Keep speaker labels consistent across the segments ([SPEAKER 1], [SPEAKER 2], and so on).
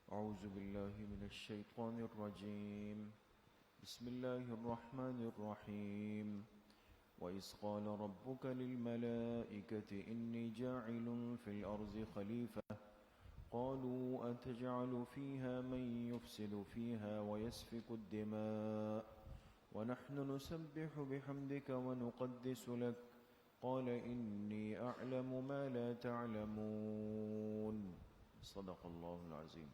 [SPEAKER 1] اعوذ باللہ من الشیطان الرجیم بسم اللہ الرحمن الرحیم وَإِذْ قَالَ رَبُّكَ لِلْمَلَائِكَةِ إِنِّي جَاعِلٌ فِي الْأَرْضِ خَلِيفَةً قَالُوا أَتَجْعَلُ فِيهَا مَن يُفْسِدُ فِيهَا وَيَسْفِكُ الدِّمَاءَ وَنَحْنُ نُسَبِّحُ بِحَمْدِكَ وَنُقَدِّسُ لَكَ قَالَ إِنِّي أَعْلَمُ مَا لَا تَعْلَمُونَ صدق اللہ العظیم۔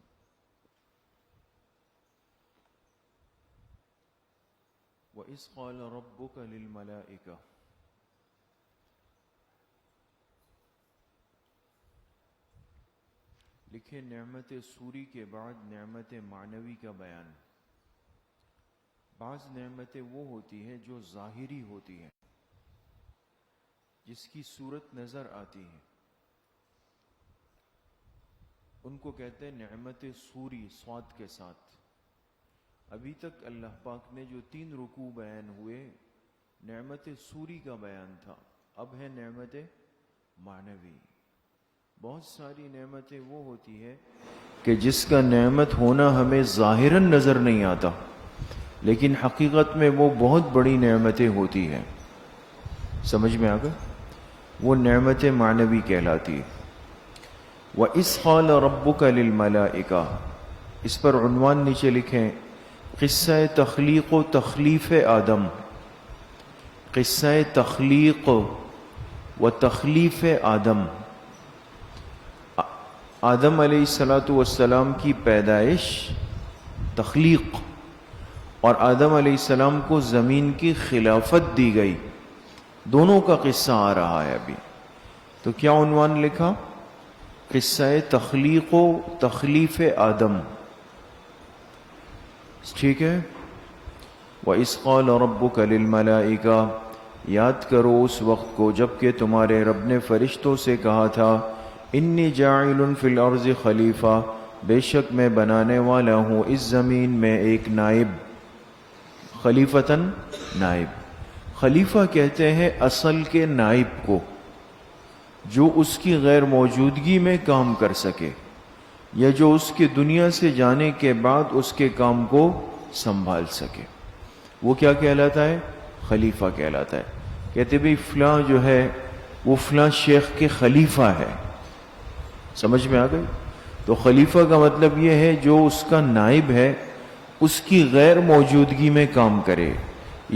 [SPEAKER 1] وَإِذْ قَالَ رَبُّكَ لِلْمَلَائِكَةِ، لکھے نعمت سوری کے بعد نعمت معنوی کا بیان۔ بعض نعمتیں وہ ہوتی ہیں جو ظاہری ہوتی ہیں، جس کی صورت نظر آتی ہے، ان کو کہتے ہیں نعمت سوری صاد کے ساتھ۔ ابھی تک اللہ پاک نے جو 3 رکوع بیان ہوئے نعمت سوری کا بیان تھا، اب ہے نعمت معنوی۔ بہت ساری نعمتیں وہ ہوتی ہے کہ جس کا نعمت ہونا ہمیں ظاہراً نظر نہیں آتا، لیکن حقیقت میں وہ بہت بڑی نعمتیں ہوتی ہیں۔ سمجھ میں آ گیا؟ وہ نعمت معنوی کہلاتی ہے۔ وَإِذْ قَالَ رَبُّكَ لِلْمَلَائِكَةِ، اس پر عنوان نیچے لکھیں، قصہ تخلیق و تخلیف آدم۔ قصہ تخلیق و تخلیف آدم، آدم علیہ السلام کی پیدائش، تخلیق، اور آدم علیہ السلام کو زمین کی خلافت دی گئی، دونوں کا قصہ آ رہا ہے ابھی۔ تو کیا عنوان لکھا؟ قصہ تخلیق و تخلیف آدم، ٹھیک ہے۔ وَإِذْ قَالَ رَبُّكَ لِلْمَلَائِكَةِ، یاد کرو اس وقت کو جب کہ تمہارے رب نے فرشتوں سے کہا تھا، انی جاعل فی الارض خلیفہ، بے شک میں بنانے والا ہوں اس زمین میں ایک نائب، خلیفتاً نائب۔ خلیفہ کہتے ہیں اصل کے نائب کو، جو اس کی غیر موجودگی میں کام کر سکے، یا جو اس کے دنیا سے جانے کے بعد اس کے کام کو سنبھال سکے، وہ کیا کہلاتا ہے؟ خلیفہ کہلاتا ہے۔ کہتے بھئی فلاں جو ہے وہ فلاں شیخ کے خلیفہ ہے۔ سمجھ میں آ گئی؟ تو خلیفہ کا مطلب یہ ہے جو اس کا نائب ہے، اس کی غیر موجودگی میں کام کرے،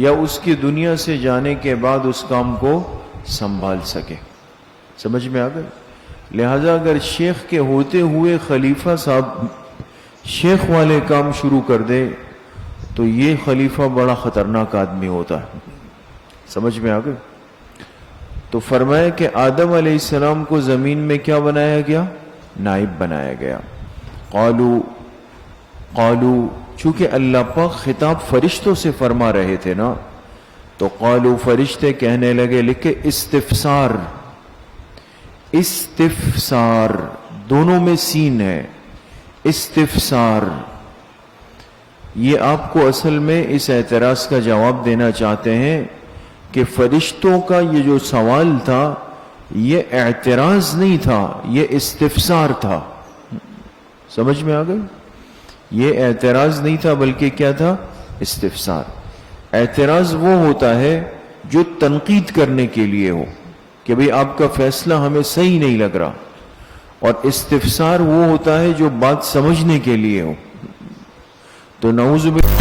[SPEAKER 1] یا اس کی دنیا سے جانے کے بعد اس کام کو سنبھال سکے۔ سمجھ میں آ گئی؟ لہذا اگر شیخ کے ہوتے ہوئے خلیفہ صاحب شیخ والے کام شروع کر دے تو یہ خلیفہ بڑا خطرناک آدمی ہوتا ہے۔ سمجھ میں آ گئی؟ تو فرمایا کہ آدم علیہ السلام کو زمین میں کیا بنایا گیا؟ نائب بنایا گیا۔ قالو چونکہ اللہ پاک خطاب فرشتوں سے فرما رہے تھے نا، تو قالو فرشتے کہنے لگے، لکھے استفسار، استفسار دونوں میں سین ہے، استفسار، یہ آپ کو اصل میں اس اعتراض کا جواب دینا چاہتے ہیں کہ فرشتوں کا یہ جو سوال تھا یہ اعتراض نہیں تھا، یہ استفسار تھا۔ سمجھ میں آ گئی؟ یہ اعتراض نہیں تھا بلکہ کیا تھا؟ استفسار۔ اعتراض وہ ہوتا ہے جو تنقید کرنے کے لیے ہو کہ بھئی آپ کا فیصلہ ہمیں صحیح نہیں لگ رہا، اور استفسار وہ ہوتا ہے جو بات سمجھنے کے لیے ہو۔ تو نعوذ باللہ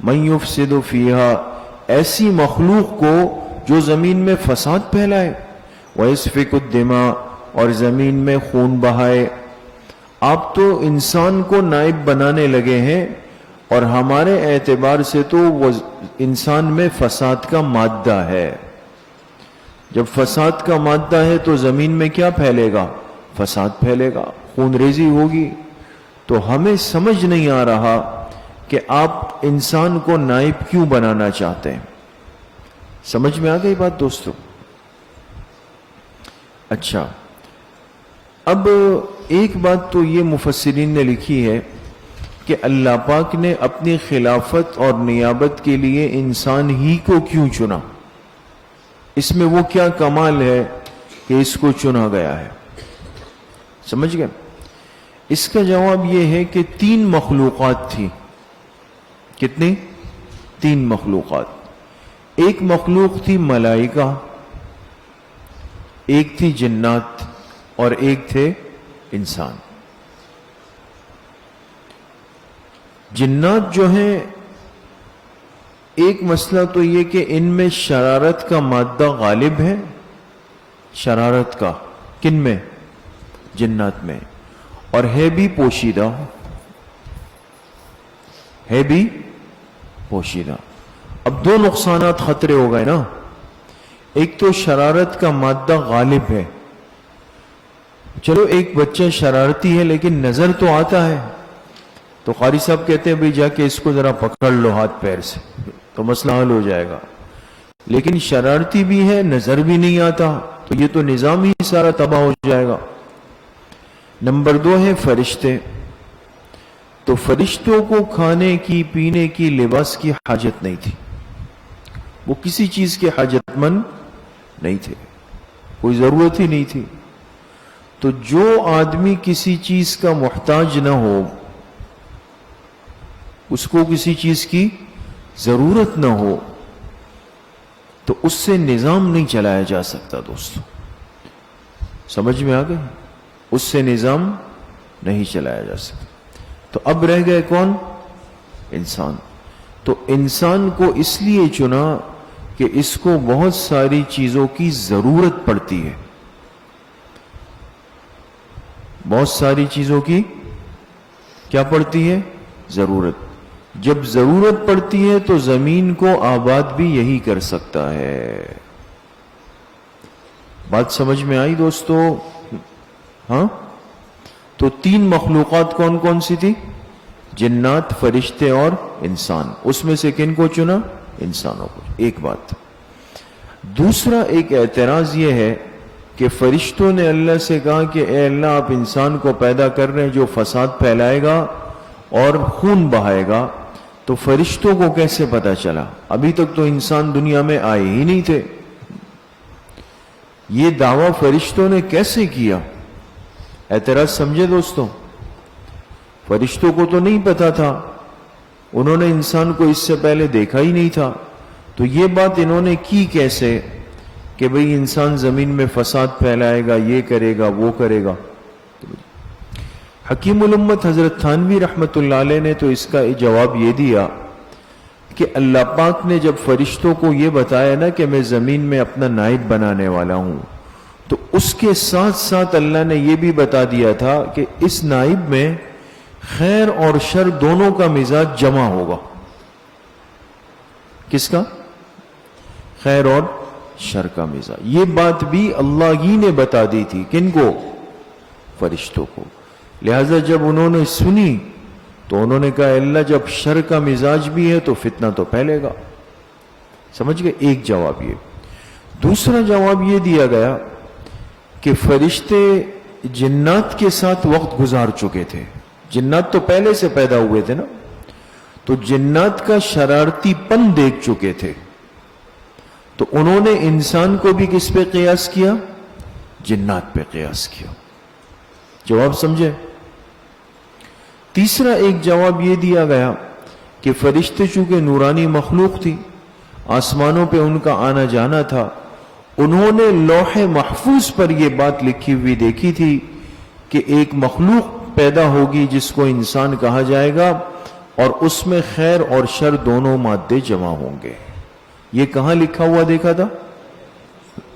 [SPEAKER 1] من یفسد فیہا، ایسی مخلوق کو جو زمین میں فساد پھیلائے، وَيَسْفِكُ الدِّمَاءَ، اور زمین میں خون بہائے۔ آپ تو انسان کو نائب بنانے لگے ہیں، اور ہمارے اعتبار سے تو وہ انسان میں فساد کا مادہ ہے۔ جب فساد کا مادہ ہے تو زمین میں کیا پھیلے گا؟ فساد پھیلے گا، خون ریزی ہوگی۔ تو ہمیں سمجھ نہیں آ رہا کہ آپ انسان کو نائب کیوں بنانا چاہتے ہیں. سمجھ میں آ گئی بات دوستو؟ اچھا، اب ایک بات تو یہ مفسرین نے لکھی ہے کہ اللہ پاک نے اپنی خلافت اور نیابت کے لیے انسان ہی کو کیوں چنا؟ اس میں وہ کیا کمال ہے کہ اس کو چنا گیا ہے؟ سمجھ گئے؟ اس کا جواب یہ ہے کہ 3 مخلوقات تھی. کتنی؟ 3 مخلوقات. ایک مخلوق تھی ملائکہ، ایک تھی جنات، اور ایک تھے انسان. جنات جو ہیں، ایک مسئلہ تو یہ کہ ان میں شرارت کا مادہ غالب ہے. شرارت کا کن میں؟ جنات میں. اور ہے بھی پوشیدہ، ہے بھی پوشیدہ. اب 2 نقصانات خطرے ہو گئے نا. ایک تو شرارت کا مادہ غالب ہے. چلو ایک بچہ شرارتی ہے لیکن نظر تو آتا ہے، تو قاری صاحب کہتے ہیں بھئی جا کے اس کو ذرا پکڑ لو ہاتھ پیر سے تو مسئلہ حل ہو جائے گا. لیکن شرارتی بھی ہے، نظر بھی نہیں آتا، تو یہ تو نظام ہی سارا تباہ ہو جائے گا. نمبر 2 ہے فرشتے. تو فرشتوں کو کھانے کی، پینے کی، لباس کی حاجت نہیں تھی. وہ کسی چیز کے حاجت مند نہیں تھے، کوئی ضرورت ہی نہیں تھی. تو جو آدمی کسی چیز کا محتاج نہ ہو، اس کو کسی چیز کی ضرورت نہ ہو، تو اس سے نظام نہیں چلایا جا سکتا دوستو. سمجھ میں آ گئی؟ اس سے نظام نہیں چلایا جا سکتا. تو اب رہ گئے کون؟ انسان. تو انسان کو اس لیے چنا کہ اس کو بہت ساری چیزوں کی ضرورت پڑتی ہے. بہت ساری چیزوں کی کیا پڑتی ہے؟ ضرورت. جب ضرورت پڑتی ہے تو زمین کو آباد بھی یہی کر سکتا ہے. بات سمجھ میں آئی دوستو؟ ہاں. تو 3 مخلوقات کون کون سی تھی؟ جنات، فرشتے اور انسان. اس میں سے کن کو چنا؟ انسانوں کو. ایک بات. دوسرا ایک اعتراض یہ ہے کہ فرشتوں نے اللہ سے کہا کہ اے اللہ آپ انسان کو پیدا کر رہے ہیں جو فساد پھیلائے گا اور خون بہائے گا. تو فرشتوں کو کیسے پتا چلا؟ ابھی تک تو انسان دنیا میں آئے ہی نہیں تھے. یہ دعویٰ فرشتوں نے کیسے کیا؟ اعتراض سمجھے دوستوں؟ فرشتوں کو تو نہیں پتا تھا، انہوں نے انسان کو اس سے پہلے دیکھا ہی نہیں تھا. تو یہ بات انہوں نے کی کیسے کہ بھئی انسان زمین میں فساد پھیلائے گا، یہ کرے گا، وہ کرے گا؟ حکیم الامت حضرت تھانوی رحمت اللہ علیہ نے تو اس کا جواب یہ دیا کہ اللہ پاک نے جب فرشتوں کو یہ بتایا نا کہ میں زمین میں اپنا نائب بنانے والا ہوں، تو اس کے ساتھ ساتھ اللہ نے یہ بھی بتا دیا تھا کہ اس نائب میں خیر اور شر دونوں کا مزاج جمع ہوگا. کس کا؟ خیر اور شر کا مزاج. یہ بات بھی اللہ ہی نے بتا دی تھی. کن کو؟ فرشتوں کو. لہذا جب انہوں نے سنی تو انہوں نے کہا اللہ جب شر کا مزاج بھی ہے تو فتنہ تو پھیلے گا. سمجھ گئے؟ ایک جواب یہ. دوسرا جواب یہ دیا گیا کہ فرشتے جنات کے ساتھ وقت گزار چکے تھے. جنات تو پہلے سے پیدا ہوئے تھے نا، تو جنات کا شرارتی پن دیکھ چکے تھے. تو انہوں نے انسان کو بھی کس پہ قیاس کیا؟ جنات پہ قیاس کیا. جواب سمجھے؟ تیسرا ایک جواب یہ دیا گیا کہ فرشتے چونکہ نورانی مخلوق تھی، آسمانوں پہ ان کا آنا جانا تھا، انہوں نے لوح محفوظ پر یہ بات لکھی ہوئی دیکھی تھی کہ ایک مخلوق پیدا ہوگی جس کو انسان کہا جائے گا، اور اس میں خیر اور شر دونوں مادے جمع ہوں گے. یہ کہاں لکھا ہوا دیکھا تھا؟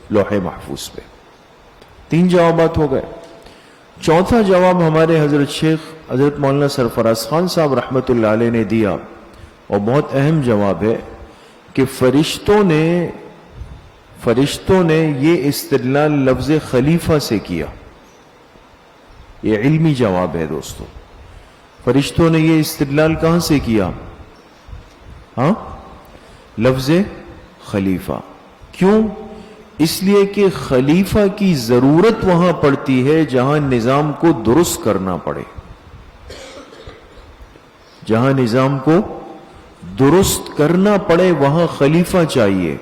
[SPEAKER 1] لوح محفوظ پہ. 3 جوابات ہو گئے. چوتھا جواب ہمارے حضرت شیخ حضرت مولانا سرفراز خان صاحب رحمت اللہ علیہ نے دیا، اور بہت اہم جواب ہے کہ فرشتوں نے یہ استدلال لفظ خلیفہ سے کیا. یہ علمی جواب ہے دوستو. فرشتوں نے یہ استدلال کہاں سے کیا؟ ہاں، لفظ خلیفہ. کیوں؟ اس لیے کہ خلیفہ کی ضرورت وہاں پڑتی ہے جہاں نظام کو درست کرنا پڑے. جہاں نظام کو درست کرنا پڑے وہاں خلیفہ چاہیے.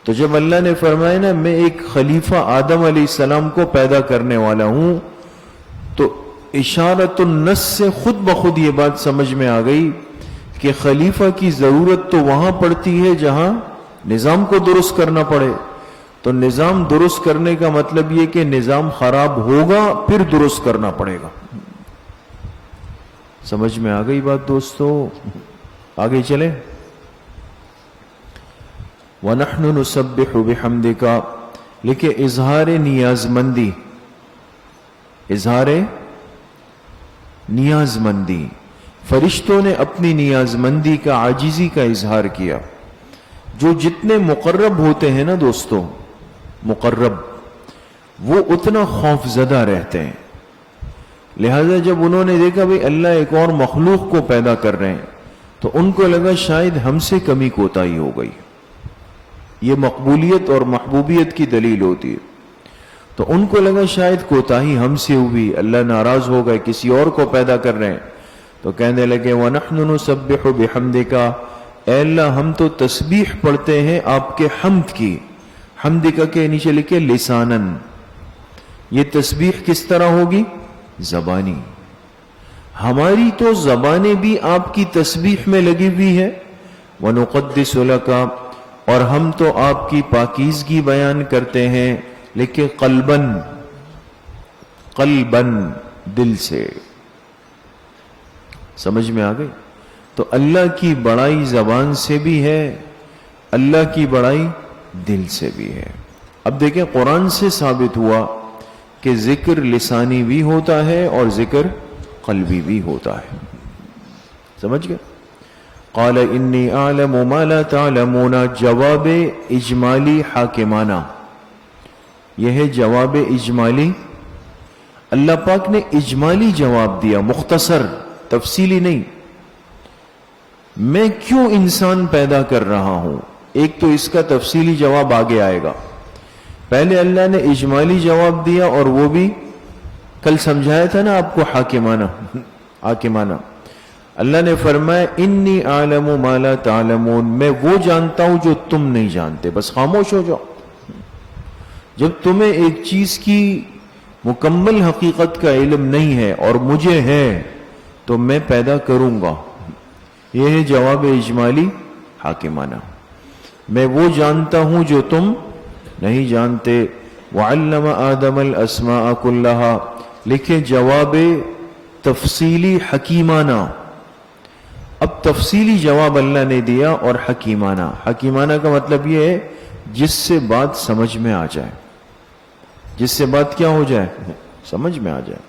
[SPEAKER 1] تو جب اللہ نے فرمایا نا میں ایک خلیفہ آدم علیہ السلام کو پیدا کرنے والا ہوں، تو اشارت النص سے خود بخود یہ بات سمجھ میں آ گئی کہ خلیفہ کی ضرورت تو وہاں پڑتی ہے جہاں نظام کو درست کرنا پڑے. تو نظام درست کرنے کا مطلب یہ کہ نظام خراب ہوگا پھر درست کرنا پڑے گا. سمجھ میں آ گئی بات دوستو؟ آگے چلیں. وَنَحْنُ نُسَبِّحُ بِحَمْدِكَ، لکھے اظہار نیاز مندی، اظہار نیاز مندی. فرشتوں نے اپنی نیاز مندی کا، عاجزی کا اظہار کیا. جو جتنے مقرب ہوتے ہیں نا دوستو، مقرب، وہ اتنا خوف زدہ رہتے ہیں. لہذا جب انہوں نے دیکھا بھئی اللہ ایک اور مخلوق کو پیدا کر رہے ہیں تو ان کو لگا شاید ہم سے کمی کوتاہی ہو گئی. یہ مقبولیت اور محبوبیت کی دلیل ہوتی ہے. تو ان کو لگا شاید کوتاہی ہم سے ہوئی، اللہ ناراض ہو گئے، کسی اور کو پیدا کر رہے ہیں. تو کہنے لگے وَنَحْنُ نُسَبِّحُ بِحَمْدِكَ، اے اللہ ہم تو تسبیح پڑھتے ہیں آپ کے حمد کی. حمدکا کے نیچے لکھے لسانن. یہ تسبیح کس طرح ہوگی؟ زبانی. ہماری تو زبانیں بھی آپ کی تسبیح میں لگی ہوئی ہے. وَنُقَدِّسُ لَكَ، اور ہم تو آپ کی پاکیزگی بیان کرتے ہیں. لکھے قلبن، قلبن، دل سے. سمجھ میں آ گئی؟ تو اللہ کی بڑائی زبان سے بھی ہے، اللہ کی بڑائی دل سے بھی ہے. اب دیکھیں قرآن سے ثابت ہوا کہ ذکر لسانی بھی ہوتا ہے اور ذکر قلبی بھی ہوتا ہے. سمجھ گئے؟ قال انی اعلم ما لا تعلمون، جواب اجمالی حاکمانہ. یہ ہے جواب اجمالی. اللہ پاک نے اجمالی جواب دیا، مختصر، تفصیلی نہیں. میں کیوں انسان پیدا کر رہا ہوں، ایک تو اس کا تفصیلی جواب آگے آئے گا. پہلے اللہ نے اجمالی جواب دیا اور وہ بھی کل سمجھایا تھا نا آپ کو حاکمانہ. حاکمانہ اللہ نے فرمایا انی اعلم ما لا تعلمون، میں وہ جانتا ہوں جو تم نہیں جانتے، بس خاموش ہو جاؤ. جب تمہیں ایک چیز کی مکمل حقیقت کا علم نہیں ہے اور مجھے ہے تو میں پیدا کروں گا. یہ ہے جواب اجمالی حاکمانہ. میں وہ جانتا ہوں جو تم نہیں جانتے. وعلم آدم الاسماء كلها، لکھے جواب تفصیلی حکیمانہ. اب تفصیلی جواب اللہ نے دیا اور حکیمانہ. حکیمانہ کا مطلب یہ ہے جس سے بات سمجھ میں آ جائے، جس سے بات کیا ہو جائے، سمجھ میں آ جائے.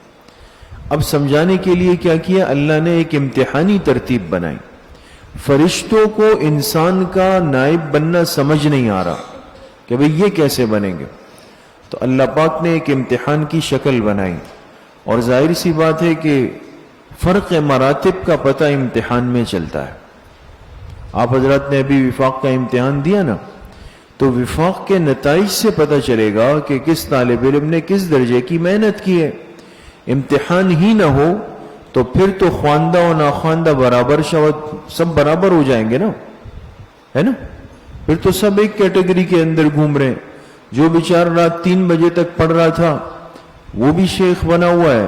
[SPEAKER 1] اب سمجھانے کے لیے کیا کیا اللہ نے؟ ایک امتحانی ترتیب بنائی. فرشتوں کو انسان کا نائب بننا سمجھ نہیں آ رہا کہ بھئی یہ کیسے بنیں گے، تو اللہ پاک نے ایک امتحان کی شکل بنائی. اور ظاہر سی بات ہے کہ فرق مراتب کا پتہ امتحان میں چلتا ہے. آپ حضرات نے ابھی وفاق کا امتحان دیا نا، تو وفاق کے نتائج سے پتہ چلے گا کہ کس طالب علم نے کس درجے کی محنت کی ہے. امتحان ہی نہ ہو تو پھر تو خواندہ و ناخواندہ برابر سب برابر ہو جائیں گے نا، ہے نا؟ پھر تو سب ایک کیٹیگری کے اندر گھوم رہے ہیں. جو بیچارہ رات 3 بجے تک پڑھ رہا تھا وہ بھی شیخ بنا ہوا ہے،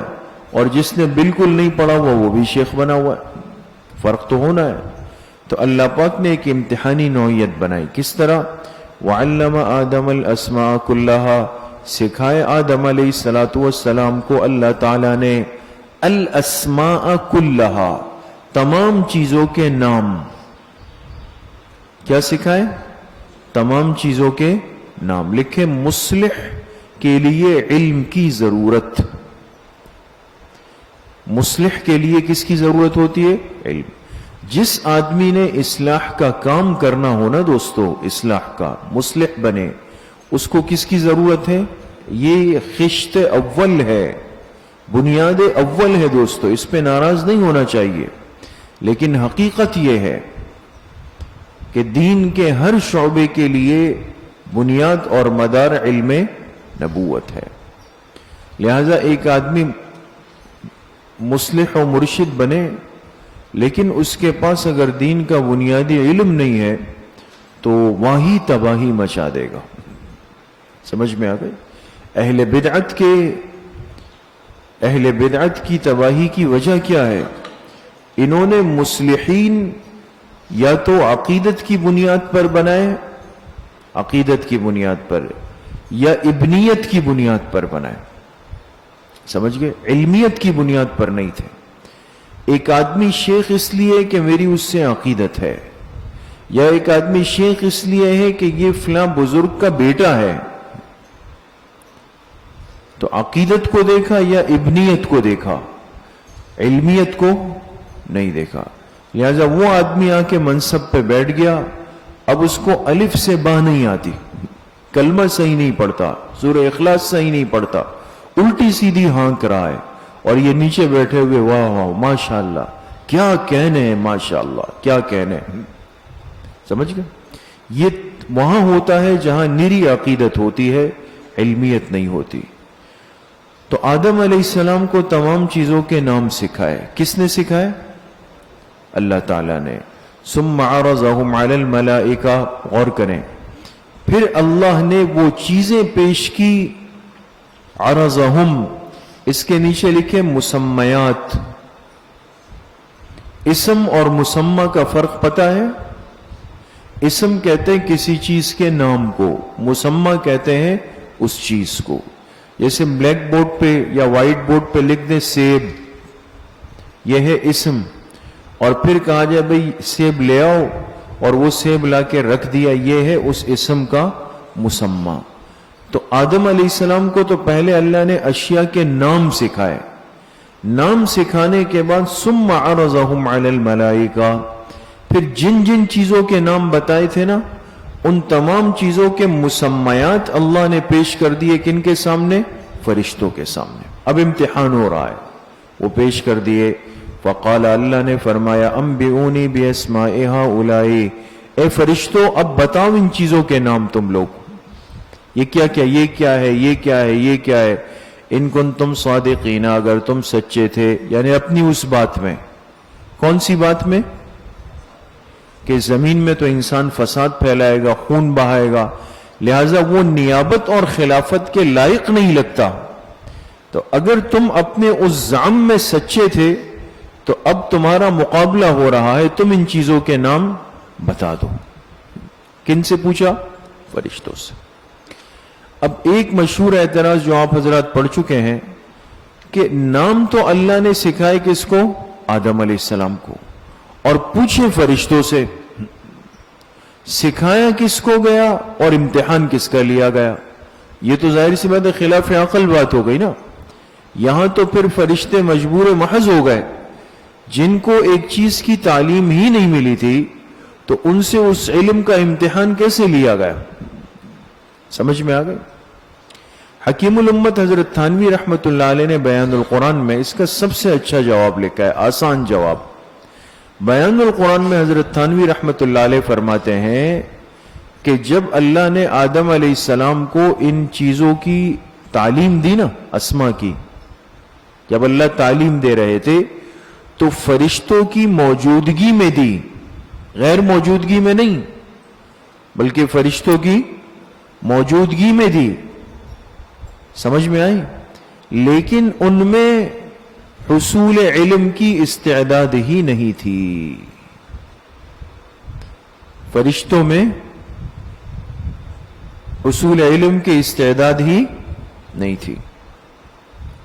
[SPEAKER 1] اور جس نے بالکل نہیں پڑھا ہوا وہ بھی شیخ بنا ہوا ہے. فرق تو ہونا ہے. تو اللہ پاک نے ایک امتحانی نوعیت بنائی. کس طرح؟ وعلم آدم الاسماء كلها، سکھائے آدم علیہ السلام کو اللہ تعالیٰ نے الاسماء كلها، تمام چیزوں کے نام. کیا سکھائے؟ تمام چیزوں کے نام. لکھے مصلح کے لیے علم کی ضرورت. مصلح کے لیے کس کی ضرورت ہوتی ہے؟ علم. جس آدمی نے اصلاح کا کام کرنا ہو نا دوستو، اصلاح کا، مصلح بنے، اس کو کس کی ضرورت ہے؟ یہ خشت اول ہے بنیاد اول ہے دوستو، اس پہ ناراض نہیں ہونا چاہیے، لیکن حقیقت یہ ہے کہ دین کے ہر شعبے کے لیے بنیاد اور مدار علم نبوت ہے۔ لہذا ایک آدمی مصلح و مرشد بنے، لیکن اس کے پاس اگر دین کا بنیادی علم نہیں ہے تو وہی تباہی مچا دے گا۔ سمجھ میں آ گئی؟ اہل بدعت کی تباہی کی وجہ کیا ہے؟ انہوں نے مصلحین یا تو عقیدت کی بنیاد پر بنائے، عقیدت کی بنیاد پر، یا ابنیت کی بنیاد پر بنائے۔ سمجھ گئے؟ علمیت کی بنیاد پر نہیں تھے۔ ایک آدمی شیخ اس لیے کہ میری اس سے عقیدت ہے، یا ایک آدمی شیخ اس لیے ہے کہ یہ فلاں بزرگ کا بیٹا ہے، تو عقیدت کو دیکھا یا ابنیت کو دیکھا، علمیت کو نہیں دیکھا۔ لہذا وہ آدمی آ کے منصب پہ بیٹھ گیا، اب اس کو الف سے با نہیں آتی، کلمہ صحیح نہیں پڑھتا، سورہ اخلاص صحیح نہیں پڑھتا، الٹی سیدھی ہانک رہا ہے، اور یہ نیچے بیٹھے ہوئے واہ واہ ماشاءاللہ کیا کہنے ہیں، ماشاءاللہ کیا کہنے ہیں۔ سمجھ گئے؟ یہ وہاں ہوتا ہے جہاں نری عقیدت ہوتی ہے، علمیت نہیں ہوتی۔ تو آدم علیہ السلام کو تمام چیزوں کے نام سکھائے، کس نے سکھائے؟ اللہ تعالیٰ نے۔ ثم عرضهم علی الملائکہ، غور کریں، پھر اللہ نے وہ چیزیں پیش کی، عرضهم، اس کے نیچے لکھے مسمیات۔ اسم اور مسمى کا فرق پتہ ہے؟ اسم کہتے ہیں کسی چیز کے نام کو، مسمى کہتے ہیں اس چیز کو۔ جیسے بلیک بورڈ پہ یا وائٹ بورڈ پہ لکھ دیں سیب، یہ ہے اسم، اور پھر کہا جائے بھئی سیب لے آؤ، اور وہ سیب لا کے رکھ دیا، یہ ہے اس اسم کا مسمى۔ تو آدم علیہ السلام کو تو پہلے اللہ نے اشیاء کے نام سکھائے، نام سکھانے کے بعد ثم عرضهم علی الملائکہ، پھر جن جن چیزوں کے نام بتائے تھے نا، ان تمام چیزوں کے مسمیات اللہ نے پیش کر دیے، کن کے سامنے؟ فرشتوں کے سامنے۔ اب امتحان ہو رہا ہے، وہ پیش کر دیے۔ فقال، اللہ نے فرمایا، انبئونی باسماء ہؤلاء، اے فرشتوں اب بتاؤ ان چیزوں کے نام تم لوگ، یہ کیا کیا، یہ کیا ہے، یہ کیا ہے، یہ کیا ہے، ان کنتم صادقین، اگر تم سچے تھے، یعنی اپنی اس بات میں۔ کون سی بات میں؟ کہ زمین میں تو انسان فساد پھیلائے گا، خون بہائے گا، لہذا وہ نیابت اور خلافت کے لائق نہیں لگتا۔ تو اگر تم اپنے اس زعم میں سچے تھے تو اب تمہارا مقابلہ ہو رہا ہے، تم ان چیزوں کے نام بتا دو۔ کن سے پوچھا؟ فرشتوں سے۔ اب ایک مشہور اعتراض جو آپ حضرات پڑھ چکے ہیں کہ نام تو اللہ نے سکھائے کس کو؟ آدم علیہ السلام کو، اور پوچھے فرشتوں سے، سکھایا کس کو گیا اور امتحان کس کا لیا گیا؟ یہ تو ظاہر سی بات ہے خلاف عقل بات ہو گئی نا۔ یہاں تو پھر فرشتے مجبور محض ہو گئے، جن کو ایک چیز کی تعلیم ہی نہیں ملی تھی، تو ان سے اس علم کا امتحان کیسے لیا گیا؟ سمجھ میں آ گئی؟ حکیم الامت حضرت تھانوی رحمت اللہ علیہ نے بیان القرآن میں اس کا سب سے اچھا جواب لکھا ہے، آسان جواب۔ بیان القرآن میں حضرت تھانوی رحمت اللہ علیہ فرماتے ہیں کہ جب اللہ نے آدم علیہ السلام کو ان چیزوں کی تعلیم دی نا، اسما کی، جب اللہ تعلیم دے رہے تھے تو فرشتوں کی موجودگی میں دی، غیر موجودگی میں نہیں، بلکہ فرشتوں کی موجودگی میں دی۔ سمجھ میں آئی؟ لیکن ان میں حصول علم کی استعداد ہی نہیں تھی، فرشتوں میں حصول علم کی استعداد ہی نہیں تھی۔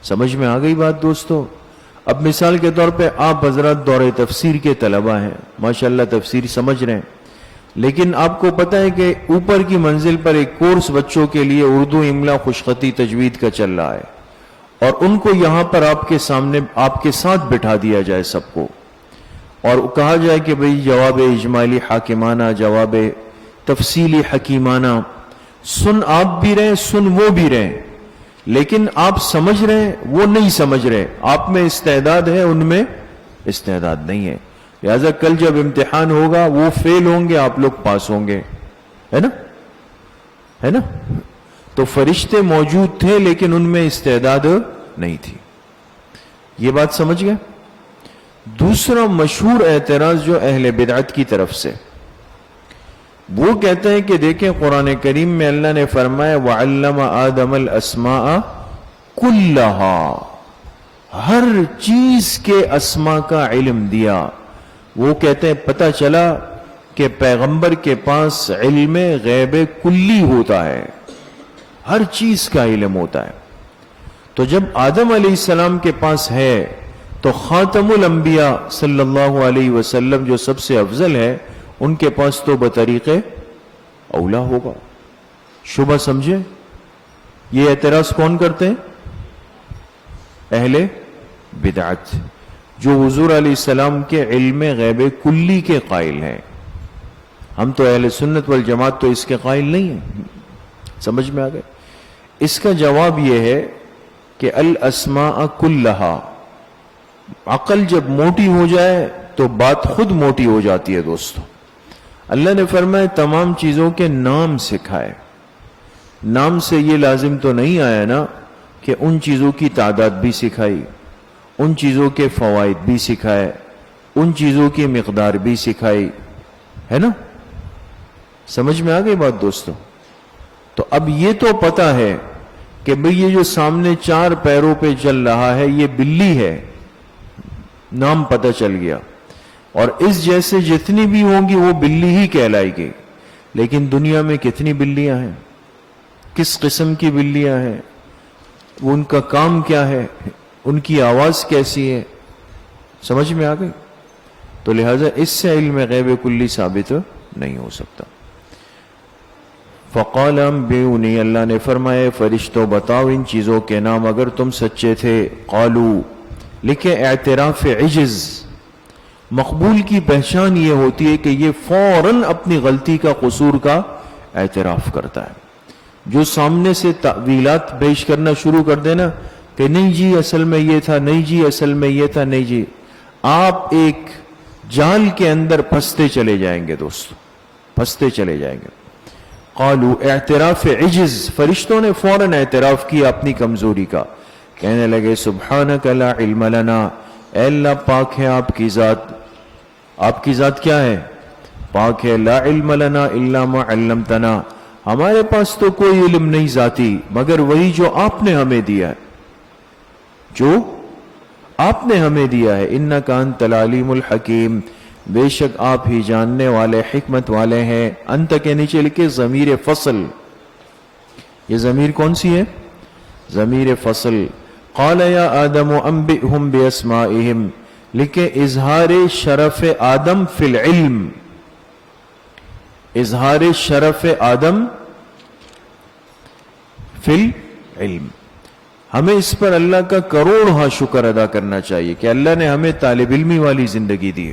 [SPEAKER 1] سمجھ میں آ گئی بات دوستو؟ اب مثال کے طور پہ آپ حضرات دورہ تفسیر کے طلبہ ہیں، ماشاءاللہ تفسیر سمجھ رہے ہیں، لیکن آپ کو پتہ ہے کہ اوپر کی منزل پر ایک کورس بچوں کے لیے اردو، املا، خوشخطی، تجوید کا چل رہا ہے، اور ان کو یہاں پر آپ کے سامنے، آپ کے ساتھ بٹھا دیا جائے سب کو، اور کہا جائے کہ بھئی جواب اجمالی حاکمانہ، جواب تفصیلی حکیمانہ، سن آپ بھی رہیں، سن وہ بھی رہیں، لیکن آپ سمجھ رہے ہیں، وہ نہیں سمجھ رہے. آپ میں استعداد ہے، ان میں استعداد نہیں ہے. لہذا کل جب امتحان ہوگا وہ فیل ہوں گے، آپ لوگ پاس ہوں گے. ہے نا؟ تو فرشتے موجود تھے لیکن ان میں استعداد نہیں تھی. یہ بات سمجھ گئے؟ دوسرا مشہور اعتراض جو اہل بدعت کی طرف سے، وہ کہتے ہیں کہ دیکھیں قرآن کریم میں اللہ نے فرمایا وَعَلَّمَ آدَمَ الْأَسْمَاءَ كُلَّهَا، ہر چیز کے اسماء کا علم دیا. وہ کہتے ہیں پتہ چلا کہ پیغمبر کے پاس علم غیب کلی ہوتا ہے، ہر چیز کا علم ہوتا ہے. تو جب آدم علیہ السلام کے پاس ہے تو خاتم الانبیاء صلی اللہ علیہ وسلم جو سب سے افضل ہے، ان کے پاس تو بطریق اولا ہوگا. شبہ سمجھے؟ یہ اعتراض کون کرتے ہیں؟ اہل بدعت، جو حضور علیہ السلام کے علم غیب کلی کے قائل ہیں. ہم تو اہل سنت والجماعت تو اس کے قائل نہیں ہیں. سمجھ میں آ گئے؟ اس کا جواب یہ ہے کہ الاسماء کلہا، عقل جب موٹی ہو جائے تو بات خود موٹی ہو جاتی ہے. دوستو، اللہ نے فرمایا تمام چیزوں کے نام سکھائے. نام سے یہ لازم تو نہیں آیا نا کہ ان چیزوں کی تعداد بھی سکھائی، ان چیزوں کے فوائد بھی سکھائے، ان چیزوں کی مقدار بھی سکھائی. ہے نا؟ سمجھ میں آ گئی بات دوستو؟ تو اب یہ تو پتا ہے کہ بھئی یہ جو سامنے 4 پیروں پہ چل رہا ہے یہ بلی ہے، نام پتہ چل گیا. اور اس جیسے جتنی بھی ہوں گی وہ بلی ہی کہلائے گی. لیکن دنیا میں کتنی بلیاں ہیں، کس قسم کی بلیاں ہیں، ان کا کام کیا ہے، ان کی آواز کیسی ہے، سمجھ میں آ گئی؟ تو لہذا اس سے علم غیب کلی ثابت نہیں ہو سکتا. فقال انبئونی، اللہ نے فرمایا فرشتوں بتاؤ ان چیزوں کے نام اگر تم سچے تھے. قالو، لکھے اعتراف عجز. مقبول کی پہچان یہ ہوتی ہے کہ یہ فوراً اپنی غلطی کا، قصور کا اعتراف کرتا ہے. جو سامنے سے تأویلات پیش کرنا شروع کر دینا کہ نہیں جی اصل میں یہ تھا، نہیں جی اصل میں یہ تھا، نہیں جی، آپ ایک جال کے اندر پھنستے چلے جائیں گے دوستو، پھنستے چلے جائیں گے. قالو، اعتراف عجز، فرشتوں نے فوراً اعتراف کیا اپنی کمزوری کا. کہنے لگے سبحانک لا علم لنا، اے اللہ پاک ہے آپ کی ذات. آپ کی ذات کیا ہے؟ پاک ہے. لا علم لنا الا ما علمتنا، ہمارے پاس تو کوئی علم نہیں ذاتی مگر وہی جو آپ نے ہمیں دیا ہے، جو آپ نے ہمیں دیا ہے. انک انت العلیم الحکیم، بے شک آپ ہی جاننے والے حکمت والے ہیں. انت کے نیچے لکھے ضمیر فصل. یہ ضمیر کون سی ہے؟ ضمیر فصل. قال یا آدم انبئہم باسمائہم، لکھے اظہار شرف آدم فی العلم. اظہار شرف آدم فی العلم. ہمیں اس پر اللہ کا کروڑ شکر ادا کرنا چاہیے کہ اللہ نے ہمیں طالب علمی والی زندگی دی.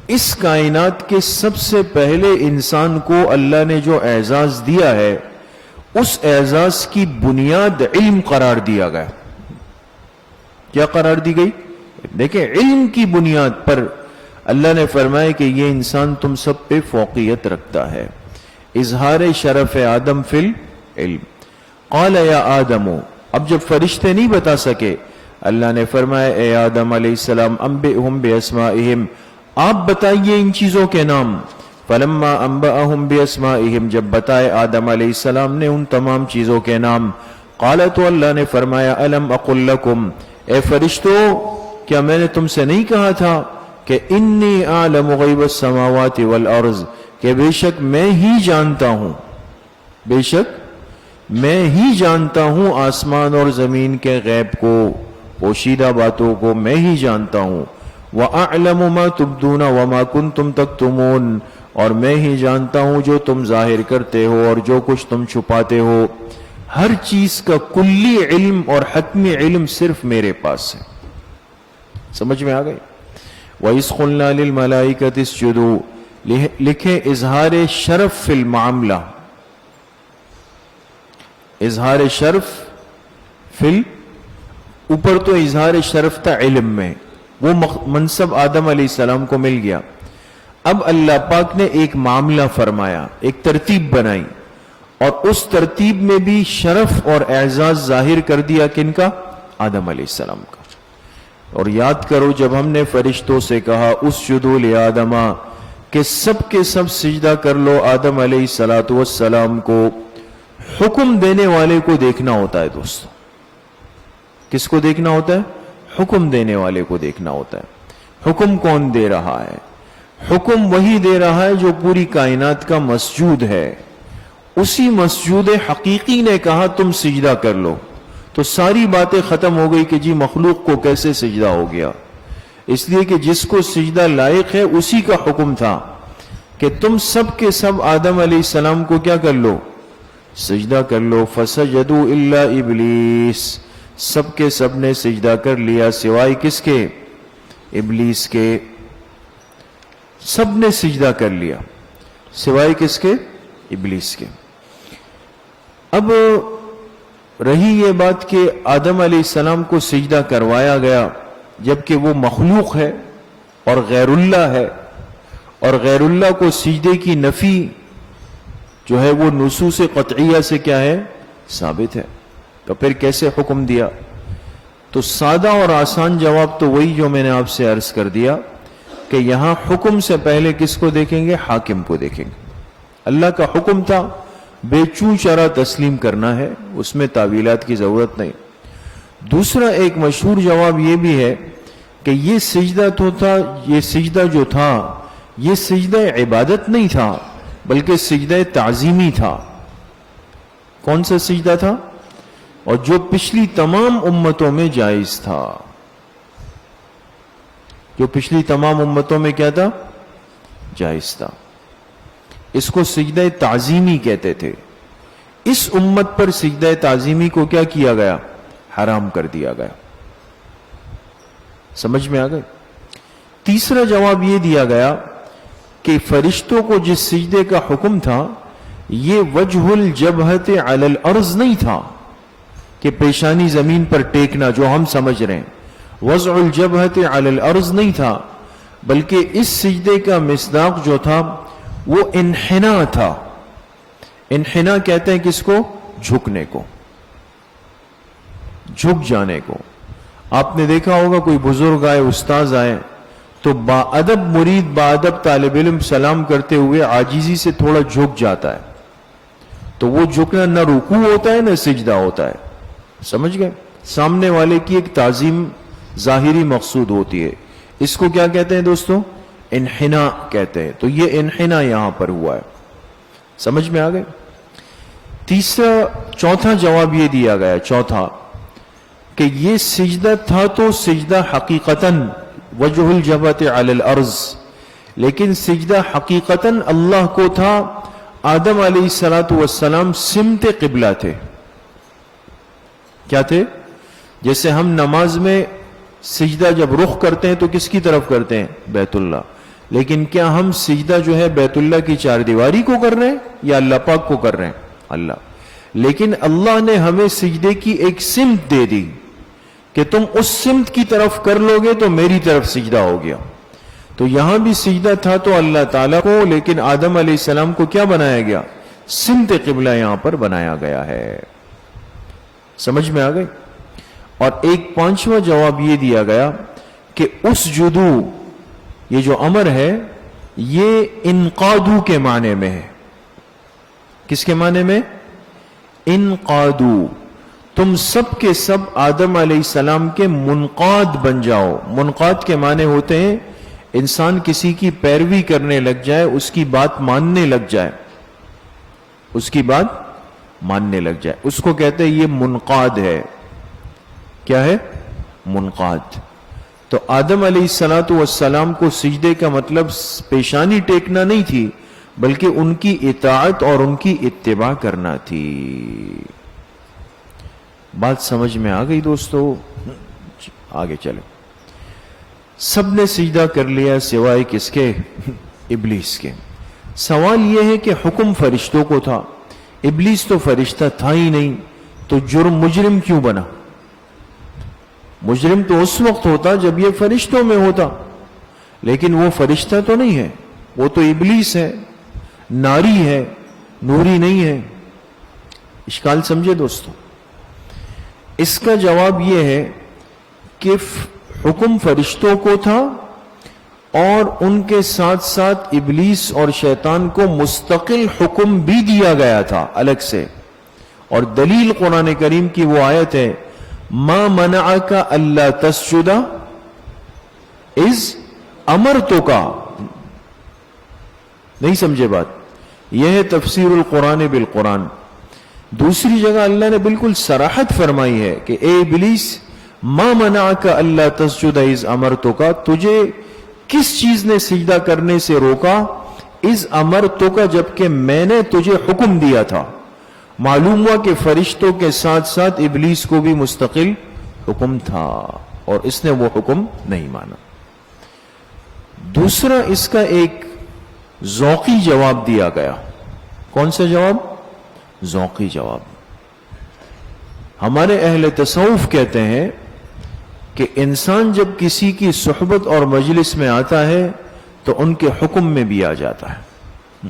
[SPEAKER 1] اس کائنات کے سب سے پہلے انسان کو اللہ نے جو اعزاز دیا ہے اس اعزاز کی بنیاد علم قرار دیا گیا. کیا قرار دی گئی؟ دیکھیں، علم کی بنیاد پر اللہ نے فرمایا کہ یہ انسان تم سب پہ فوقیت رکھتا ہے. اظہار شرف آدم فی العلم. قال یا آدم، اب جب فرشتے نہیں بتا سکے اللہ نے فرمایا اے آدم علیہ السلام انبئہم باسمائہم، آپ بتائیے ان چیزوں کے نام. فلما انبأہم باسمائہم، جب بتائے آدم علیہ السلام نے ان تمام چیزوں کے نام. قال، تو اللہ نے فرمایا الم اقل لکم، اے فرشتو کیا میں نے تم سے نہیں کہا تھا کہ انی اعلم غیب السماوات والارض، کہ بے شک میں ہی جانتا ہوں، بے شک میں ہی جانتا ہوں آسمان اور زمین کے غیب کو، پوشیدہ باتوں کو میں ہی جانتا ہوں. وَأَعْلَمُ مَا تُبْدُونَ وَمَا كُنْتُمْ تَكْتُمُونَ، اور میں ہی جانتا ہوں جو تم ظاہر کرتے ہو اور جو کچھ تم چھپاتے ہو. ہر چیز کا کلی علم اور حتمی علم صرف میرے پاس ہے. سمجھ میں آ گئی؟ وَإِذْ قُلْنَا لِلْمَلَائِكَةِ اسْجُدُوا، لکھے اظہار شرف فی المعاملہ. اظہار شرف فل اوپر تو اظہار شرف تھا علم میں، وہ منصب آدم علیہ السلام کو مل گیا. اب اللہ پاک نے ایک معاملہ فرمایا، ایک ترتیب بنائی، اور اس ترتیب میں بھی شرف اور اعزاز ظاہر کر دیا کن کا؟ آدم علیہ السلام کا. اور یاد کرو جب ہم نے فرشتوں سے کہا اسجدوا لآدم کہ سب کے سب سجدہ کر لو آدم علیہ السلام کو، حکم دینے والے کو دیکھنا ہوتا ہے دوستو. کس کو دیکھنا ہوتا ہے؟ حکم دینے والے کو دیکھنا ہوتا ہے. حکم کون دے رہا ہے؟ حکم وہی دے رہا ہے جو پوری کائنات کا مسجود ہے. اسی مسجود حقیقی نے کہا تم سجدہ کر لو، تو ساری باتیں ختم ہو گئی کہ جی مخلوق کو کیسے سجدہ ہو گیا. اس لیے کہ جس کو سجدہ لائق ہے اسی کا حکم تھا کہ تم سب کے سب آدم علیہ السلام کو کیا کر لو؟ سجدہ کر لو. فسجدوا الا ابلیس، سب کے سب نے سجدہ کر لیا سوائے کس کے؟ ابلیس کے. سب نے سجدہ کر لیا سوائے کس کے؟ ابلیس کے. اب رہی یہ بات کہ آدم علیہ السلام کو سجدہ کروایا گیا جبکہ وہ مخلوق ہے اور غیر اللہ ہے، اور غیر اللہ کو سجدے کی نفی جو ہے وہ نصوص قطعیہ سے کیا ہے؟ ثابت ہے. تو پھر کیسے حکم دیا؟ تو سادہ اور آسان جواب تو وہی جو میں نے آپ سے عرض کر دیا کہ یہاں حکم سے پہلے کس کو دیکھیں گے؟ حاکم کو دیکھیں گے. اللہ کا حکم تھا، بے چوں چرا تسلیم کرنا ہے، اس میں تعویلات کی ضرورت نہیں. دوسرا ایک مشہور جواب یہ بھی ہے کہ یہ سجدہ تو تھا، یہ سجدہ جو تھا یہ سجدہ عبادت نہیں تھا بلکہ سجدہ تعظیمی تھا. کون سا سجدہ تھا؟ اور جو پچھلی تمام امتوں میں جائز تھا. جو پچھلی تمام امتوں میں کیا تھا؟ جائز تھا. اس کو سجدہ تعظیمی کہتے تھے. اس امت پر سجدہ تعظیمی کو کیا کیا گیا؟ حرام کر دیا گیا. سمجھ میں آ گئے؟ تیسرا جواب یہ دیا گیا کہ فرشتوں کو جس سجدے کا حکم تھا یہ وجہ الجبہت علی الارض نہیں تھا کہ پیشانی زمین پر ٹیکنا جو ہم سمجھ رہے ہیں. وضع الجبہت علی الارض نہیں تھا، بلکہ اس سجدے کا مصداق جو تھا وہ انحنا تھا. انحنا کہتے ہیں کس کو؟ جھکنے کو، جھک جانے کو. آپ نے دیکھا ہوگا کوئی بزرگ آئے، استاذ آئے تو با ادب مرید، با ادب طالب علم سلام کرتے ہوئے عاجزی سے تھوڑا جھک جاتا ہے. تو وہ جھکنا نہ رکوع ہوتا ہے نہ سجدہ ہوتا ہے. سمجھ گئے؟ سامنے والے کی ایک تعظیم ظاہری مقصود ہوتی ہے. اس کو کیا کہتے ہیں دوستو؟ انحنا کہتے ہیں. تو یہ انحنا یہاں پر ہوا ہے. سمجھ میں آ گئے؟ چوتھا جواب یہ دیا گیا، چوتھا کہ یہ سجدہ تھا تو سجدہ حقیقتاً وجہ الجبہت علی الارض، لیکن سجدہ حقیقتاً اللہ کو تھا. آدم علیہ السلام سمت قبلہ تھے. کیا تھے؟ جیسے ہم نماز میں سجدہ جب رخ کرتے ہیں تو کس کی طرف کرتے ہیں؟ بیت اللہ. لیکن کیا ہم سجدہ جو ہے بیت اللہ کی چار دیواری کو کر رہے ہیں یا اللہ پاک کو کر رہے ہیں؟ اللہ. لیکن اللہ نے ہمیں سجدے کی ایک سمت دے دی کہ تم اس سمت کی طرف کر لو گے تو میری طرف سجدہ ہو گیا. تو یہاں بھی سجدہ تھا تو اللہ تعالیٰ کو، لیکن آدم علیہ السلام کو کیا بنایا گیا؟ سمت قبلہ یہاں پر بنایا گیا ہے. سمجھ میں آ گئی؟ اور ایک پانچواں جواب یہ دیا گیا کہ اسجدو، یہ جو امر ہے یہ انقادو کے معنی میں ہے. کس کے معنی میں؟ انقادو. تم سب کے سب آدم علیہ السلام کے منقاد بن جاؤ. منقاد کے معنی ہوتے ہیں انسان کسی کی پیروی کرنے لگ جائے، اس کی بات ماننے لگ جائے، اس کی بات ماننے لگ جائے، اس کو کہتے ہیں یہ منقاد ہے. کیا ہے؟ منقاد. تو آدم علیہ السلام کو سجدے کا مطلب پیشانی ٹیکنا نہیں تھی بلکہ ان کی اطاعت اور ان کی اتباع کرنا تھی. بات سمجھ میں آ گئی دوستو؟ آگے چلیں. سب نے سجدہ کر لیا سوائے کس کے؟ ابلیس کے. سوال یہ ہے کہ حکم فرشتوں کو تھا، ابلیس تو فرشتہ تھا ہی نہیں، تو جرم مجرم کیوں بنا؟ مجرم تو اس وقت ہوتا جب یہ فرشتوں میں ہوتا، لیکن وہ فرشتہ تو نہیں ہے، وہ تو ابلیس ہے، ناری ہے، نوری نہیں ہے۔ اشکال سمجھے دوستو؟ اس کا جواب یہ ہے کہ حکم فرشتوں کو تھا اور ان کے ساتھ ساتھ ابلیس اور شیطان کو مستقل حکم بھی دیا گیا تھا الگ سے۔ اور دلیل قرآن کریم کی وہ آیت ہے، ما منعک الا تسجد اذ امرتک۔ نہیں سمجھے بات؟ یہ ہے تفسیر القرآن بالقرآن۔ دوسری جگہ اللہ نے بالکل صراحت فرمائی ہے کہ اے ابلیس، ما منعک الا تسجد اذ امرتک، تجھے کس چیز نے سجدہ کرنے سے روکا؟ اذ امرتک، جبکہ میں نے تجھے حکم دیا تھا۔ معلوم ہوا کہ فرشتوں کے ساتھ ساتھ ابلیس کو بھی مستقل حکم تھا اور اس نے وہ حکم نہیں مانا۔ دوسرا اس کا ایک ذوقی جواب دیا گیا۔ کون سا جواب؟ ذوقی جواب۔ ہمارے اہل تصوف کہتے ہیں کہ انسان جب کسی کی صحبت اور مجلس میں آتا ہے تو ان کے حکم میں بھی آ جاتا ہے۔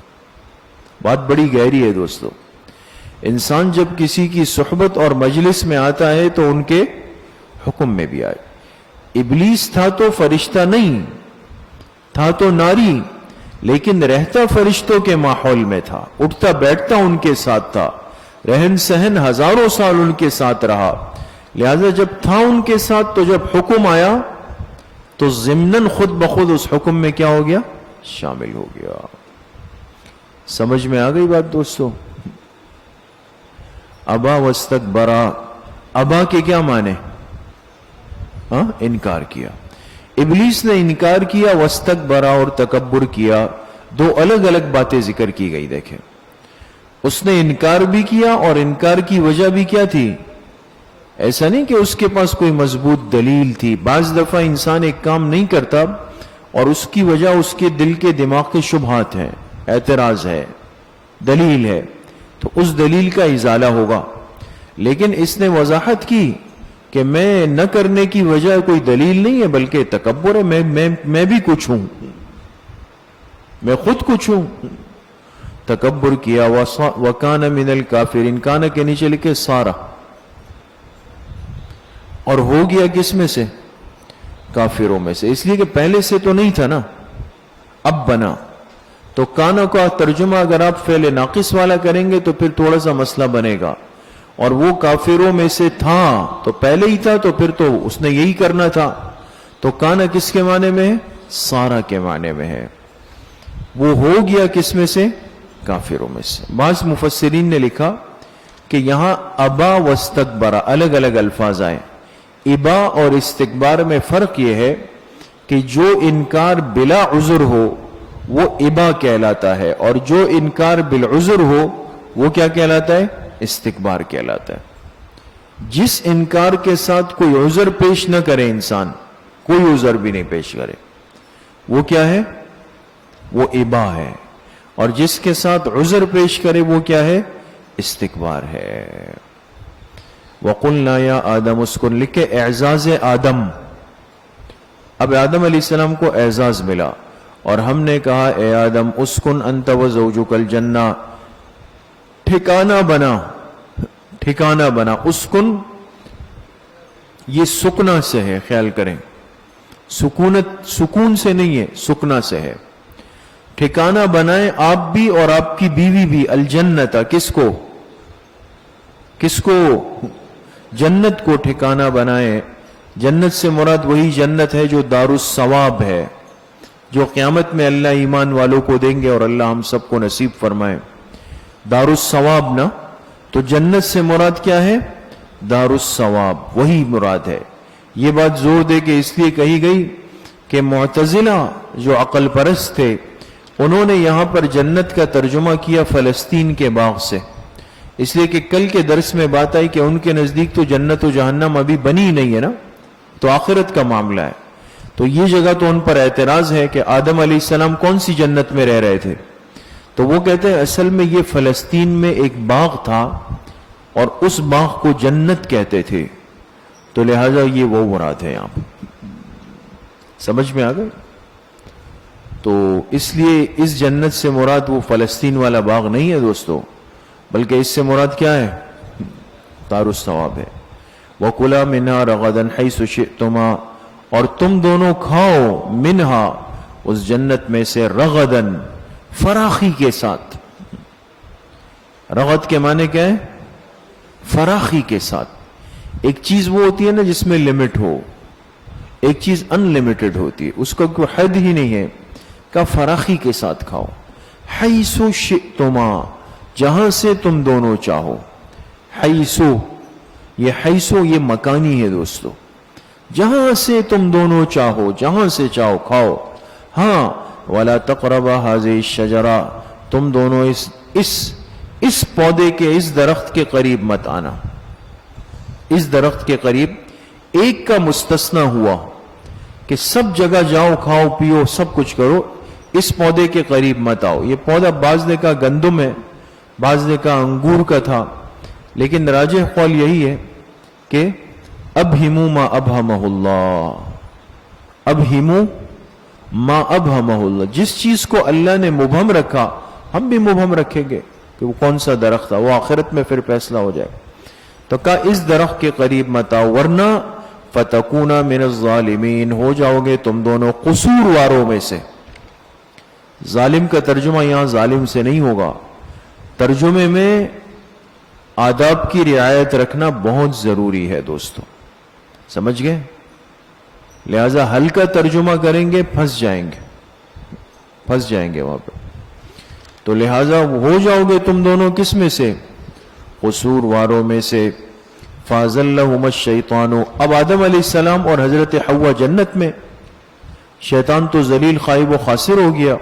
[SPEAKER 1] بات بڑی گہری ہے دوستو۔ انسان جب کسی کی صحبت اور مجلس میں آتا ہے تو ان کے حکم میں بھی آئے۔ ابلیس تھا تو فرشتہ نہیں تھا، تو ناری، لیکن رہتا فرشتوں کے ماحول میں تھا، اٹھتا بیٹھتا ان کے ساتھ تھا، رہن سہن ہزاروں سال ان کے ساتھ رہا۔ لہذا جب تھا ان کے ساتھ تو جب حکم آیا تو ضمناً خود بخود اس حکم میں کیا ہو گیا؟ شامل ہو گیا۔ سمجھ میں آ گئی بات دوستو؟ ابا واستکبرا، ابا کے کیا معنی؟ انکار کیا۔ ابلیس نے انکار کیا، واستکبرا اور تکبر کیا، دو الگ الگ باتیں ذکر کی گئی۔ دیکھیں، اس نے انکار بھی کیا اور انکار کی وجہ بھی کیا تھی؟ ایسا نہیں کہ اس کے پاس کوئی مضبوط دلیل تھی۔ بعض دفعہ انسان ایک کام نہیں کرتا اور اس کی وجہ اس کے دل کے دماغ کے شبہات ہیں، اعتراض ہے، دلیل ہے، تو اس دلیل کا ازالہ ہوگا۔ لیکن اس نے وضاحت کی کہ میں نہ کرنے کی وجہ کوئی دلیل نہیں ہے بلکہ تکبر ہے، میں بھی کچھ ہوں، میں خود کچھ ہوں۔ تکبر کیا۔ وَكَانَ مِنَ الْكَافِرِينَ، کانا کے نیچے لکھے سارا، اور ہو گیا کس میں سے؟ کافروں میں سے، اس لیے کہ پہلے سے تو نہیں تھا نا، اب بنا۔ تو کانا کا ترجمہ اگر آپ فعل ناقص والا کریں گے تو پھر تھوڑا سا مسئلہ بنے گا، اور وہ کافروں میں سے تھا تو پہلے ہی تھا تو پھر تو اس نے یہی کرنا تھا۔ تو کانا کس کے معنی میں ہے؟ سارا کے معنی میں ہے۔ وہ ہو گیا کس میں سے؟ کافروں میں سے۔ بعض مفسرین نے لکھا کہ یہاں ابا واستکبرا الگ الگ الفاظ آئے۔ ابا اور استکبار میں فرق یہ ہے کہ جو انکار بلا عذر ہو وہ ابا کہلاتا ہے، اور جو انکار بالعذر ہو وہ کیا کہلاتا ہے؟ استکبار کہلاتا ہے۔ جس انکار کے ساتھ کوئی عذر پیش نہ کرے انسان، کوئی عذر بھی نہیں پیش کرے، وہ کیا ہے؟ وہ ابا ہے، اور جس کے ساتھ عذر پیش کرے وہ کیا ہے؟ استکبار ہے۔ وَقُلْنَا يَا آدَمُ اسْكُنْ، لکھے اعزاز آدم۔ اب آدم علیہ السلام کو اعزاز ملا اور ہم نے کہا اے آدم اسکن انت وزوجک الجنہ، ٹھکانہ بنا، ٹھکانہ بنا۔ اسکن یہ سکنا سے ہے، خیال کریں، سکون سے نہیں ہے، سکنا سے ہے۔ ٹھکانہ بنائیں آپ بھی اور آپ کی بیوی بھی، الجنت، کس کو؟ کس کو؟ جنت کو ٹھکانہ بنائیں۔ جنت سے مراد وہی جنت ہے جو دار الثواب ہے، جو قیامت میں اللہ ایمان والوں کو دیں گے، اور اللہ ہم سب کو نصیب فرمائے۔ دار الثواب نا، تو جنت سے مراد کیا ہے؟ دار الثواب، وہی مراد ہے۔ یہ بات زور دے کے اس لیے کہی گئی کہ معتزلہ جو عقل پرست تھے انہوں نے یہاں پر جنت کا ترجمہ کیا فلسطین کے باغ سے، اس لیے کہ کل کے درس میں بات آئی کہ ان کے نزدیک تو جنت و جہنم ابھی بنی ہی نہیں ہے نا، تو آخرت کا معاملہ ہے۔ تو یہ جگہ تو ان پر اعتراض ہے کہ آدم علیہ السلام کون سی جنت میں رہ رہے تھے، تو وہ کہتے ہیں اصل میں یہ فلسطین میں ایک باغ تھا اور اس باغ کو جنت کہتے تھے، تو لہذا یہ وہ مراد ہے یہاں پر. سمجھ میں آ گئے؟ تو اس لیے اس جنت سے مراد وہ فلسطین والا باغ نہیں ہے دوستو، بلکہ اس سے مراد کیا ہے؟ دار الثواب ہے. وَكُلَا مِنْهَا رَغَدًا حَيْثُ شِئْتُمَا، اور تم دونوں کھاؤ منہا اس جنت میں سے، رغدن فراخی کے ساتھ. رغد کے معنی کیا ہے؟ فراخی کے ساتھ. ایک چیز وہ ہوتی ہے نا جس میں لمٹ ہو، ایک چیز ان لمیٹڈ ہوتی ہے، اس کا کوئی حد ہی نہیں ہے. کا فراخی کے ساتھ کھاؤ. حیث شئتما، جہاں سے تم دونوں چاہو. حیثو، یہ حیثو یہ مکانی ہے دوستو، جہاں سے تم دونوں چاہو، جہاں سے چاہو کھاؤ. ہاں وَلَا تَقْرَبَا هَذِهِ الشَّجَرَةَ، تم دونوں اس پودے کے، اس درخت کے قریب مت آنا. اس درخت کے قریب ایک کا مستثنا ہوا کہ سب جگہ جاؤ، کھاؤ پیو سب کچھ کرو، اس پودے کے قریب مت آؤ. یہ پودا بعض نے کہا گندم ہے، بعض نے کہا انگور کا تھا، لیکن راجح قول یہی ہے کہ ابہموا ما ابہمہ اللہ، ابہموا ما ابہمہ اللہ، جس چیز کو اللہ نے مبہم رکھا ہم بھی مبہم رکھیں گے کہ وہ کون سا درخت تھا، وہ آخرت میں پھر فیصلہ ہو جائے. تو کہا اس درخت کے قریب مت آؤ ورنہ فتکونا من الظالمین، ہو جاؤ گے تم دونوں قصور واروں میں سے. ظالم کا ترجمہ یہاں ظالم سے نہیں ہوگا، ترجمے میں آداب کی رعایت رکھنا بہت ضروری ہے دوستو، سمجھ گئے؟ لہذا ہلکا ترجمہ کریں گے پھنس جائیں گے وہاں پہ. تو لہذا ہو جاؤ گے تم دونوں کس میں سے؟ قصور واروں میں سے. فَأَزَلَّهُمَا الشَّيْطَانُ، اب آدم علیہ السلام اور حضرت حوا جنت میں، شیطان تو ذلیل خائب و خاسر ہو گیا،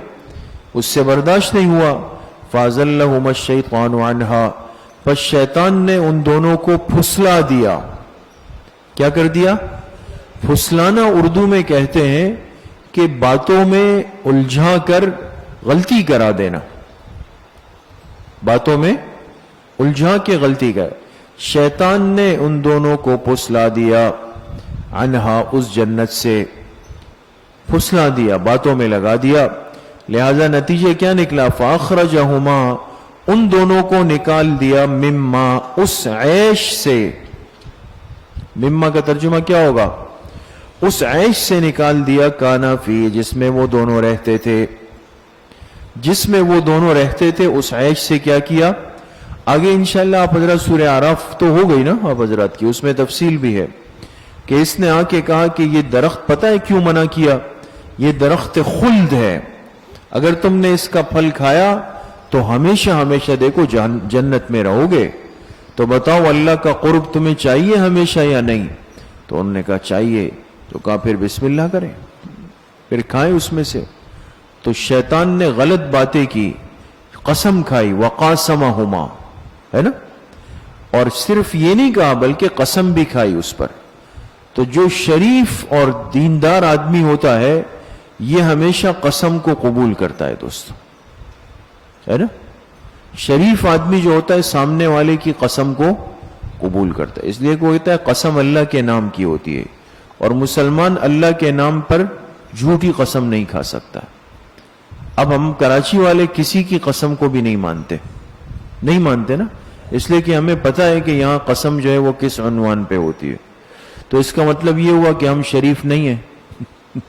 [SPEAKER 1] اس سے برداشت نہیں ہوا. فَأَزَلَّهُمَا الشَّيْطَانُ عَنْهَا، پس شیطان نے ان دونوں کو پھسلا دیا. کیا کر دیا؟ پھسلانا اردو میں کہتے ہیں کہ باتوں میں الجھا کر غلطی کرا دینا، باتوں میں الجھا کے غلطی کر. شیطان نے ان دونوں کو پھسلا دیا، عنہا اس جنت سے پھسلا دیا، باتوں میں لگا دیا. لہذا نتیجے کیا نکلا؟ فاخرجہما، ان دونوں کو نکال دیا، مما اس عیش سے. مما کا ترجمہ کیا ہوگا؟ اس عیش سے نکال دیا، کانا فی، جس میں وہ دونوں رہتے تھے. جس میں وہ دونوں رہتے تھے اس عیش سے کیا کیا؟ آگے انشاءاللہ آپ حضرات سورہ اعراف تو ہو گئی نا آپ حضرات کی، اس میں تفصیل بھی ہے کہ اس نے آ کے کہا کہ یہ درخت پتہ ہے کیوں منع کیا؟ یہ درخت خلد ہے، اگر تم نے اس کا پھل کھایا تو ہمیشہ ہمیشہ دیکھو جنت میں رہو گے. تو بتاؤ اللہ کا قرب تمہیں چاہیے ہمیشہ یا نہیں؟ تو انہوں نے کہا چاہیے. تو کہا پھر بسم اللہ کریں، پھر کھائیں اس میں سے. تو شیطان نے غلط باتیں کی، قسم کھائی، وقاسمہما، ہے نا، اور صرف یہ نہیں کہا بلکہ قسم بھی کھائی اس پر. تو جو شریف اور دیندار آدمی ہوتا ہے یہ ہمیشہ قسم کو قبول کرتا ہے دوستو، ہے نا. شریف آدمی جو ہوتا ہے سامنے والے کی قسم کو قبول کرتا ہے. اس لیے کوئی کہتا ہے قسم اللہ کے نام کی ہوتی ہے، اور مسلمان اللہ کے نام پر جھوٹی قسم نہیں کھا سکتا. اب ہم کراچی والے کسی کی قسم کو بھی نہیں مانتے نا، اس لیے کہ ہمیں پتہ ہے کہ یہاں قسم جو ہے وہ کس عنوان پہ ہوتی ہے. تو اس کا مطلب یہ ہوا کہ ہم شریف نہیں ہیں.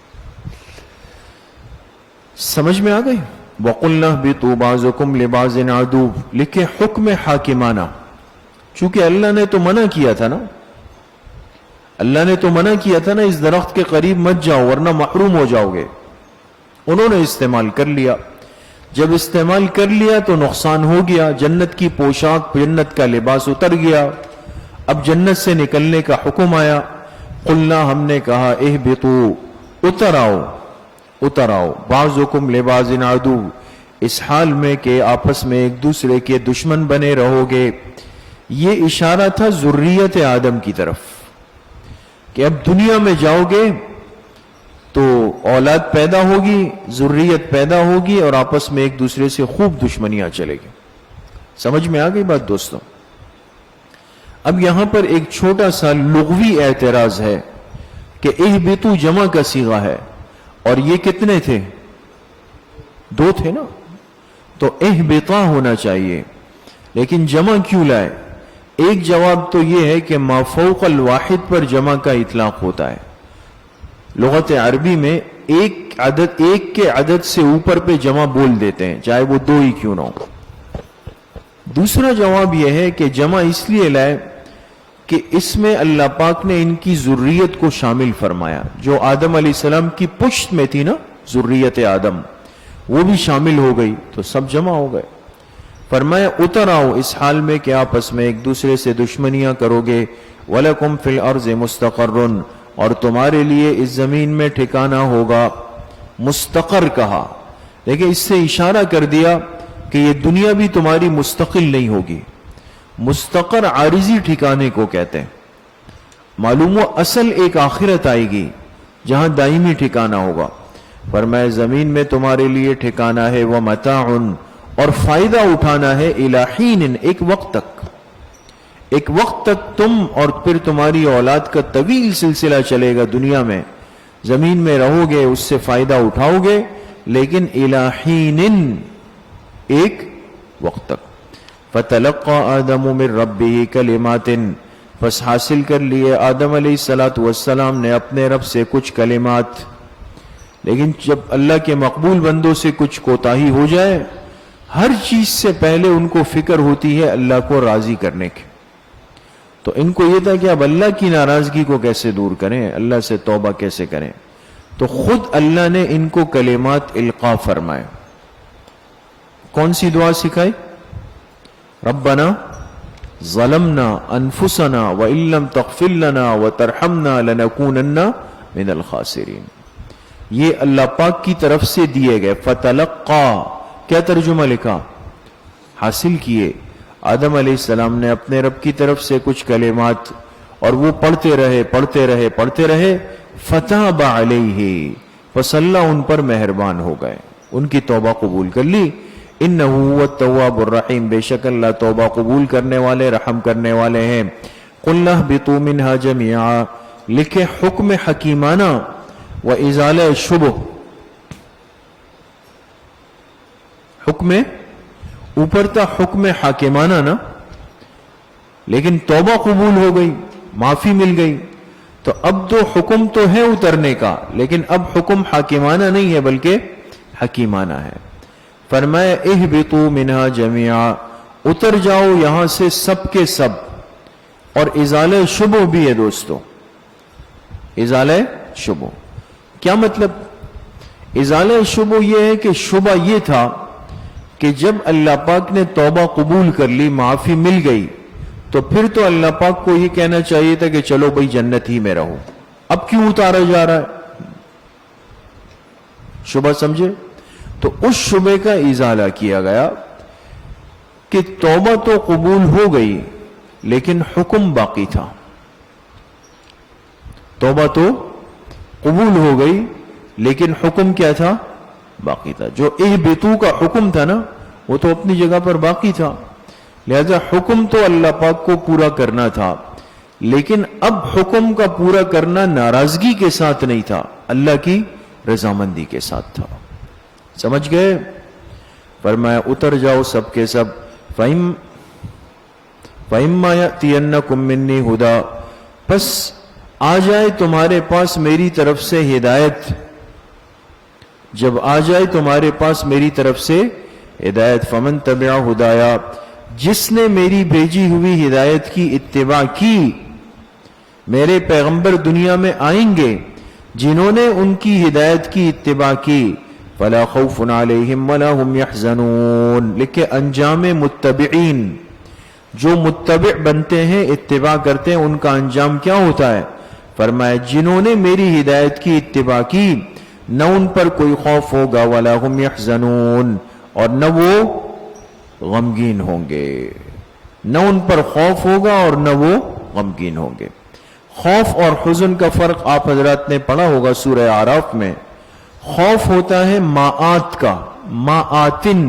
[SPEAKER 1] سمجھ میں آ گئی؟ وَقُلْنَا اهْبِطُوا بَعْضُكُمْ لِبَعْضٍ عَدُوٌّ، لکھے حکم حاکمانہ، چونکہ اللہ نے تو منع کیا تھا نا، اللہ نے تو منع کیا تھا نا اس درخت کے قریب مت جاؤ ورنہ محروم ہو جاؤ گے. انہوں نے استعمال کر لیا، جب استعمال کر لیا تو نقصان ہو گیا، جنت کی پوشاک، جنت کا لباس اتر گیا. اب جنت سے نکلنے کا حکم آیا. قلنا، ہم نے کہا، اہبطوا، اتر آؤ، بعضکم لبعض عدو، اس حال میں کہ آپس میں ایک دوسرے کے دشمن بنے رہو گے. یہ اشارہ تھا ذریت آدم کی طرف کہ اب دنیا میں جاؤ گے تو اولاد پیدا ہوگی، ذریت پیدا ہوگی، اور آپس میں ایک دوسرے سے خوب دشمنیاں چلے گی. سمجھ میں آ گئی بات دوستوں؟ اب یہاں پر ایک چھوٹا سا لغوی اعتراض ہے کہ اہبطوا جمع کا صیغہ ہے اور یہ کتنے تھے؟ 2 تھے نا، تو اہبطا ہونا چاہیے، لیکن جمع کیوں لائے؟ ایک جواب تو یہ ہے کہ ما فوق الواحد پر جمع کا اطلاق ہوتا ہے، لغت عربی میں ایک کے عدد سے اوپر پہ جمع بول دیتے ہیں، چاہے وہ 2 ہی کیوں نہ ہو۔ دوسرا جواب یہ ہے کہ جمع اس لیے لائے کہ اس میں اللہ پاک نے ان کی ذریت کو شامل فرمایا، جو آدم علیہ السلام کی پشت میں تھی نا، ذریت آدم، وہ بھی شامل ہو گئی، تو سب جمع ہو گئے۔ فرمایا اتر آؤ اس حال میں کہ آپس میں ایک دوسرے سے دشمنیاں کرو گے، وَلَكُمْ فِي الْأَرْضِ مُسْتَقَرٌ، اور تمہارے لیے اس زمین میں ٹھکانہ ہوگا۔ مستقر کہا، لیکن اس سے اشارہ کر دیا کہ یہ دنیا بھی تمہاری مستقل نہیں ہوگی۔ مستقر عارضی ٹھکانے کو کہتے ہیں، معلوم ہو اصل ایک آخرت آئے گی جہاں دائمی ٹھکانہ ہوگا۔ فرمایا زمین میں تمہارے لیے ٹھکانہ ہے، وَمَتَاعٌ، اور فائدہ اٹھانا ہے، إِلَى حِینٍ، ایک وقت تک، ایک وقت تک تم اور پھر تمہاری اولاد کا طویل سلسلہ چلے گا، دنیا میں زمین میں رہو گے، اس سے فائدہ اٹھاؤ گے، لیکن إِلَى حِینٍ، ایک وقت تک۔ فَتَلَقَّى آدَمُ مِن رَبِّهِ كَلِمَاتٍ، پس حاصل کر لیے آدم علیہ السلام نے اپنے رب سے کچھ کلمات، لیکن جب اللہ کے مقبول بندوں سے کچھ کوتاہی ہو جائے، ہر چیز سے پہلے ان کو فکر ہوتی ہے اللہ کو راضی کرنے کی۔ تو ان کو یہ تھا کہ اب اللہ کی ناراضگی کو کیسے دور کریں، اللہ سے توبہ کیسے کریں، تو خود اللہ نے ان کو کلمات القاء فرمائے۔ کون سی دعا سکھائی؟ ربنا ظلمنا انفسنا وان لم تغفر لنا وترحمنا لنکونن من الخاسرین، یہ اللہ پاک کی طرف سے دیے گئے۔ فتلقا، کیا ترجمہ لکھا؟ حاصل کیے۔ آدم علیہ السلام نے اپنے رب کی طرف سے کچھ کلمات، اور وہ پڑھتے رہے، فتاب علیہ، پس اللہ ان پر مہربان ہو گئے، ان کی توبہ قبول کر لی۔ انہ هو التواب الرحیم، بے شک اللہ توبہ قبول کرنے والے، رحم کرنے والے ہیں۔ قلنا اہبطوا منہا جمیعا، لکھے حکم حکیمانہ و ازالہ شبہ، حکم اوپر تھا حکم حاکمانہ نا، لیکن توبہ قبول ہو گئی، معافی مل گئی، تو اب تو حکم تو ہے اترنے کا، لیکن اب حکم حاکمانہ نہیں ہے بلکہ حکیمانہ ہے۔ فرمایا اہبطوا منہا جمیعا، اتر جاؤ یہاں سے سب کے سب، اور ازالہ شبہ بھی ہے دوستو۔ ازالہ شبہ کیا مطلب؟ ازالہ شبہ یہ ہے کہ شبہ یہ تھا کہ جب اللہ پاک نے توبہ قبول کر لی، معافی مل گئی، تو پھر تو اللہ پاک کو یہ کہنا چاہیے تھا کہ چلو بھائی جنت ہی میں رہو، اب کیوں اتارا جا رہا ہے؟ شبہ سمجھے؟ تو اس شبہ کا ازالہ کیا گیا کہ توبہ تو قبول ہو گئی لیکن حکم باقی تھا۔ توبہ تو قبول ہو گئی لیکن حکم کیا تھا؟ باقی تھا۔ جو اہبطوا کا حکم تھا نا، وہ تو اپنی جگہ پر باقی تھا، لہذا حکم تو اللہ پاک کو پورا کرنا تھا، لیکن اب حکم کا پورا کرنا ناراضگی کے ساتھ نہیں تھا، اللہ کی رضامندی کے ساتھ تھا۔ سمجھ گئے؟ فرمایا اتر جاؤ سب کے سب، فَإِمَّا يَأْتِيَنَّكُم مِّنِّي هُدًى، پس آ جائے تمہارے پاس میری طرف سے ہدایت، جب آ جائے تمہارے پاس میری طرف سے ہدایت، فَمَن تَبِعَ هُدَايَا، جس نے میری بھیجی ہوئی ہدایت کی اتباع کی، میرے پیغمبر دنیا میں آئیں گے جنہوں نے ان کی ہدایت کی اتباع کی، فَلَا خَوْفٌ عَلَيْهِمْ وَلَا هُمْ يَحْزَنُونَ، لکھے انجام متبعین، جو متبع بنتے ہیں، اتباع کرتے ہیں، ان کا انجام کیا ہوتا ہے؟ فرمایا جنہوں نے میری ہدایت کی اتباع کی، نہ ان پر کوئی خوف ہوگا، وَلَا هُمْ يَحْزَنُونَ، اور نہ وہ غمگین ہوں گے، نہ ان پر خوف ہوگا اور نہ وہ غمگین ہوں گے۔ خوف اور حزن کا فرق آپ حضرات نے پڑھا ہوگا سورہ اعراف میں۔ خوف ہوتا ہے ماعات کا، ماعاتن،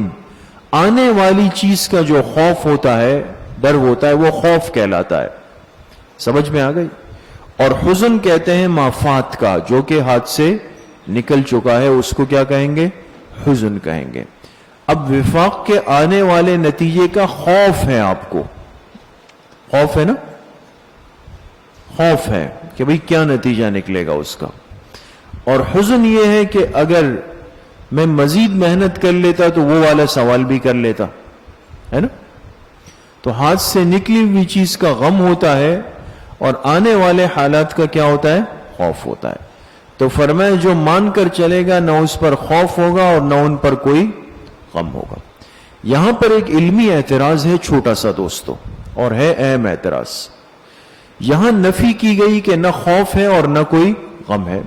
[SPEAKER 1] آنے والی چیز کا جو خوف ہوتا ہے، ڈر ہوتا ہے، وہ خوف کہلاتا ہے۔ سمجھ میں آ گئی؟ اور حزن کہتے ہیں مافات کا، جو کہ ہاتھ سے نکل چکا ہے، اس کو کیا کہیں گے؟ حزن کہیں گے۔ اب وفاق کے آنے والے نتیجے کا خوف ہے، آپ کو خوف ہے نا، خوف ہے کہ بھئی کیا نتیجہ نکلے گا اس کا۔ اور حزن یہ ہے کہ اگر میں مزید محنت کر لیتا تو وہ والا سوال بھی کر لیتا، ہے نا؟ تو ہاتھ سے نکلی ہوئی چیز کا غم ہوتا ہے، اور آنے والے حالات کا کیا ہوتا ہے؟ خوف ہوتا ہے۔ تو فرمائے جو مان کر چلے گا نہ اس پر خوف ہوگا اور نہ ان پر کوئی غم ہوگا۔ یہاں پر ایک علمی اعتراض ہے چھوٹا سا دوستو، اور ہے اہم اعتراض۔ یہاں نفی کی گئی کہ نہ خوف ہے اور نہ کوئی غم ہے۔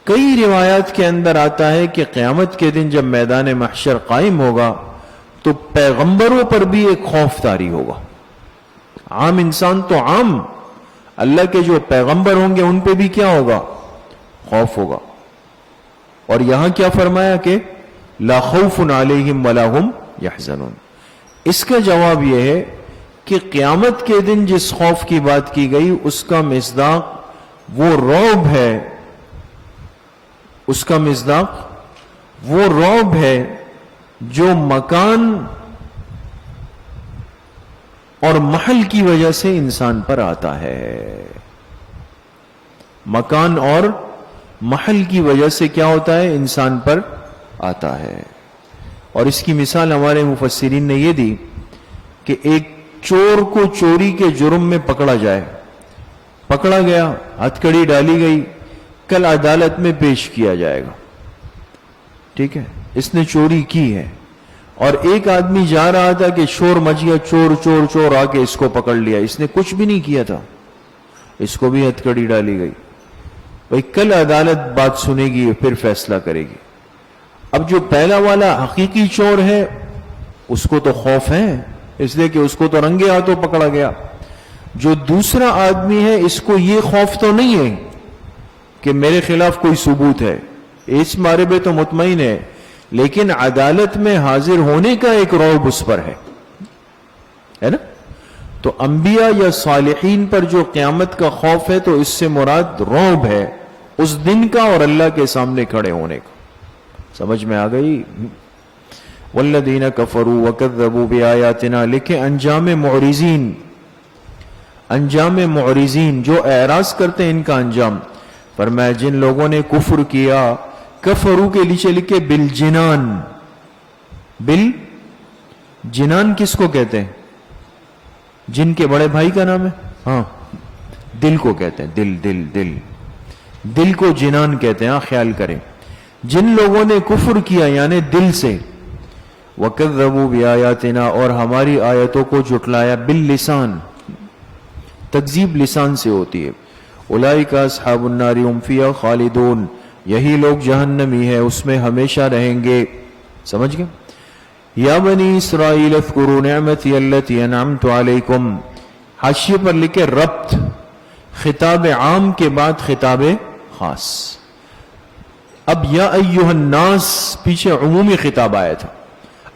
[SPEAKER 1] کئی روایات کے اندر آتا ہے کہ قیامت کے دن جب میدان محشر قائم ہوگا تو پیغمبروں پر بھی ایک خوف طاری ہوگا۔ عام انسان تو عام، اللہ کے جو پیغمبر ہوں گے ان پہ بھی کیا ہوگا؟ خوف ہوگا۔ اور یہاں کیا فرمایا کہ لا خوف علیہم ولا ہم یحزنون۔ اس کا جواب یہ ہے کہ قیامت کے دن جس خوف کی بات کی گئی اس کا مصداق وہ رعب ہے، اس کا مصداق وہ رعب ہے جو مکان اور محل کی وجہ سے انسان پر آتا ہے۔ مکان اور محل کی وجہ سے کیا ہوتا ہے؟ انسان پر آتا ہے۔ اور اس کی مثال ہمارے مفسرین نے یہ دی کہ ایک چور کو چوری کے جرم میں پکڑا جائے، پکڑا گیا، ہتھکڑی ڈالی گئی، کل عدالت میں پیش کیا جائے گا، ٹھیک ہے؟ اس نے چوری کی ہے، اور ایک آدمی جا رہا تھا کہ شور مچ گیا، چور چور چور، آ کے اس کو پکڑ لیا، اس نے کچھ بھی نہیں کیا تھا، اس کو بھی ہتھکڑی ڈالی گئی۔ بھئی کل عدالت بات سنے گی، پھر فیصلہ کرے گی۔ اب جو پہلا والا حقیقی چور ہے اس کو تو خوف ہے، اس لیے کہ اس کو تو رنگے ہاتھوں پکڑا گیا۔ جو دوسرا آدمی ہے اس کو یہ خوف تو نہیں ہے کہ میرے خلاف کوئی ثبوت ہے، اس بارے میں تو مطمئن ہے، لیکن عدالت میں حاضر ہونے کا ایک رعب اس پر ہے نا؟ تو انبیاء یا صالحین پر جو قیامت کا خوف ہے تو اس سے مراد رعب ہے اس دن کا اور اللہ کے سامنے کھڑے ہونے کا۔ سمجھ میں آ گئی؟ والذین کفروا وکذبوا بآیاتنا، لکھے انجام معرضین، انجام معرضین جو اعراض کرتے ہیں ان کا انجام۔ فرمایا جن لوگوں نے کفر کیا، کفروا کے نیچے لکھے بالجنان، بالجنان کس کو کہتے ہیں؟ جن کے بڑے بھائی کا نام ہے؟ ہاں، دل کو کہتے ہیں، دل دل دل دل کو جنان کہتے ہیں، ہاں خیال کریں۔ جن لوگوں نے کفر کیا یعنی دل سے، وَكَذَّبُوا بِآيَاتِنَا، اور ہماری آیتوں کو جھٹلایا، باللسان، تکذیب لسان سے ہوتی ہے۔ اولئک اصحاب النار هم فیہا خالدون، یہی لوگ جہنمی ہے، اس میں ہمیشہ رہیں گے۔ سمجھ گئے؟ یا بنی اسرائیل اذکروا نعمتی التی انعمت علیکم، حاشیے پر لکھے ربط، خطاب عام کے بعد خطاب خاص۔ اب یا ایہا الناس پیچھے عمومی خطاب آیا تھا،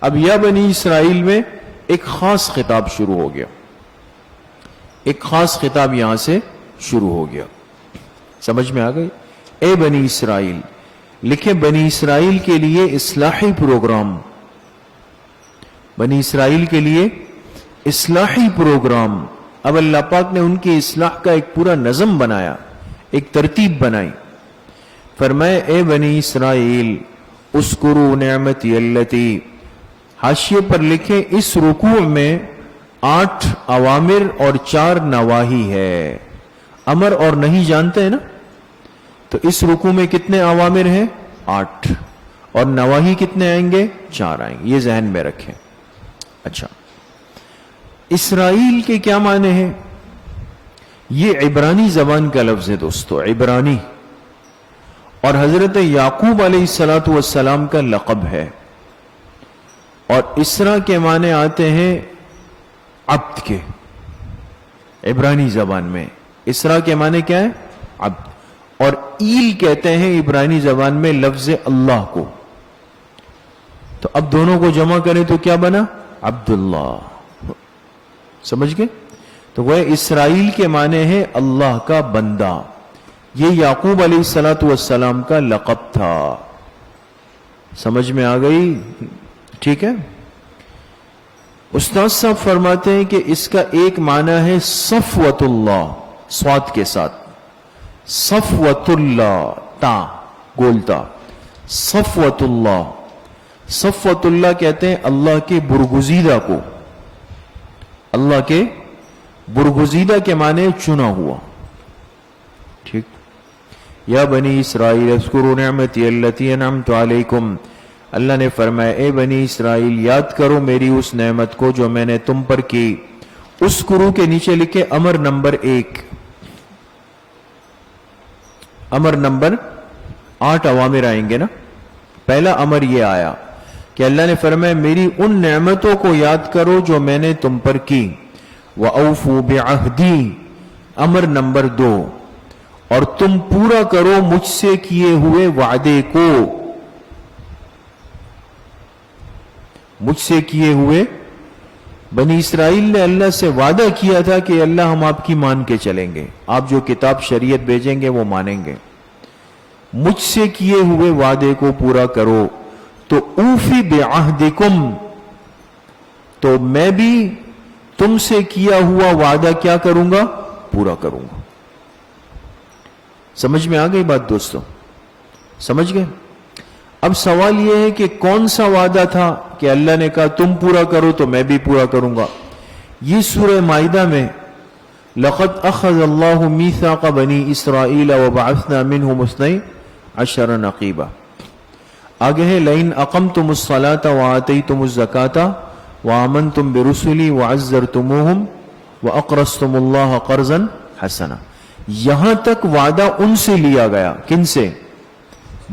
[SPEAKER 1] اب یا بنی اسرائیل میں ایک خاص خطاب شروع ہو گیا، ایک خاص خطاب یہاں سے شروع ہو گیا۔ سمجھ میں آ گئی؟ اے بنی اسرائیل، لکھے بنی اسرائیل کے لیے اصلاحی پروگرام، بنی اسرائیل کے لیے اصلاحی پروگرام۔ اب اللہ پاک نے ان کی اصلاح کا ایک پورا نظم بنایا، ایک ترتیب بنائی۔ فرمائے اے بنی اسرائیل اذکروا نعمتی التی، حاشیے پر لکھے اس رکوع میں 8 اوامر اور 4 نواہی ہے۔ امر اور نہیں جانتے ہیں نا؟ تو اس رکوع میں کتنے اوامر ہیں؟ 8، اور نواہی کتنے آئیں گے؟ 4 آئیں گے، یہ ذہن میں رکھیں۔ اچھا، اسرائیل کے کیا معنی ہیں؟ یہ عبرانی زبان کا لفظ ہے دوستو، عبرانی، اور حضرت یعقوب علیہ السلام کا لقب ہے۔ اور اسرا کے معنی آتے ہیں عبد کے، عبرانی زبان میں اسرا کے معنی کیا ہے؟ عبد، اور ایل کہتے ہیں عبرانی زبان میں لفظ اللہ کو۔ تو اب دونوں کو جمع کریں تو کیا بنا؟ عبداللہ۔ سمجھ گئے؟ تو وہ اسرائیل کے معنی ہے اللہ کا بندہ. یہ یعقوب علیہ الصلوۃ والسلام کا لقب تھا. سمجھ میں آ گئی؟ ٹھیک ہے. استاد صاحب فرماتے ہیں کہ اس کا ایک معنی ہے صفوت اللہ، صاد کے ساتھ، صفوت اللہ، تا گولتا، صفوت اللہ. صفوت اللہ کہتے ہیں اللہ کے برگزیدہ کو. اللہ کے برگزیدہ کے معنی چنا ہوا. ٹھیک. یا بنی اسرائیل اذکروا نعمتی التی انعمت علیکم، اللہ نے فرمایا اے بنی اسرائیل یاد کرو میری اس نعمت کو جو میں نے تم پر کی. اذکروا کے نیچے لکھے امر نمبر 1، امر نمبر 8 اوامر آئیں گے نا. پہلا امر یہ آیا کہ اللہ نے فرمایا میری ان نعمتوں کو یاد کرو جو میں نے تم پر کی. وَأَوْفُوا بِعَهْدِي امر نمبر 2، اور تم پورا کرو مجھ سے کیے ہوئے وعدے کو. مجھ سے کیے ہوئے، بنی اسرائیل نے اللہ سے وعدہ کیا تھا کہ اللہ ہم آپ کی مان کے چلیں گے، آپ جو کتاب شریعت بھیجیں گے وہ مانیں گے. مجھ سے کیے ہوئے وعدے کو پورا کرو. تو اوفی بعہدکم، تو میں بھی تم سے کیا ہوا وعدہ کیا کروں گا؟ پورا کروں گا. سمجھ میں آ گئی بات دوستو؟ سمجھ گئے؟ اب سوال یہ ہے کہ کون سا وعدہ تھا کہ اللہ نے کہا تم پورا کرو تو میں بھی پورا کروں گا؟ یہ سورہ مائدہ میں لَقَدْ أَخَذَ اللَّهُ مِيثَاقَ بَنِي إِسْرَائِيلَ وَبَعَثْنَا مِنْهُمُ اثْنَيْ عَشَرَ نَقِيبًا. آگے ہے لَئِنْ أَقَمْتُمُ الصَّلَاةَ وَآتَيْتُمُ الزَّكَاةَ وَآمَنْتُمْ بِرُسُلِي وَعَزَّرْتُمُوهُمْ وَأَقْرَضْتُمُ اللَّهَ قَرْضًا حَسَنًا. یہاں تک وعدہ ان سے لیا گیا. کن سے؟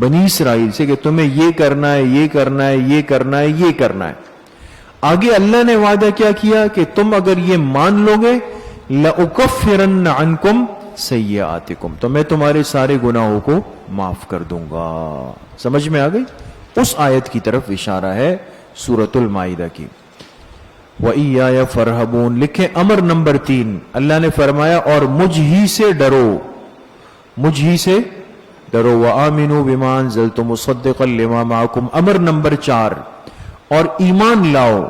[SPEAKER 1] بنی اسرائیل سے، کہ تمہیں یہ کرنا ہے، یہ کرنا ہے، یہ کرنا ہے، یہ کرنا ہے. آگے اللہ نے وعدہ کیا کیا کہ تم اگر یہ مان لو گے لَأُكَفِّرَنَّ عَنْكُمْ سَيِّئَاتِكُمْ، تو میں تمہارے سارے گناہوں کو معاف کر دوں گا. سمجھ میں آ گئی؟ اس آیت کی طرف اشارہ ہے سورۃ المائدہ کی. وَإِيَّايَ فَارْهَبُونَ لکھیں امر نمبر 3. اللہ نے فرمایا اور مجھ ہی سے ڈرو، مجھ ہی سے ڈرو. وَآمِنُوا بِمَا أَنزَلْتُ مُصَدِّقًا لِمَا مَعَكُمْ امر نمبر 4، اور ایمان لاؤ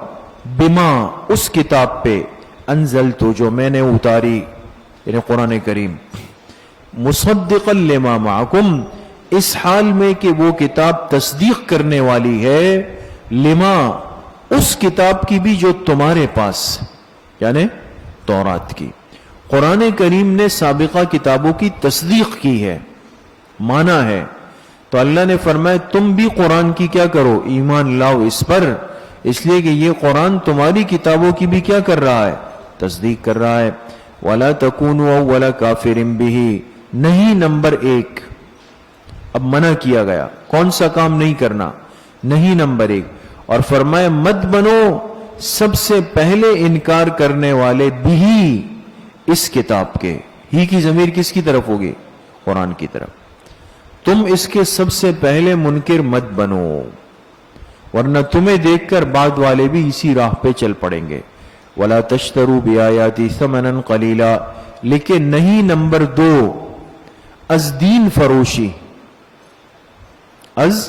[SPEAKER 1] بما اس کتاب پہ انزلتو جو میں نے اتاری، یعنی قرآن کریم. مصدقا لما معکم، اس حال میں کہ وہ کتاب تصدیق کرنے والی ہے لما اس کتاب کی بھی جو تمہارے پاس، یعنی تورات کی. قرآن کریم نے سابقہ کتابوں کی تصدیق کی ہے، مانا ہے. تو اللہ نے فرمایا تم بھی قرآن کی کیا کرو؟ ایمان لاؤ اس پر، اس لیے کہ یہ قرآن تمہاری کتابوں کی بھی کیا کر رہا ہے؟ تصدیق کر رہا ہے. وَلَا تَكُونُوا أَوَّلَ كَافِرٍ بِهِ، نہیں نمبر 1. اب منع کیا گیا کون سا کام نہیں کرنا؟ نہیں نمبر 1. اور فرمایا مت بنو سب سے پہلے انکار کرنے والے بھی اس کتاب کے. ہی کی ضمیر کس کی طرف ہوگی؟ قرآن کی طرف. تم اس کے سب سے پہلے منکر مت بنو، ورنہ تمہیں دیکھ کر بعد والے بھی اسی راہ پہ چل پڑیں گے. وَلَا تَشْتَرُوا بِآيَاتِي ثَمَنًا قَلِيلًا، لیکن نہیں نمبر 2 از دین فروشی، از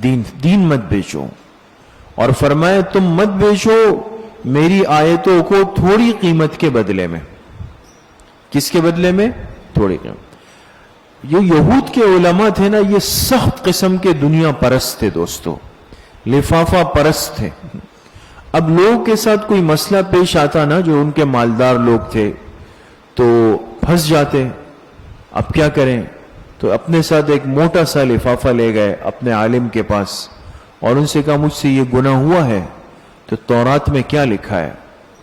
[SPEAKER 1] دین مت بیچو. اور فرمایا تم مت بیچو میری آیتوں کو تھوڑی قیمت کے بدلے میں. کس کے بدلے میں؟ تھوڑی قیمت. یہ یہود کے علماء تھے نا، یہ سخت قسم کے دنیا پرست تھے دوستو، لفافہ پرست تھے. اب لوگوں کے ساتھ کوئی مسئلہ پیش آتا نا، جو ان کے مالدار لوگ تھے، تو پھنس جاتے. اب کیا کریں؟ تو اپنے ساتھ ایک موٹا سا لفافہ لے گئے اپنے عالم کے پاس اور ان سے کہا مجھ سے یہ گناہ ہوا ہے تو تورات میں کیا لکھا ہے؟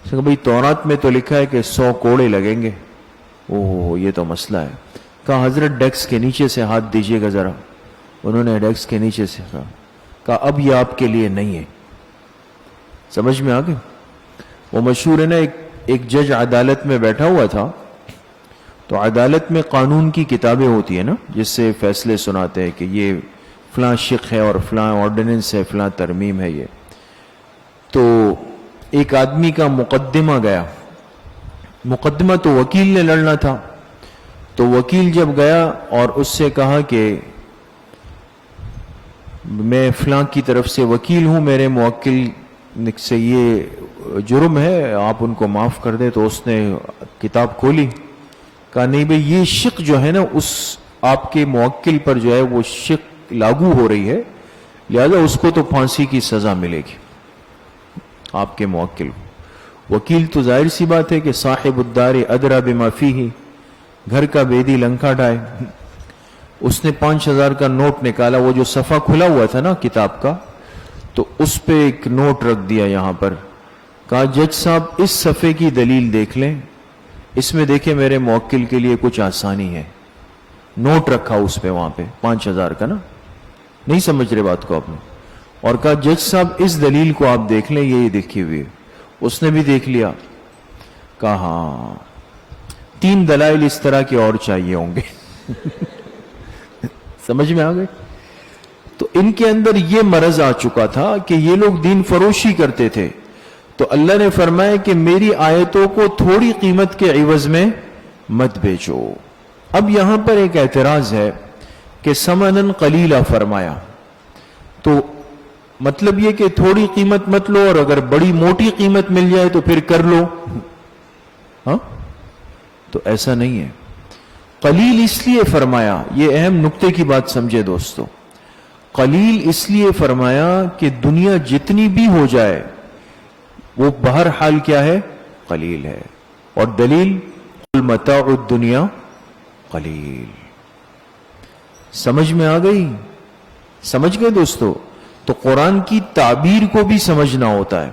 [SPEAKER 1] اس نے کہا بھئی تورات میں تو لکھا ہے کہ 100 کوڑے لگیں گے. اوہ یہ تو مسئلہ ہے. کہا حضرت ڈیسک کے نیچے سے ہاتھ دیجئے گا ذرا. انہوں نے ڈیسک کے نیچے سے کہا اب یہ آپ کے لیے نہیں ہے. سمجھ میں آ گئی؟ وہ مشہور ہے نا، ایک جج عدالت میں بیٹھا ہوا تھا، تو عدالت میں قانون کی کتابیں ہوتی ہیں نا، جس سے فیصلے سناتے ہیں کہ یہ فلاں شق ہے اور فلاں آرڈیننس ہے، فلاں ترمیم ہے. یہ تو ایک آدمی کا مقدمہ گیا مقدمہ تو وکیل نے لڑنا تھا. تو وکیل جب گیا اور اس سے کہا کہ میں فلاں کی طرف سے وکیل ہوں, میرے موکل سے یہ جرم ہے, آپ ان کو معاف کر دیں, تو اس نے کتاب کھولی, کہا نہیں بھئی یہ شق جو ہے نا اس آپ کے موکل پر جو ہے وہ شق لاگو ہو رہی ہے, لہذا اس کو تو پھانسی کی سزا ملے گی آپ کے موکل کو. وکیل تو ظاہر سی بات ہے کہ صاحب الدار ادرا بما فیہ, گھر کا بیدی لنکا ڈائے. اس نے 5,000 کا نوٹ نکالا, وہ جو صفحہ کھلا ہوا تھا نا کتاب کا, تو اس پہ ایک نوٹ رکھ دیا یہاں پر, کہا جج صاحب اس صفحے کی دلیل دیکھ لیں, اس میں دیکھیں میرے موکل کے لیے کچھ آسانی ہے. نوٹ رکھا اس پہ وہاں پہ 5,000 کا نا, نہیں سمجھ رہے بات کو آپ نے, اور کہا جج صاحب اس دلیل کو آپ دیکھ لیں, یہ دیکھی ہوئی ہے. اس نے بھی دیکھ لیا, کہا ہاں 3 دلائل اس طرح کے اور چاہیے ہوں گے. سمجھ میں آ گئے؟ تو ان کے اندر یہ مرض آ چکا تھا کہ یہ لوگ دین فروشی کرتے تھے. تو اللہ نے فرمایا کہ میری آیتوں کو تھوڑی قیمت کے عوض میں مت بیچو. اب یہاں پر ایک اعتراض ہے کہ ثمناً قلیلا فرمایا, تو مطلب یہ کہ تھوڑی قیمت مت لو, اور اگر بڑی موٹی قیمت مل جائے تو پھر کر لو. ہاں, تو ایسا نہیں ہے. قلیل اس لیے فرمایا, یہ اہم نقطے کی بات سمجھے دوستو, قلیل اس لیے فرمایا کہ دنیا جتنی بھی ہو جائے وہ بہرحال کیا ہے, قلیل ہے. اور دلیل متاع الدنیا قلیل. سمجھ میں آ گئی؟ سمجھ گئے دوستو؟ تو قرآن کی تعبیر کو بھی سمجھنا ہوتا ہے.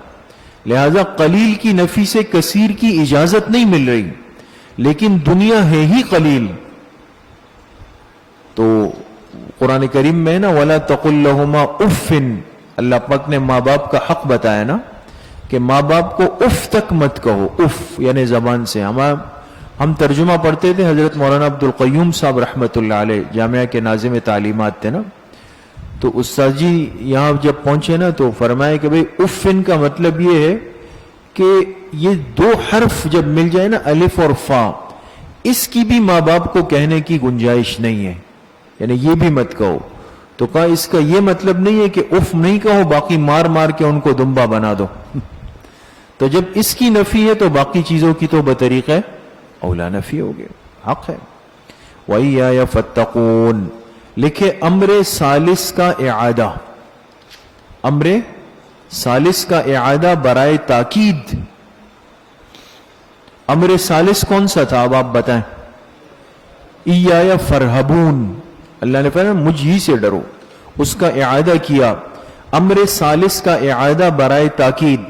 [SPEAKER 1] لہذا قلیل کی نفی سے کثیر کی اجازت نہیں مل رہی, لیکن دنیا ہے ہی قلیل. تو قرآن کریم میں نا وَلَا تَقُلْ لَهُمَا اُفٍّ, اللہ پاک نے ماں باپ کا حق بتایا نا کہ ماں باپ کو اف تک مت کہو. اف یعنی زبان سے. ہم ترجمہ پڑھتے تھے, حضرت مولانا عبدالقیوم صاحب رحمۃ اللہ علیہ جامعہ کے ناظم تعلیمات تھے نا, تو استاد جی یہاں جب پہنچے نا تو فرمائے کہ بھئی افن کا مطلب یہ ہے کہ یہ 2 حرف جب مل جائے نا, الف اور فا, اس کی بھی ماں باپ کو کہنے کی گنجائش نہیں ہے, یعنی یہ بھی مت کہو. تو کہا اس کا یہ مطلب نہیں ہے کہ اف نہیں کہو, باقی مار مار کے ان کو دمبا بنا دو. تو جب اس کی نفی ہے تو باقی چیزوں کی تو بطریق ہے اولا نفی ہو گئے, حق ہے. وَإِيَّايَ فَاتَّقُونَ, لکھے امر ثالث کا اعادہ, امر ثالث کا اعادہ برائے تاکید. امر ثالث کون سا تھا اب آپ بتائیں؟ ایایا فرہبون, اللہ نے فرمایا مجھ ہی سے ڈرو, اس کا اعادہ کیا. امر ثالث کا اعادہ برائے تاکید,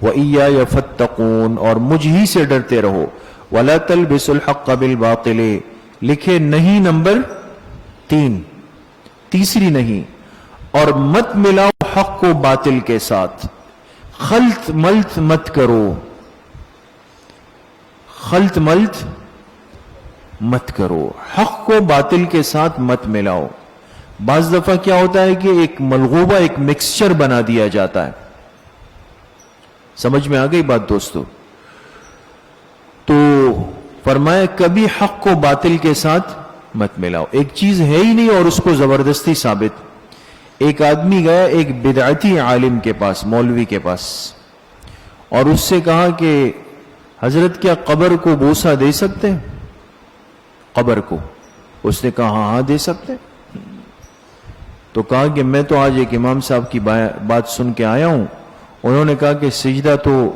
[SPEAKER 1] وَإِيَّايَ فَاتَّقُونَ, اور مجھ ہی سے ڈرتے رہو. وَلَا تَلْبِسُوا الْحَقَّ بِالْبَاطِلِ, لکھے نہیں نمبر 3, تیسری نہیں, اور مت ملاؤ حق کو باطل کے ساتھ. خلط ملط مت کرو, خلط ملط مت کرو, حق کو باطل کے ساتھ مت ملاؤ. بعض دفعہ کیا ہوتا ہے کہ ایک ملغوبہ, ایک مکسچر بنا دیا جاتا ہے. سمجھ میں آ گئی بات دوستو؟ تو فرمایا کبھی حق کو باطل کے ساتھ مت ملاؤ. ایک چیز ہے ہی نہیں اور اس کو زبردستی ثابت. ایک آدمی گیا ایک بدعتی عالم کے پاس, مولوی کے پاس, اور اس سے کہا کہ حضرت کیا قبر کو بوسہ دے سکتے ہیں؟ قبر کو. اس نے کہا ہاں دے سکتے. تو کہا کہ میں تو آج ایک امام صاحب کی بات سن کے آیا ہوں, انہوں نے کہا کہ سجدہ تو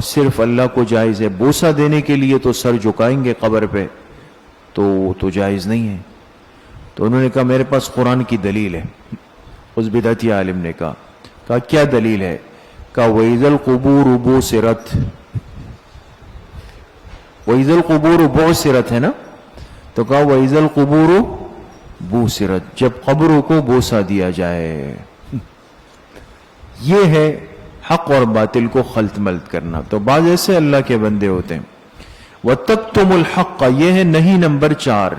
[SPEAKER 1] صرف اللہ کو جائز ہے, بوسہ دینے کے لیے تو سر جھکائیں گے قبر پہ, تو جائز نہیں ہے. تو انہوں نے کہا میرے پاس قرآن کی دلیل ہے. اس بدعتی عالم نے کہا کیا دلیل ہے؟ کہا وَإِذَا الْقُبُورُ بُعْثِرَتْ, وَإِذَا الْقُبُورُ بُعْثِرَتْ ہے نا, تو کہا وَإِذَا الْقُبُورُ بُعْثِرَتْ, جب قبروں کو بوسہ دیا جائے. یہ ہے حق اور باطل کو خلط ملط کرنا. تو بعض ایسے اللہ کے بندے ہوتے ہیں. وَتَكْتُمُ الْحَقَّ, یہ ہے نہیں نمبر 4,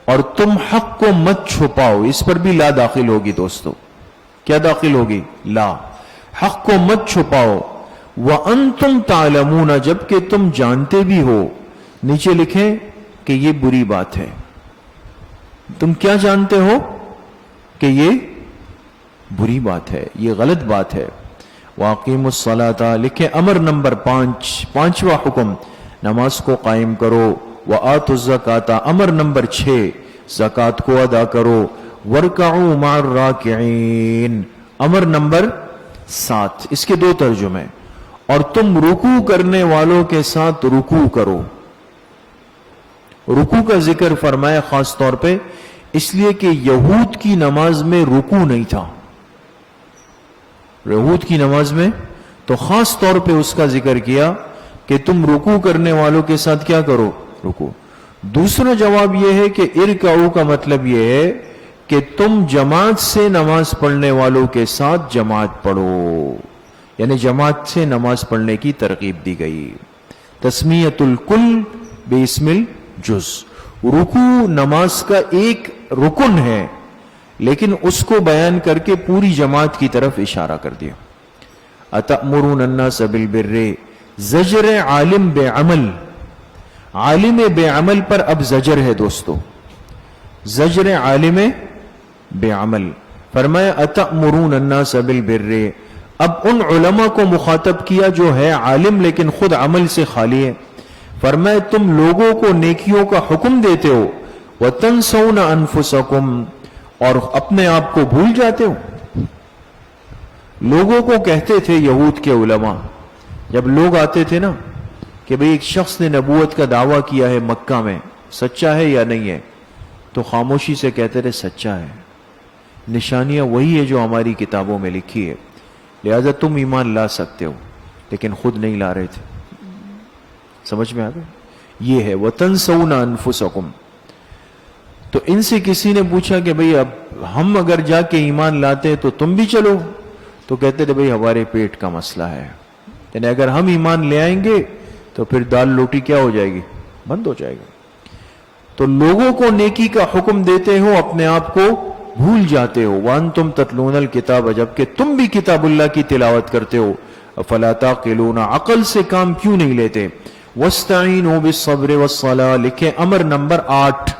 [SPEAKER 1] اور تم حق کو مت چھپاؤ. اس پر بھی لا داخل ہوگی دوستو. کیا داخل ہوگی؟ لا. حق کو مت چھپاؤ. وَأَنْتُمْ تَعْلَمُونَ جبکہ تم جانتے بھی ہو. نیچے لکھیں کہ یہ بری بات ہے. تم کیا جانتے ہو کہ یہ بری بات ہے, یہ غلط بات ہے. وَأَقِيمُوا الصَّلَاةَ لکھیں امر نمبر 5, پانچواں حکم, نماز کو قائم کرو. وَآتُوا الزَّكَاةَ امر نمبر 6, زکوٰۃ کو ادا کرو. وَارْكَعُوا مَعَ الرَّاكِعِينَ امر نمبر 7. اس کے 2 ترجمے. اور تم رکوع کرنے والوں کے ساتھ رکوع کرو. رکوع کا ذکر فرمایا خاص طور پہ اس لیے کہ یہود کی نماز میں رکوع نہیں تھا. یہود کی نماز میں تو خاص طور پہ اس کا ذکر کیا کہ تم رکوع کرنے والوں کے ساتھ کیا کرو, رکوع. دوسرا جواب یہ ہے کہ ارکعوا کا مطلب یہ ہے کہ تم جماعت سے نماز پڑھنے والوں کے ساتھ جماعت پڑھو, یعنی جماعت سے نماز پڑھنے کی ترغیب دی گئی. تسمیت الکل باسم الجز. رکوع نماز کا ایک رکن ہے لیکن اس کو بیان کر کے پوری جماعت کی طرف اشارہ کر دیا. اتأمرون الناس بالبر, زجر عالم بے عمل, عالم بے عمل پر اب زجر ہے دوستو, زجر عالم بے عمل. فرمایا اتأمرون الناس بالبر, اب ان علماء کو مخاطب کیا جو ہے عالم لیکن خود عمل سے خالی ہے. فرمایا تم لوگوں کو نیکیوں کا حکم دیتے ہو. وَتَنْسَوْنَ أَنفُسَكُمْ اور اپنے آپ کو بھول جاتے ہو. لوگوں کو کہتے تھے یہود کے علماء, جب لوگ آتے تھے نا کہ بھئی ایک شخص نے نبوت کا دعویٰ کیا ہے مکہ میں, سچا ہے یا نہیں ہے, تو خاموشی سے کہتے رہے سچا ہے, نشانیاں وہی ہے جو ہماری کتابوں میں لکھی ہے, لہذا تم ایمان لا سکتے ہو, لیکن خود نہیں لا رہے تھے. سمجھ میں آ گئے؟ یہ ہے وَتَنْسَوْنَ أَنفُسَكُمْ. تو ان سے کسی نے پوچھا کہ بھئی اب ہم اگر جا کے ایمان لاتے تو تم بھی چلو, تو کہتے تھے بھئی ہمارے پیٹ کا مسئلہ ہے, یعنی اگر ہم ایمان لے آئیں گے تو پھر دال روٹی کیا ہو جائے گی, بند ہو جائے گا. تو لوگوں کو نیکی کا حکم دیتے ہو, اپنے آپ کو بھول جاتے ہو. وَأَنْتُمْ تَتْلُونَ الْكِتَابَ جبکہ تم بھی کتاب اللہ کی تلاوت کرتے ہو. فَلَا تَعْقِلُونَ عقل سے کام کیوں نہیں لیتے. وَاسْتَعِينُوا بِالصَّبْرِ وَالصَّلَاةِ لکھیں امر نمبر 8,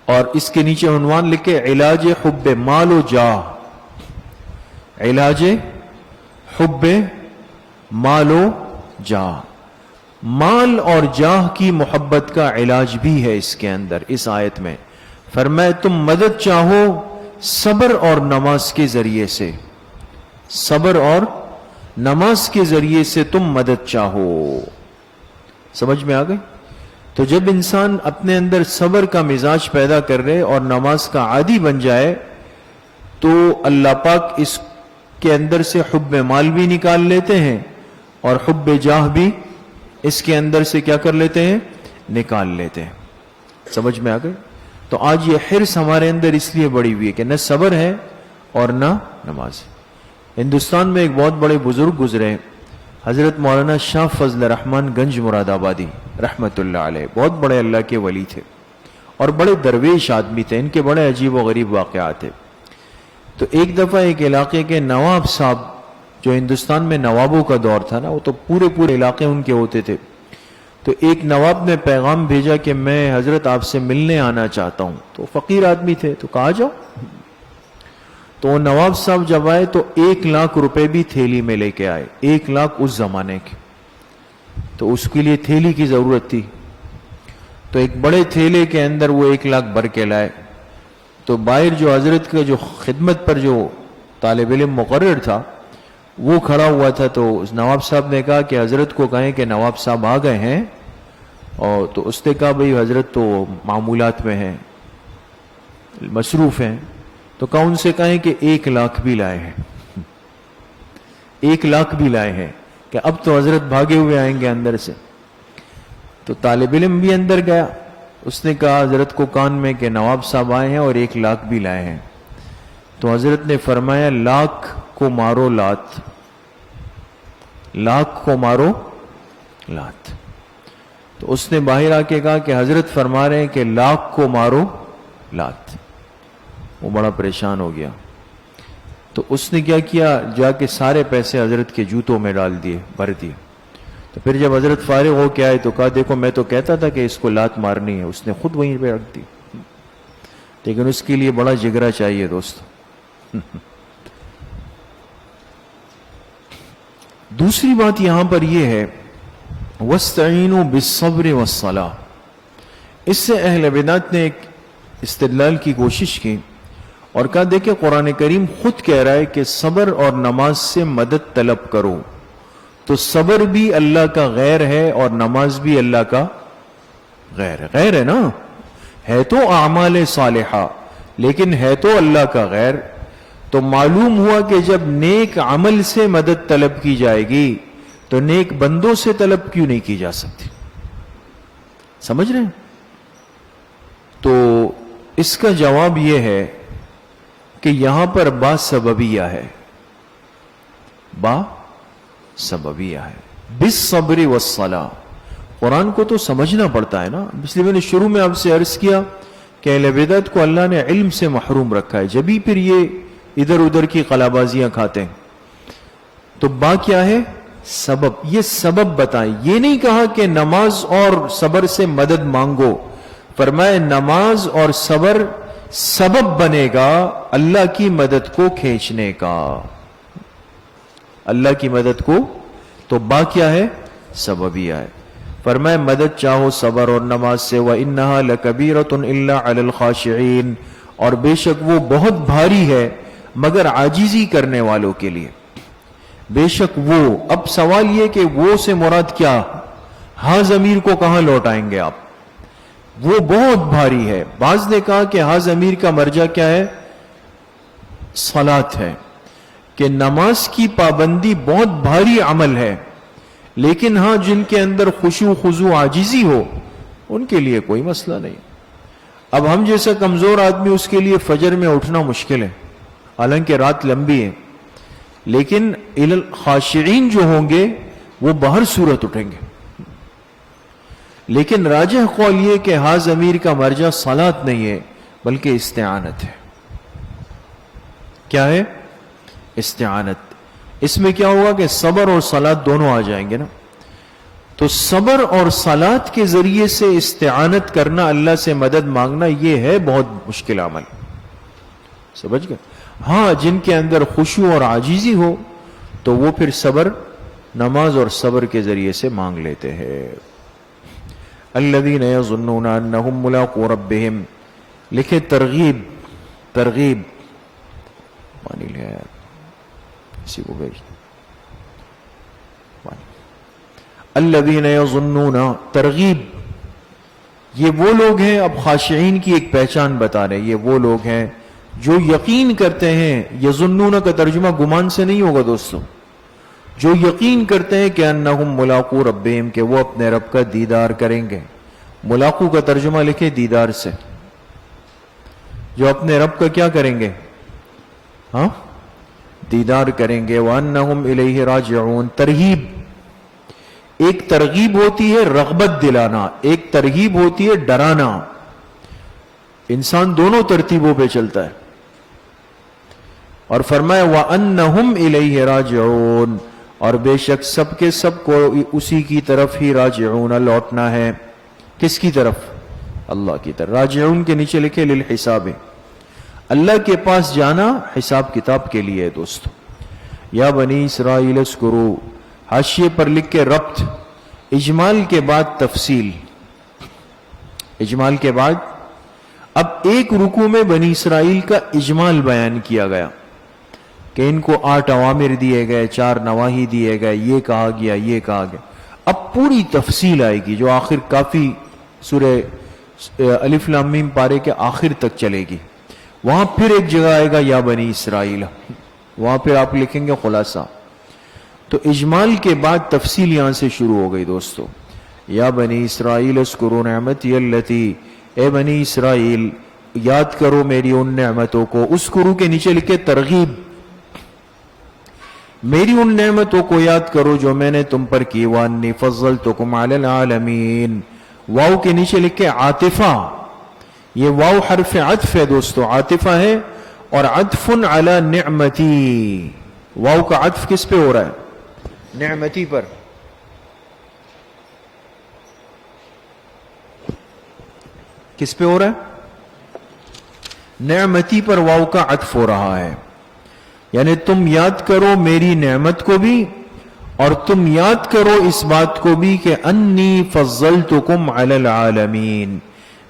[SPEAKER 1] اور اس کے نیچے عنوان لکھے علاج حب مال و جاہ. علاج حب مال و جاہ, مال اور جاہ کی محبت کا علاج بھی ہے اس کے اندر. اس آیت میں فرمائے تم مدد چاہو صبر اور نماز کے ذریعے سے, صبر اور نماز کے ذریعے سے تم مدد چاہو. سمجھ میں آ گئی؟ تو جب انسان اپنے اندر صبر کا مزاج پیدا کر رہے اور نماز کا عادی بن جائے تو اللہ پاک اس کے اندر سے حب مال بھی نکال لیتے ہیں اور حب جاہ بھی اس کے اندر سے کیا کر لیتے ہیں, نکال لیتے ہیں. سمجھ میں آ گئی؟ تو آج یہ حرص ہمارے اندر اس لیے بڑی ہوئی ہے کہ نہ صبر ہے اور نہ نماز. ہندوستان میں ایک بہت بڑے بزرگ گزرے, حضرت مولانا شاہ فضل الرحمن گنج مراد آبادی رحمت اللہ علیہ, بہت بڑے اللہ کے ولی تھے اور بڑے درویش آدمی تھے. ان کے بڑے عجیب و غریب واقعات تھے. تو ایک دفعہ ایک علاقے کے نواب صاحب, جو ہندوستان میں نوابوں کا دور تھا نا, وہ تو پورے علاقے ان کے ہوتے تھے, تو ایک نواب نے پیغام بھیجا کہ میں حضرت آپ سے ملنے آنا چاہتا ہوں. تو فقیر آدمی تھے, تو کہا جاؤ. تو نواب صاحب جب آئے تو 1,00,000 روپے بھی تھیلی میں لے کے آئے. 1,00,000 اس زمانے کے, تو اس کے لیے تھیلی کی ضرورت تھی. تو ایک بڑے تھیلے کے اندر وہ 1,00,000 بھر کے لائے. تو باہر جو حضرت کا جو خدمت پر جو طالب علم مقرر تھا وہ کھڑا ہوا تھا. تو نواب صاحب نے کہا کہ حضرت کو کہیں کہ نواب صاحب آ گئے ہیں. اور تو اس نے کہا بھئی حضرت تو معمولات میں ہیں, مصروف ہیں. تو کہا ان سے کہیں کہ 1,00,000 بھی لائے ہیں, 1,00,000 بھی لائے ہیں, کہ اب تو حضرت بھاگے ہوئے آئیں گے اندر سے. تو طالب علم بھی اندر گیا, اس نے کہا حضرت کو کان میں کہ نواب صاحب آئے ہیں اور 1,00,000 بھی لائے ہیں. تو حضرت نے فرمایا 1,00,000 کو مارو لات, 1,00,000 کو مارو لات. تو اس نے باہر آ کے کہا کہ حضرت فرما رہے ہیں کہ 1,00,000 کو مارو لات. وہ بڑا پریشان ہو گیا. تو اس نے کیا کیا، جا کے سارے پیسے حضرت کے جوتوں میں ڈال دیے، بھر دیے. تو پھر جب حضرت فارغ ہو کے آئے تو کہا دیکھو میں تو کہتا تھا کہ اس کو لات مارنی ہے، اس نے خود وہیں پہ رکھ دی. لیکن اس کے لیے بڑا جگرا چاہیے دوست. دوسری بات یہاں پر یہ ہے وَاسْتَعِينُوا بِالصَّبْرِ وَالصَّلَاةِ. اس سے اہل بدعت نے ایک استدلال کی کوشش کی اور کہا دیکھیں قرآن کریم خود کہہ رہا ہے کہ صبر اور نماز سے مدد طلب کرو، تو صبر بھی اللہ کا غیر ہے اور نماز بھی اللہ کا غیر ہے. غیر ہے نا، ہے تو اعمال صالحہ لیکن ہے تو اللہ کا غیر. تو معلوم ہوا کہ جب نیک عمل سے مدد طلب کی جائے گی تو نیک بندوں سے طلب کیوں نہیں کی جا سکتی؟ سمجھ رہے ہیں؟ تو اس کا جواب یہ ہے کہ یہاں پر با سببیہ ہے، با سببیہ ہے. بالصبر والصلاة. قرآن کو تو سمجھنا پڑتا ہے نا، اس لیے میں نے شروع میں آپ سے عرض کیا کہ اہل بدعت کو اللہ نے علم سے محروم رکھا ہے، جبھی پھر یہ ادھر ادھر کی قلابازیاں کھاتے ہیں. تو با کیا ہے؟ سبب. یہ سبب بتائیں، یہ نہیں کہا کہ نماز اور صبر سے مدد مانگو، فرمائے نماز اور صبر سبب بنے گا اللہ کی مدد کو کھینچنے کا، اللہ کی مدد کو. تو با کیا ہے؟ سببیہ ہے. فرمائے مدد چاہو صبر اور نماز سے. وَإِنَّهَا لَكَبِيرَةٌ إِلَّا عَلَى الْخَاشِعِينَ. اور بے شک وہ بہت بھاری ہے مگر عاجزی کرنے والوں کے لیے. بے شک وہ. اب سوال یہ کہ وہ سے مراد کیا؟ ہاں ضمیر کو کہاں لوٹائیں گے آپ؟ وہ بہت بھاری ہے. بعض نے کہا کہ ہاں ضمیر کا مرجع کیا ہے؟ صلاۃ ہے، کہ نماز کی پابندی بہت بھاری عمل ہے، لیکن ہاں جن کے اندر خشوع خضوع عاجزی ہو ان کے لیے کوئی مسئلہ نہیں. اب ہم جیسا کمزور آدمی اس کے لیے فجر میں اٹھنا مشکل ہے، حالانکہ رات لمبی ہے، لیکن خاشعین جو ہوں گے وہ بہر صورت اٹھیں گے. لیکن راجح قول یہ کہ ہاں ضمیر کا مرجع صلاۃ نہیں ہے بلکہ استعانت ہے. کیا ہے؟ استعانت. اس میں کیا ہوگا کہ صبر اور صلاۃ دونوں آ جائیں گے نا. تو صبر اور صلاۃ کے ذریعے سے استعانت کرنا، اللہ سے مدد مانگنا، یہ ہے بہت مشکل عمل. سمجھ گئے؟ ہاں جن کے اندر خشوع اور عاجزی ہو تو وہ پھر صبر، نماز اور صبر کے ذریعے سے مانگ لیتے ہیں. الذین یظنون انہم ملاقو ربہم. لکھے ترغیب، ترغیب پانی لیا یار اسی کو بھیج. الذین یظنون، ترغیب. یہ وہ لوگ ہیں، اب خاشعین کی ایک پہچان بتا رہے، یہ وہ لوگ ہیں جو یقین کرتے ہیں. یظنون کا ترجمہ گمان سے نہیں ہوگا دوستو، جو یقین کرتے ہیں کہ انہم ملاقو ربہم، کہ وہ اپنے رب کا دیدار کریں گے. ملاقو کا ترجمہ لکھے دیدار سے، جو اپنے رب کا کیا کریں گے؟ ہاں دیدار کریں گے. وانہم الیہ راجعون. ترغیب، ایک ترغیب ہوتی ہے رغبت دلانا، ایک ترغیب ہوتی ہے ڈرانا. انسان دونوں ترتیبوں پہ چلتا ہے. اور فرمایا وَأَنَّهُمْ إِلَيْهِ رَاجِعُونَ، اور بے شک سب کے سب کو اسی کی طرف ہی راجعون، لوٹنا ہے. کس کی طرف؟ اللہ کی طرف. راجعون کے نیچے لکھے للحساب، اللہ کے پاس جانا حساب کتاب کے لیے دوستو. یا بنی اسرائیل اذکروا، حاشیے پر لکھ کے ربط، اجمال کے بعد تفصیل. اجمال کے بعد اب ایک رکوع میں بنی اسرائیل کا اجمال بیان کیا گیا کہ ان کو 8 اوامر دیے گئے، 4 نواہی دیے گئے، یہ کہا گیا، یہ کہا گیا. اب پوری تفصیل آئے گی جو آخر کافی سورہ الف لام میم پارے کے آخر تک چلے گی. وہاں پھر ایک جگہ آئے گا یا بنی اسرائیل، وہاں پہ آپ لکھیں گے خلاصہ. تو اجمال کے بعد تفصیل یہاں سے شروع ہو گئی دوستو. یا بنی اسرائیل اذکروا نعمتی التی، اے بنی اسرائیل یاد کرو میری ان نعمتوں کو. اذکروا کے نیچے لکھے ترغیب، میری ان نعمتوں کو یاد کرو جو میں نے تم پر کی. وانی فضلتکم علی العالمین. واو کے نیچے لکھے عاطفہ، یہ واو حرف عطف ہے دوستو، عاطفہ ہے اور عطف علی نعمتی، واو کا عطف کس پہ ہو رہا ہے؟ نعمتی پر. کس پہ ہو رہا ہے؟ نعمتی پر واو کا عطف ہو رہا ہے. یعنی تم یاد کرو میری نعمت کو بھی، اور تم یاد کرو اس بات کو بھی کہ انی فضلتکم علی العالمین،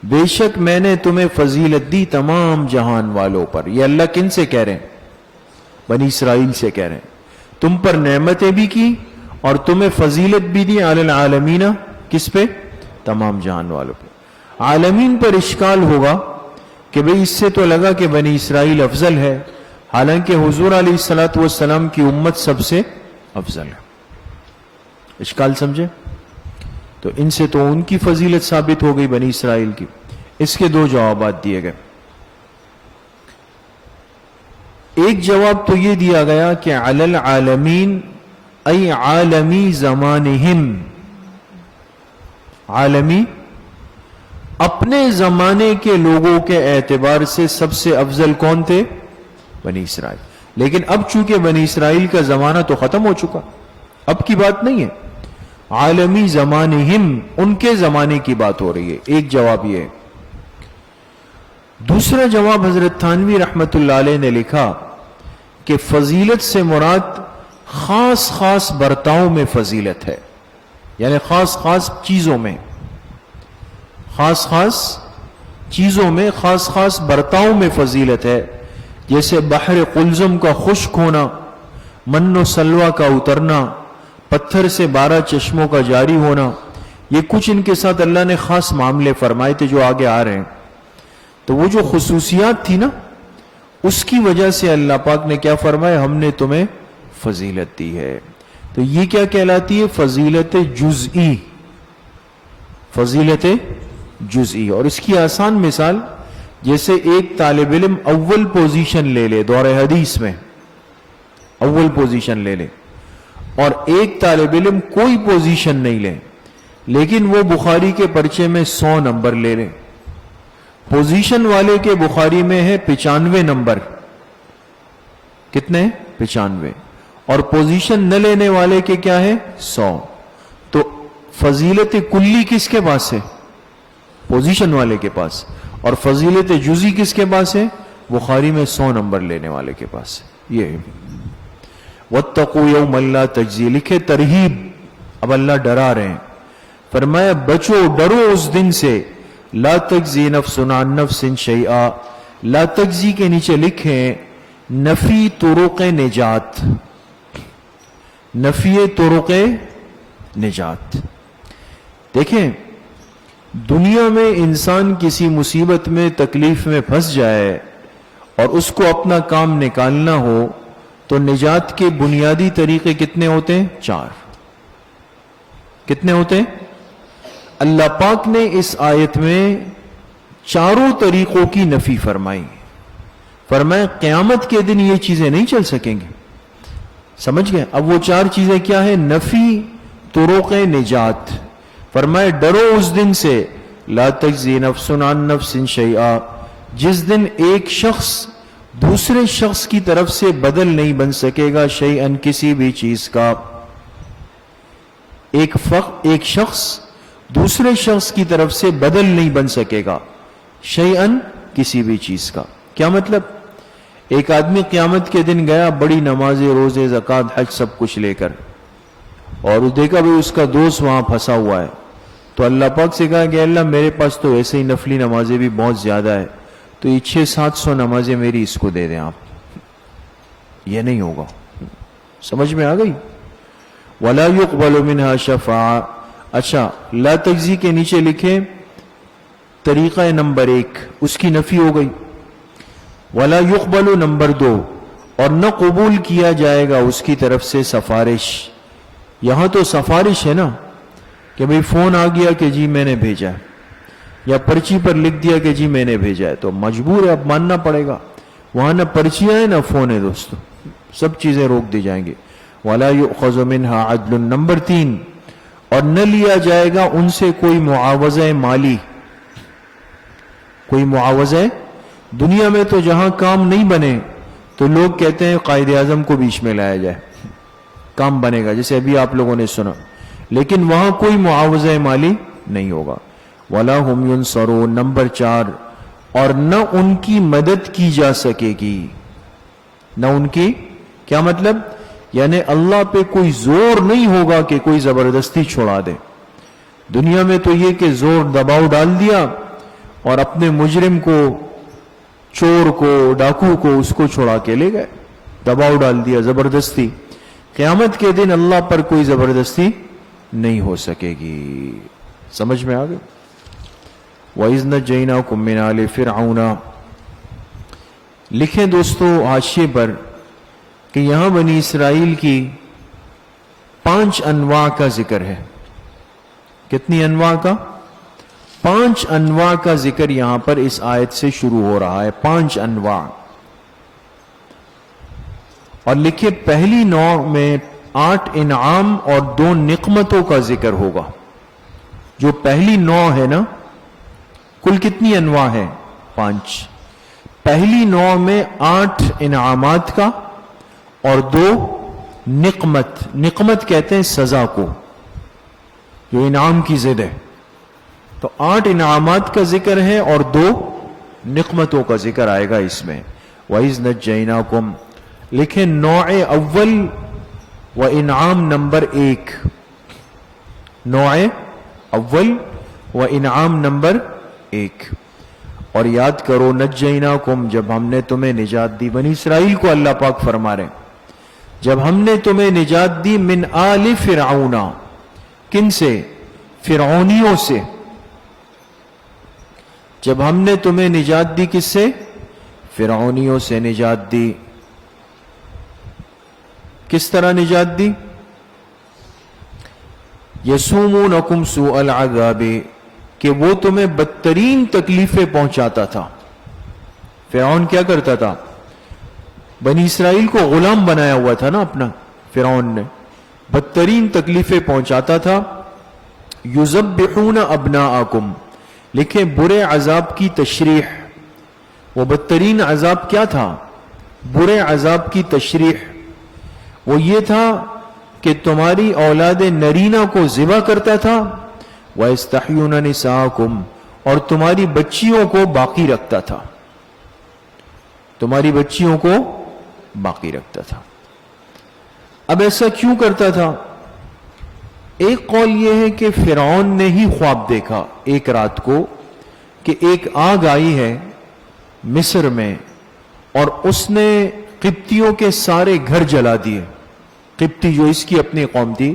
[SPEAKER 1] بے شک میں نے تمہیں فضیلت دی تمام جہان والوں پر. یہ اللہ کن سے کہہ رہے ہیں؟ بنی اسرائیل سے کہہ رہے ہیں. تم پر نعمتیں بھی کی اور تمہیں فضیلت بھی دی علی العالمین، کس پہ؟ تمام جہان والوں پہ. عالمین پر اشکال ہوگا کہ بھئی اس سے تو لگا کہ بنی اسرائیل افضل ہے، حالانکہ حضور علیہ الصلوۃ والسلام کی امت سب سے افضل ہے. اشکال سمجھے؟ تو ان سے تو ان کی فضیلت ثابت ہو گئی بنی اسرائیل کی. اس کے دو جوابات دیے گئے. ایک جواب تو یہ دیا گیا کہ علی العالمین ای عالمی زمانہم، عالمی اپنے زمانے کے لوگوں کے اعتبار سے سب سے افضل کون تھے؟ بنی اسرائیل. لیکن اب چونکہ بنی اسرائیل کا زمانہ تو ختم ہو چکا، اب کی بات نہیں ہے. عالمی زمانہم، ان کے زمانے کی بات ہو رہی ہے. ایک جواب یہ ہے. دوسرا جواب حضرت تھانوی رحمت اللہ علیہ نے لکھا کہ فضیلت سے مراد خاص خاص برتاؤں میں فضیلت ہے، یعنی خاص خاص چیزوں میں، خاص خاص چیزوں میں، خاص خاص برتاؤں میں فضیلت ہے. جیسے بحر قلزم کا خشک ہونا، من و سلوہ کا اترنا، پتھر سے 12 چشموں کا جاری ہونا، یہ کچھ ان کے ساتھ اللہ نے خاص معاملے فرمائے تھے جو آگے آ رہے ہیں. تو وہ جو خصوصیات تھی نا، اس کی وجہ سے اللہ پاک نے کیا فرمایا؟ ہم نے تمہیں فضیلت دی ہے. تو یہ کیا کہلاتی ہے؟ فضیلت جزئی. فضیلت جزئی. اور اس کی آسان مثال، جیسے ایک طالب علم اول پوزیشن لے لے دور حدیث میں، اول پوزیشن لے لے، اور ایک طالب علم کوئی پوزیشن نہیں لے لیکن وہ بخاری کے پرچے میں 100 نمبر لے لے. پوزیشن والے کے بخاری میں ہے 95 نمبر. کتنے؟ 95. اور پوزیشن نہ لینے والے کے کیا ہے؟ 100. تو فضیلت کلی کس کے پاس ہے؟ پوزیشن والے کے پاس. اور فضیلت جزئی کس کے پاس ہے؟ بخاری میں 100 نمبر لینے والے کے پاس. یہ وَاتَّقُوا يَوْمًا لَا تَجْزِي، لکھے ترہیب. اب اللہ ڈرا رہے ہیں، فرمایا بچو، ڈرو اس دن سے، لا تجزی نفس عن نفس شیئا. لا تجزی کے نیچے لکھیں نفی طرق نجات، نفی طرق نجات. دیکھیں، دنیا میں انسان کسی مصیبت میں، تکلیف میں پھنس جائے اور اس کو اپنا کام نکالنا ہو تو نجات کے بنیادی طریقے کتنے ہوتے ہیں؟ 4. کتنے ہوتے ہیں؟ اللہ پاک نے اس آیت میں چاروں طریقوں کی نفی فرمائی. فرمایا قیامت کے دن یہ چیزیں نہیں چل سکیں گی. سمجھ گئے؟ اب وہ 4 چیزیں کیا ہیں؟ نفی طرق نجات. فرمایا ڈرو اس دن سے، لا تجزی نفس عن نفس شیئا، جس دن ایک شخص دوسرے شخص کی طرف سے بدل نہیں بن سکے گا شیئن، کسی بھی چیز کا. ایک شخص دوسرے شخص کی طرف سے بدل نہیں بن سکے گا شیئن، کسی بھی چیز کا. کیا مطلب؟ ایک آدمی قیامت کے دن گیا بڑی نمازیں، روزے، زکوٰۃ، حج سب کچھ لے کر، اور دیکھا بھئی اس کا دوست وہاں پھنسا ہوا ہے. تو اللہ پاک سے کہا کہ اللہ میرے پاس تو ایسے ہی نفلی نمازیں بھی بہت زیادہ ہے، تو یہ 600-700 نمازیں میری اس کو دے دیں آپ. یہ نہیں ہوگا. سمجھ میں آ گئی؟ وَلَا يُقْبَلُ مِنْهَا شَفَاعَةٌ. اچھا، لا تجزی کے نیچے لکھیں طریقہ نمبر 1، اس کی نفی ہو گئی. وَلَا يُقْبَلُ نمبر 2، اور نہ قبول کیا جائے گا اس کی طرف سے سفارش. یہاں تو سفارش ہے نا، کہ بھئی فون آ گیا کہ جی میں نے بھیجا ہے، یا پرچی پر لکھ دیا کہ جی میں نے بھیجا ہے، تو مجبور ہے اب ماننا پڑے گا. وہاں نہ پرچیاں ہیں نہ فون ہے دوستو، سب چیزیں روک دی جائیں گی. وَلَا يُؤْخَذُ مِنْهَا عَدْلٌ نمبر 3، اور نہ لیا جائے گا ان سے کوئی معاوضہ مالی، کوئی معاوضہ دنیا میں تو جہاں کام نہیں بنے تو لوگ کہتے ہیں قائد اعظم کو بیچ میں لایا جائے، کام بنے گا، جیسے ابھی آپ لوگوں نے سنا، لیکن وہاں کوئی معاوضہ مالی نہیں ہوگا۔ وَلَا هُمْ يُنصَرُونَ، نمبر 4، اور نہ ان کی مدد کی جا سکے گی، نہ ان کی، کیا مطلب؟ یعنی اللہ پہ کوئی زور نہیں ہوگا کہ کوئی زبردستی چھوڑا دے۔ دنیا میں تو یہ کہ زور دباؤ ڈال دیا اور اپنے مجرم کو، چور کو، ڈاکو کو، اس کو چھوڑا کے لے گئے، دباؤ ڈال دیا، زبردستی۔ قیامت کے دن اللہ پر کوئی زبردستی نہیں ہو سکے گی۔ سمجھ میں آ گئی؟ وَإِذْ نَجَّيْنَاكُمْ مِنْ آلِ فِرْعَوْنَ، لکھیں دوستو حاشیے پر کہ یہاں بنی اسرائیل کی 5 انواع کا ذکر ہے۔ کتنی انواع کا؟ 5 انواع کا ذکر یہاں پر اس آیت سے شروع ہو رہا ہے، 5 انواع۔ اور لکھے پہلی نوع میں 8 انعام اور 2 نقمتوں کا ذکر ہوگا۔ جو پہلی نوع ہے نا، کل کتنی انواع ہے؟ 5۔ پہلی نوع میں 8 انعامات کا اور 2 نقمت۔ نقمت کہتے ہیں سزا کو، جو انعام کی ضد ہے۔ تو 8 انعامات کا ذکر ہے اور 2 نقمتوں کا ذکر آئے گا اس میں۔ وَإِذْ نَجَّيْنَاكُمْ، لکھیں نوع اول و انعام نمبر 1، نوع اول و انعام نمبر 1۔ اور یاد کرو نجیناکم، جب ہم نے تمہیں نجات دی، بنی اسرائیل کو اللہ پاک فرما رہے ہیں، جب ہم نے تمہیں نجات دی، من آل فرعون، کن سے؟ فرعونیوں سے۔ جب ہم نے تمہیں نجات دی، کس سے؟ فرعونیوں سے نجات دی۔ کس طرح نجات دی؟ یسومونکم سوء العذاب، کہ وہ تمہیں بدترین تکلیفیں پہنچاتا تھا۔ فرعون کیا کرتا تھا؟ بنی اسرائیل کو غلام بنایا ہوا تھا نا اپنا، فرعون نے بدترین تکلیفیں پہنچاتا تھا۔ یذبحون ابناءکم، لکھیں برے عذاب کی تشریح، وہ بدترین عذاب کیا تھا؟ برے عذاب کی تشریح وہ یہ تھا کہ تمہاری اولاد نرینہ کو ذبح کرتا تھا، وَيَسْتَحْيُونَ نِسَاءَكُمْ، اور تمہاری بچیوں کو باقی رکھتا تھا، تمہاری بچیوں کو باقی رکھتا تھا۔ اب ایسا کیوں کرتا تھا؟ ایک قول یہ ہے کہ فرعون نے ہی خواب دیکھا ایک رات کو کہ ایک آگ آئی ہے مصر میں اور اس نے قبطیوں کے سارے گھر جلا دیے، قبطی جو اس کی اپنی قوم تھی،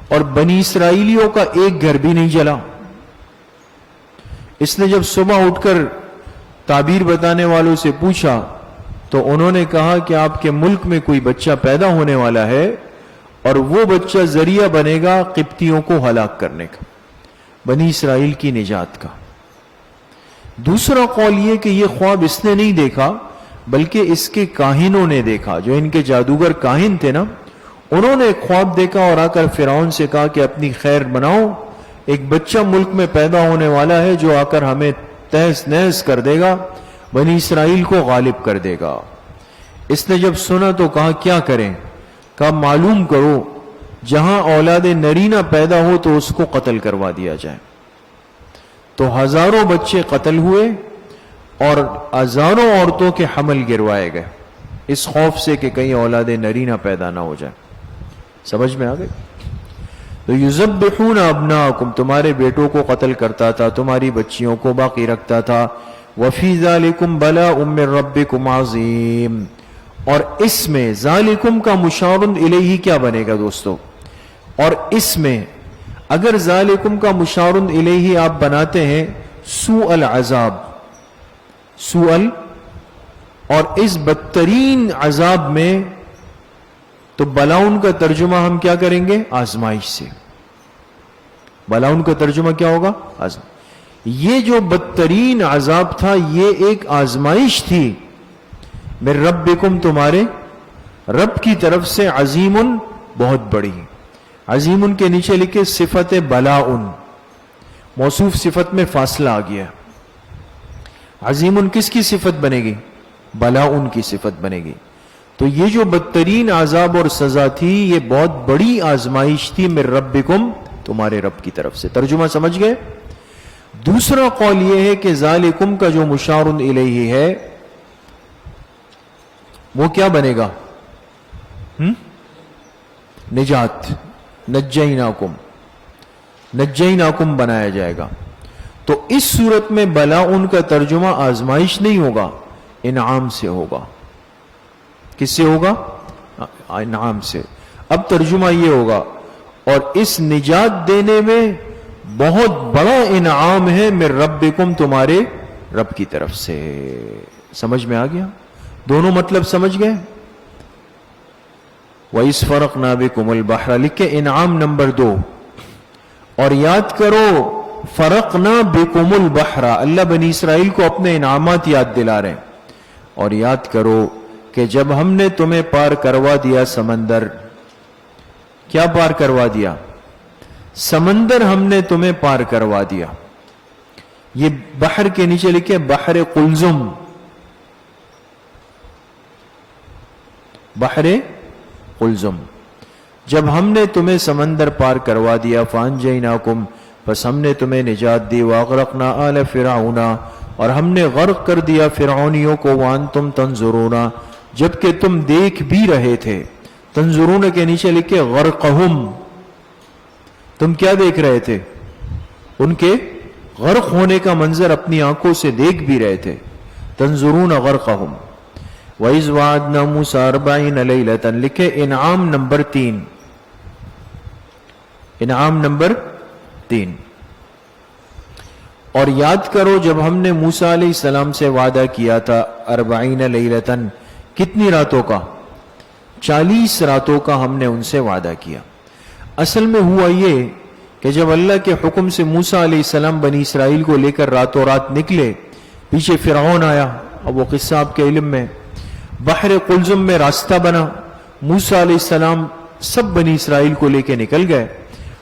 [SPEAKER 1] اور بنی اسرائیلیوں کا ایک گھر بھی نہیں جلا۔ اس نے جب صبح اٹھ کر تعبیر بتانے والوں سے پوچھا تو انہوں نے کہا کہ آپ کے ملک میں کوئی بچہ پیدا ہونے والا ہے اور وہ بچہ ذریعہ بنے گا قبطیوں کو ہلاک کرنے کا، بنی اسرائیل کی نجات کا۔ دوسرا قول یہ کہ یہ خواب اس نے نہیں دیکھا بلکہ اس کے کاہنوں نے دیکھا، جو ان کے جادوگر کاہن تھے نا، انہوں نے ایک خواب دیکھا اور آ کر فرعون سے کہا کہ اپنی خیر بناؤ، ایک بچہ ملک میں پیدا ہونے والا ہے جو آ کر ہمیں تہس نہس کر دے گا، بنی اسرائیل کو غالب کر دے گا۔ اس نے جب سنا تو کہا کیا کریں؟ کہا معلوم کرو، جہاں اولاد نرینہ پیدا ہو تو اس کو قتل کروا دیا جائے۔ تو ہزاروں بچے قتل ہوئے اور ہزاروں عورتوں کے حمل گروائے گئے، اس خوف سے کہ کہیں اولاد نرینہ پیدا نہ ہو جائے۔ سمجھ میں آ گئی؟ تو یذبحون ابناءکم، تمہارے بیٹوں کو قتل کرتا تھا، تمہاری بچیوں کو باقی رکھتا تھا۔ وفی ذالکم بلاء من ربکم عظیم، اور اس میں ذالکم کا مشار الیہ کیا بنے گا دوستو؟ اور اس میں اگر ذالکم کا مشار الیہ آپ بناتے ہیں سوء العذاب، سوء، اور اس بدترین عذاب میں، تو بلاؤن کا ترجمہ ہم کیا کریں گے؟ آزمائش سے۔ بلاؤن کا ترجمہ کیا ہوگا؟ یہ جو بدترین عذاب تھا یہ ایک آزمائش تھی، من ربکم، تمہارے رب کی طرف سے، عظیم، بہت بڑی۔ عظیم کے نیچے لکھے صفت بلاؤن، موصوف صفت میں فاصلہ آ گیا۔ عظیم کس کی صفت بنے گی؟ بلا ان کی صفت بنے گی. تو یہ جو بدترین عذاب اور سزا تھی یہ بہت بڑی آزمائش تھی من ربکم، تمہارے رب کی طرف سے. ترجمہ سمجھ گئے؟ دوسرا قول یہ ہے کہ ذالکم کا جو مشار الیہ ہے وہ کیا بنے گا؟ نجات، نجیناکم، نجیناکم بنایا جائے گا. تو اس صورت میں بلا ان کا ترجمہ آزمائش نہیں ہوگا، انعام سے ہوگا. کس سے ہوگا؟ انعام سے. اب ترجمہ یہ ہوگا اور اس نجات دینے میں بہت بڑا انعام ہے من ربکم، تمہارے رب کی طرف سے. سمجھ میں آ گیا؟ دونوں مطلب سمجھ گئے؟ وَإِذْ فَرَقْنَا بِكُمُ الْبَحْرَ لکھے انعام نمبر 2. اور یاد کرو فرقنا بکم البحر، اللہ بنی اسرائیل کو اپنے انعامات یاد دلا رہے ہیں. اور یاد کرو کہ جب ہم نے تمہیں پار کروا دیا سمندر، کیا پار کروا دیا؟ سمندر ہم نے تمہیں پار کروا دیا. یہ بحر کے نیچے لکھے بحر قلزم، بحر قلزم. جب ہم نے تمہیں سمندر پار کروا دیا فانجیناکم، پس ہم نے تمہیں نجات دی. واغرقنا آل فرعون، اور ہم نے غرق کر دیا فرعونیوں کو. وانتم تنظرون، جبکہ تم دیکھ بھی رہے تھے. تنظرون کے نیچے لکھے غرقہم، تم کیا دیکھ رہے تھے؟ ان کے غرق ہونے کا منظر اپنی آنکھوں سے دیکھ بھی رہے تھے. تنظرون غرقہم. وَإِذْ وَعَدْنَا مُوسَىٰ 40 لَيْلَةً لکھے انعام نمبر 3. انعام نمبر 3. اور یاد کرو جب ہم نے موسیٰ علیہ السلام سے وعدہ کیا تھا 40 لیلتن، کتنی راتوں کا؟ 40 راتوں کا ہم نے ان سے وعدہ کیا. اصل میں ہوا یہ کہ جب اللہ کے حکم سے موسیٰ علیہ السلام بنی اسرائیل کو لے کر راتوں رات نکلے، پیچھے فرعون آیا، اب وہ قصہ آپ کے علم میں. بحر قلزم میں راستہ بنا، موسیٰ علیہ السلام سب بنی اسرائیل کو لے کے نکل گئے،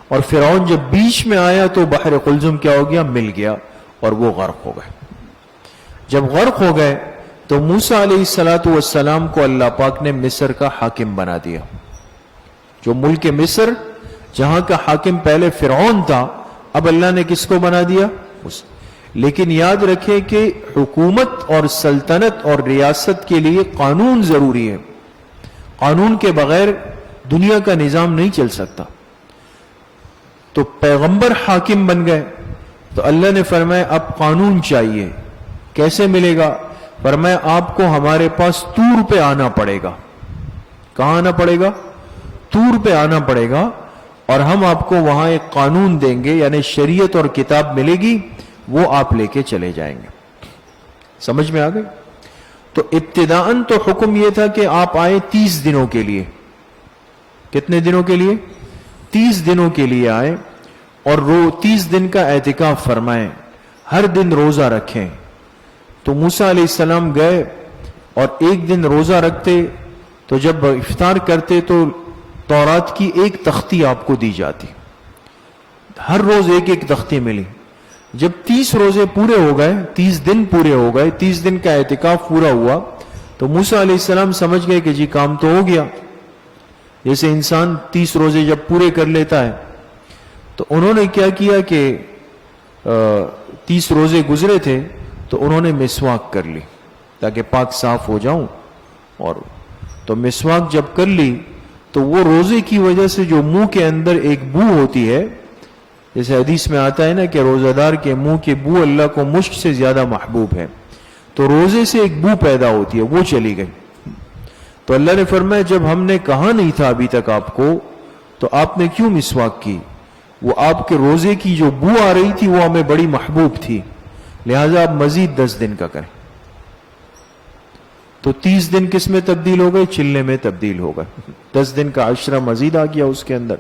[SPEAKER 1] اور فرعون جب بیچ میں آیا تو بحر قلزم کیا ہو گیا؟ مل گیا، اور وہ غرق ہو گئے. جب غرق ہو گئے تو موسیٰ علیہ السلام کو اللہ پاک نے مصر کا حاکم بنا دیا. جو ملک مصر جہاں کا حاکم پہلے فرعون تھا، اب اللہ نے کس کو بنا دیا؟ لیکن یاد رکھیں کہ حکومت اور سلطنت اور ریاست کے لیے قانون ضروری ہے. قانون کے بغیر دنیا کا نظام نہیں چل سکتا. تو پیغمبر حاکم بن گئے تو اللہ نے فرمایا اب قانون چاہیے. کیسے ملے گا؟ فرمایا آپ کو ہمارے پاس طور پہ آنا پڑے گا. کہاں آنا پڑے گا؟ طور پہ آنا پڑے گا، اور ہم آپ کو وہاں ایک قانون دیں گے، یعنی شریعت اور کتاب ملے گی، وہ آپ لے کے چلے جائیں گے. سمجھ میں آ گئی؟ تو ابتداءً تو حکم یہ تھا کہ آپ آئے 30 دنوں کے لیے. کتنے دنوں کے لیے؟ 30 دنوں کے لیے آئے، اور 30 دن کا اعتکاف فرمائیں، ہر دن روزہ رکھیں. تو موسیٰ علیہ السلام گئے اور ایک دن روزہ رکھتے، تو جب افطار کرتے تو تورات کی ایک تختی آپ کو دی جاتی. ہر روز ایک ایک تختی ملی. جب 30 روزے پورے ہو گئے، 30 دن پورے ہو گئے، 30 دن کا اعتکاف پورا ہوا، تو موسیٰ علیہ السلام سمجھ گئے کہ جی کام تو ہو گیا. جیسے انسان 30 روزے جب پورے کر لیتا ہے، تو انہوں نے کیا کیا کہ 30 روزے گزرے تھے تو انہوں نے مسواک کر لی تاکہ پاک صاف ہو جاؤں. اور تو مسواک جب کر لی تو وہ روزے کی وجہ سے جو منہ کے اندر ایک بو ہوتی ہے، جیسے حدیث میں آتا ہے نا کہ روزہ دار کے منہ کی بو اللہ کو مشک سے زیادہ محبوب ہے، تو روزے سے ایک بو پیدا ہوتی ہے، وہ چلی گئی. تو اللہ نے فرمایا جب ہم نے کہا نہیں تھا ابھی تک آپ کو، تو آپ نے کیوں مسواک کی؟ وہ آپ کے روزے کی جو بو آ رہی تھی وہ ہمیں بڑی محبوب تھی، لہٰذا آپ مزید 10 دن کا کریں. تو 30 دن کس میں تبدیل ہو گئے؟ چلنے میں تبدیل ہو گئے. 10 دن کا عشرہ مزید آ گیا اس کے اندر،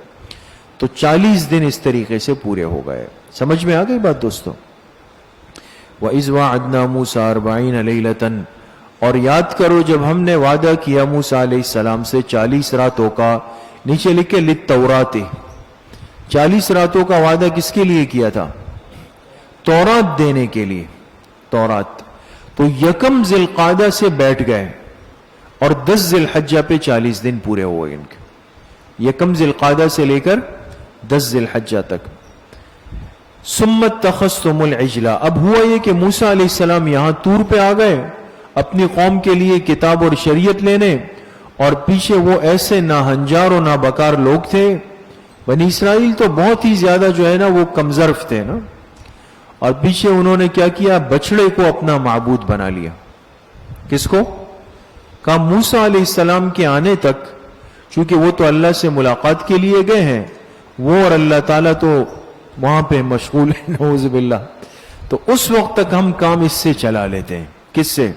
[SPEAKER 1] تو 40 دن اس طریقے سے پورے ہو گئے. سمجھ میں آ گئی بات دوستو؟ وَإِذْ وَعَدْنَا مُوسَىٰ 40 لَيْلَةً، اور یاد کرو جب ہم نے وعدہ کیا موسیٰ علیہ السلام سے 40 راتوں کا. نیچے لکھے لِلتَّوْرَاتِ، 40 راتوں کا وعدہ کس کے لیے کیا تھا؟ تورات دینے کے لیے. تورات. تو یکم ذی القعدہ سے بیٹھ گئے اور 10 ذی الحجہ پہ 40 دن پورے ہوئے ان کے، یکم ذی القعدہ سے لے کر 10 ذی الحجہ تک۔ ثم اتخذتم العجل، اب ہوا یہ کہ موسیٰ علیہ السلام یہاں طور پہ آ گئے اپنی قوم کے لیے کتاب اور شریعت لینے، اور پیچھے وہ ایسے نہ ہنجار و نہ بکار لوگ تھے، بنی اسرائیل تو بہت ہی زیادہ جو ہے نا وہ کمظرف تھے نا، اور پیچھے انہوں نے کیا کیا، بچڑے کو اپنا معبود بنا لیا۔ کس کو؟ کہا موسیٰ علیہ السلام کے آنے تک، چونکہ وہ تو اللہ سے ملاقات کے لیے گئے ہیں، وہ اور اللہ تعالیٰ تو وہاں پہ مشغول ہے، نعوذ باللہ، تو اس وقت تک ہم کام اس سے چلا لیتے ہیں۔ کس سے؟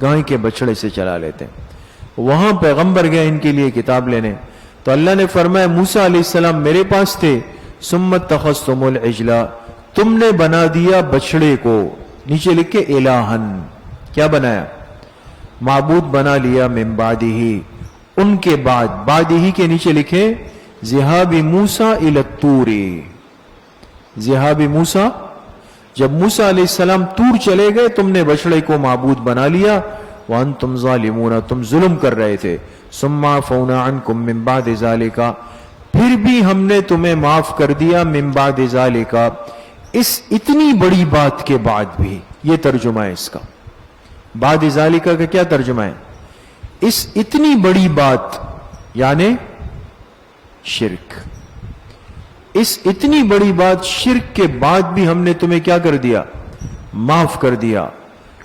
[SPEAKER 1] گائے کے بچڑے سے چلا لیتے ہیں۔ وہاں پیغمبر گئے ان کے لیے کتاب لینے، تو اللہ نے فرمایا موسیٰ علیہ السلام میرے پاس تھے، ثم اتخذتم العجل، تم نے بنا دیا بچڑے کو، نیچے لکھے الہن، کیا بنایا؟ معبود بنا لیا، من بعدہ، ان کے بعد، بعدہ کے نیچے لکھے ذہاب موسیٰ الی الطور، ذہاب موسیٰ، جب موسیٰ علیہ السلام طور چلے گئے تم نے بچڑے کو معبود بنا لیا، وانتم ظالمون، تم ظلم کر رہے تھے، ثم عفونا عنکم من بعد ذالک، پھر بھی ہم نے تمہیں معاف کر دیا، من بعد ذالک، اس اتنی بڑی بات کے بعد بھی، یہ ترجمہ ہے اس کا، بعد ذالک کا کیا ترجمہ ہے؟ اس اتنی بڑی بات یعنی شرک، اس اتنی بڑی بات شرک کے بعد بھی ہم نے تمہیں کیا کر دیا؟ معاف کر دیا۔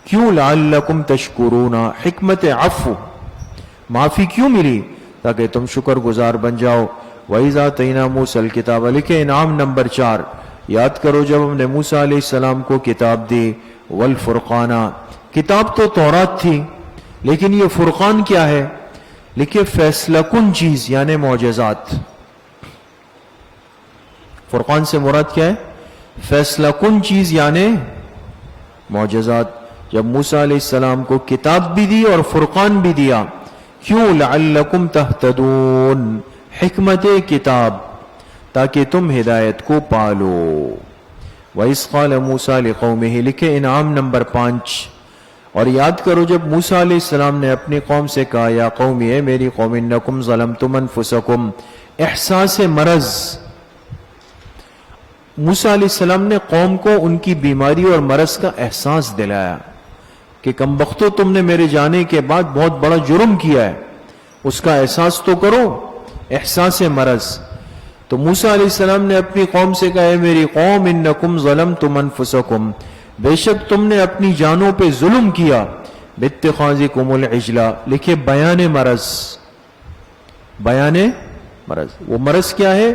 [SPEAKER 1] کیوں؟ لعلکم تشکرون، حکمت عفو، معافی کیوں ملی؟ تاکہ تم شکر گزار بن جاؤ۔ وَإِذَا آتَيْنَا مُوسَى الْكِتَابَ، لکھے انعام نمبر 4، یاد کرو جب ہم نے موسیٰ علیہ السلام کو کتاب دی، والفرقان، کتاب تو تورات تھی لیکن یہ فرقان کیا ہے؟ لکھے فیصلہ کن چیز یعنی معجزات۔ فرقان سے مراد کیا ہے؟ فیصلہ کن چیز یعنی معجزات۔ جب موسیٰ علیہ السلام کو کتاب بھی دی اور فرقان بھی دیا، کیوں؟ لعلکم تہتدون، حکمت کتاب، تاکہ تم ہدایت کو پالو۔ وَإِذْ قَالَ مُوسَىٰ لِقَوْمِهِ، لکھے انعام نمبر 5، اور یاد کرو جب موسیٰ علیہ السلام نے اپنی قوم سے کہا، یا قوم، اے میری قوم، انکم ظلمتم انفسکم، احساس مرض، موسیٰ علیہ السلام نے قوم کو ان کی بیماری اور مرض کا احساس دلایا کہ کم بختو تم نے میرے جانے کے بعد بہت بڑا جرم کیا ہے، اس کا احساس تو کرو، احساس مرض۔ تو موسیٰ علیہ السلام نے اپنی قوم سے کہا، اے میری قوم، انکم ظلمتم انفسکم، بے شک تم نے اپنی جانوں پہ ظلم کیا، باتخاذکم العجل، لکھے بیان مرض، بیان مرض، وہ مرض کیا ہے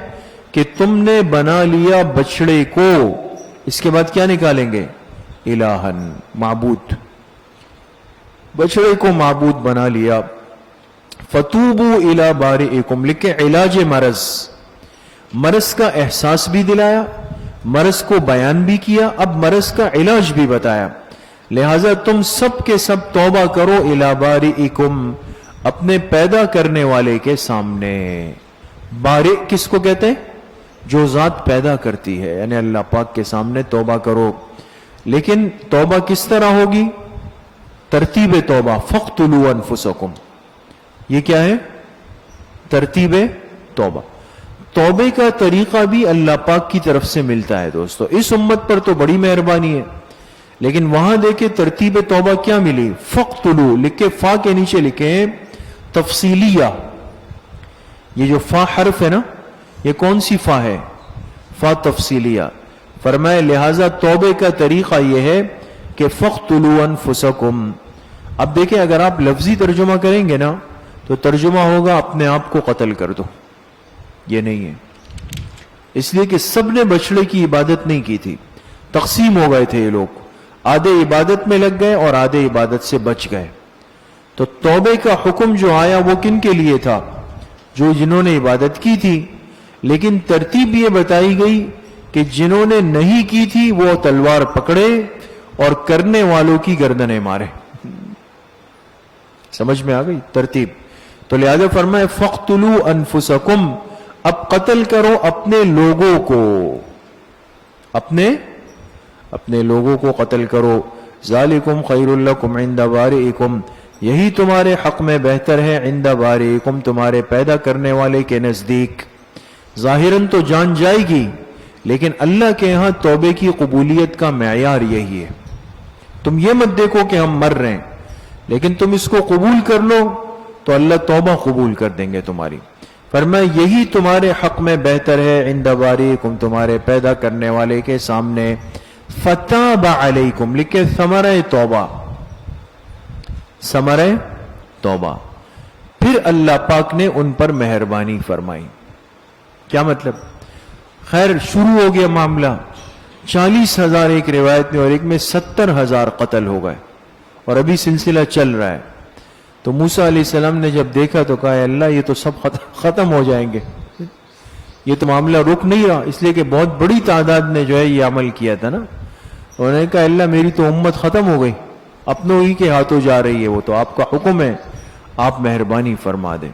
[SPEAKER 1] کہ تم نے بنا لیا بچڑے کو، اس کے بعد کیا نکالیں گے؟ الہن، معبود، بچڑے کو معبود بنا لیا۔ فتوبوا الی بارئکم، لکھے علاج مرض، مرض کا احساس بھی دلایا، مرض کو بیان بھی کیا، اب مرض کا علاج بھی بتایا، لہذا تم سب کے سب توبہ کرو الی بارئکم، اپنے پیدا کرنے والے کے سامنے۔ بارئ کس کو کہتے ہیں؟ جو ذات پیدا کرتی ہے، یعنی اللہ پاک کے سامنے توبہ کرو۔ لیکن توبہ کس طرح ہوگی؟ ترتیب توبہ، فاقتلوا انفسکم، یہ کیا ہے؟ ترتیب توبہ۔ توبے کا طریقہ بھی اللہ پاک کی طرف سے ملتا ہے دوستو، اس امت پر تو بڑی مہربانی ہے، لیکن وہاں دیکھیں ترتیب توبہ کیا ملی؟ فاقتلوا، لکھے فا کے نیچے لکھیں تفصیلیہ، یہ جو فا حرف ہے نا، یہ کون سی فا ہے؟ فا تفصیلیہ۔ فرمائے لہذا توبے کا طریقہ یہ ہے کہ فاقتلوا انفسکم۔ اب دیکھیں اگر آپ لفظی ترجمہ کریں گے نا تو ترجمہ ہوگا اپنے آپ کو قتل کر دو، یہ نہیں ہے، اس لیے کہ سب نے بچڑے کی عبادت نہیں کی تھی، تقسیم ہو گئے تھے یہ لوگ، آدھے عبادت میں لگ گئے اور آدھے عبادت سے بچ گئے۔ تو توبے کا حکم جو آیا وہ کن کے لیے تھا؟ جو جنہوں نے عبادت کی تھی، لیکن ترتیب یہ بتائی گئی کہ جنہوں نے نہیں کی تھی وہ تلوار پکڑے اور کرنے والوں کی گردنیں مارے۔ سمجھ میں آ گئی ترتیب؟ تو لہذا فرمائے فاقتلوا انفسکم، اب قتل کرو اپنے لوگوں کو، اپنے لوگوں کو قتل کرو، ذالکم خیر لکم عند بارئکم، یہی تمہارے حق میں بہتر ہے عند بارئکم، تمہارے پیدا کرنے والے کے نزدیک۔ ظاہراً تو جان جائے گی، لیکن اللہ کے ہاں توبے کی قبولیت کا معیار یہی ہے۔ تم یہ مت دیکھو کہ ہم مر رہے ہیں، لیکن تم اس کو قبول کر لو تو اللہ توبہ قبول کر دیں گے تمہاری۔ فرمایا یہی تمہارے حق میں بہتر ہے عند بارئکم، تمہارے پیدا کرنے والے کے سامنے۔ فتاب علیکم، لکھے ثمرہ توبہ، ثمرہ توبہ، پھر اللہ پاک نے ان پر مہربانی فرمائی۔ کیا مطلب؟ خیر شروع ہو گیا معاملہ، 40,000 ایک روایت میں اور ایک میں 70,000 قتل ہو گئے، اور ابھی سلسلہ چل رہا ہے۔ تو موسیٰ علیہ السلام نے جب دیکھا تو کہا اللہ یہ تو سب ختم ہو جائیں گے، یہ تو معاملہ رک نہیں رہا، اس لیے کہ بہت بڑی تعداد نے جو ہے یہ عمل کیا تھا نا۔ انہوں نے کہا اللہ میری تو امت ختم ہو گئی، اپنوں ہی کے ہاتھوں جا رہی ہے، وہ تو آپ کا حکم ہے، آپ مہربانی فرما دیں۔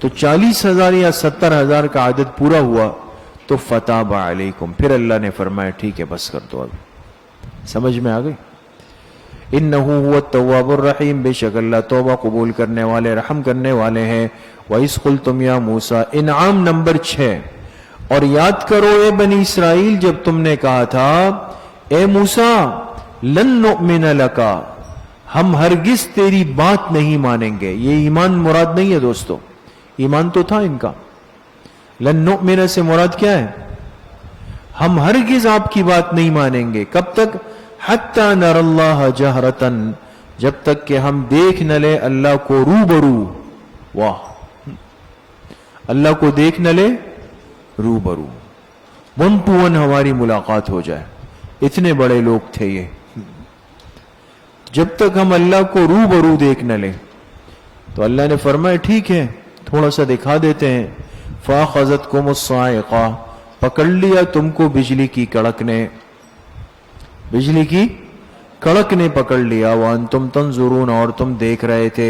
[SPEAKER 1] تو 40,000 یا 70,000 کا عدد پورا ہوا تو فتاب علیکم، پھر اللہ نے فرمایا ٹھیک ہے بس کر دو، اب سمجھ میں آ گئی۔ انہ هو التواب الرحیم، بے شک اللہ توبہ قبول کرنے والے رحم کرنے والے ہیں۔ وَإِذْ قُلْتُمْ يَا مُوسَىٰ، انعام نمبر 6، اور یاد کرو اے بنی اسرائیل جب تم نے کہا تھا اے موسیٰ لن نؤمن لک، ہم ہرگز تیری بات نہیں مانیں گے۔ یہ ایمان مراد نہیں ہے دوستو، ایمان تو تھا ان کا، لن نؤمن سے مراد کیا ہے؟ ہم ہرگز آپ کی بات نہیں مانیں گے۔ کب تک؟ حتی نر اللہ جہرتن، جب تک کہ ہم دیکھ نہ لے اللہ کو روبرو۔ واہ، اللہ کو دیکھ نہ لے روبرو، 1 to 1 ہماری ملاقات ہو جائے۔ اتنے بڑے لوگ تھے یہ، جب تک ہم اللہ کو روبرو دیکھ نہ لیں۔ تو اللہ نے فرمایا ٹھیک ہے تھوڑا سا دکھا دیتے ہیں۔ فَأَخَذَتْكُمُ الصَّاعِقَةُ، پکڑ لیا تم کو بجلی کی کڑک نے، بجلی کی کڑک نے پکڑ لیا۔ وَأَنْتُمْ تَنْظُرُونَ، اور تم دیکھ رہے تھے،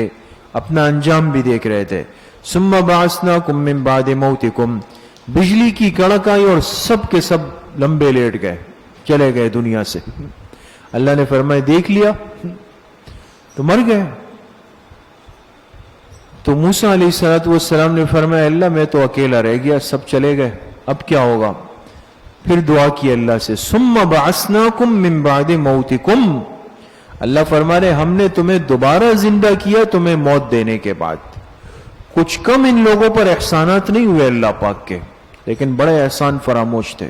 [SPEAKER 1] اپنا انجام بھی دیکھ رہے تھے۔ ثُمَّ بَعَثْنَاكُمْ مِنْ بَعْدِ مَوْتِكُمْ، بجلی کی کڑک آئی اور سب کے سب لمبے لیٹ گئے، چلے گئے دنیا سے۔ اللہ نے فرمایا دیکھ لیا تو مر گئے۔ تو موسیٰ علیہ السلام نے فرمایا اللہ میں تو اکیلا رہ گیا، سب چلے گئے، اب کیا ہوگا؟ پھر دعا کی اللہ سے، ثم بعثناکم من بعد موتکم، اللہ فرما رہے ہم نے تمہیں دوبارہ زندہ کیا تمہیں موت دینے کے بعد۔ کچھ کم ان لوگوں پر احسانات نہیں ہوئے اللہ پاک کے، لیکن بڑے احسان فراموش تھے۔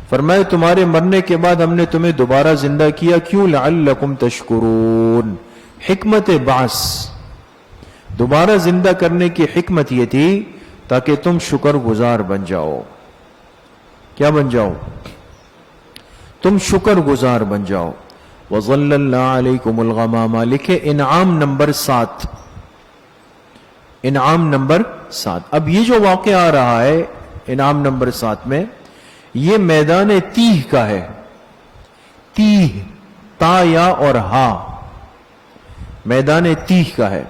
[SPEAKER 1] فرمائے تمہارے مرنے کے بعد ہم نے تمہیں دوبارہ زندہ کیا، کیوں؟ لعلکم تشکرون، حکمت بعث، دوبارہ زندہ کرنے کی حکمت یہ تھی تاکہ تم شکر گزار بن جاؤ۔ کیا بن جاؤ؟ تم شکر گزار بن جاؤ۔ وَظَلَّلْنَا عَلَيْكُمُ الْغَمَامَ، لکھے انعام نمبر 7، انعام نمبر 7۔ اب یہ جو واقعہ آ رہا ہے انعام نمبر 7 میں، یہ میدان تیہ کا ہے۔ تیہ، تا یا اور ہا، میدان تیہ کا ہے۔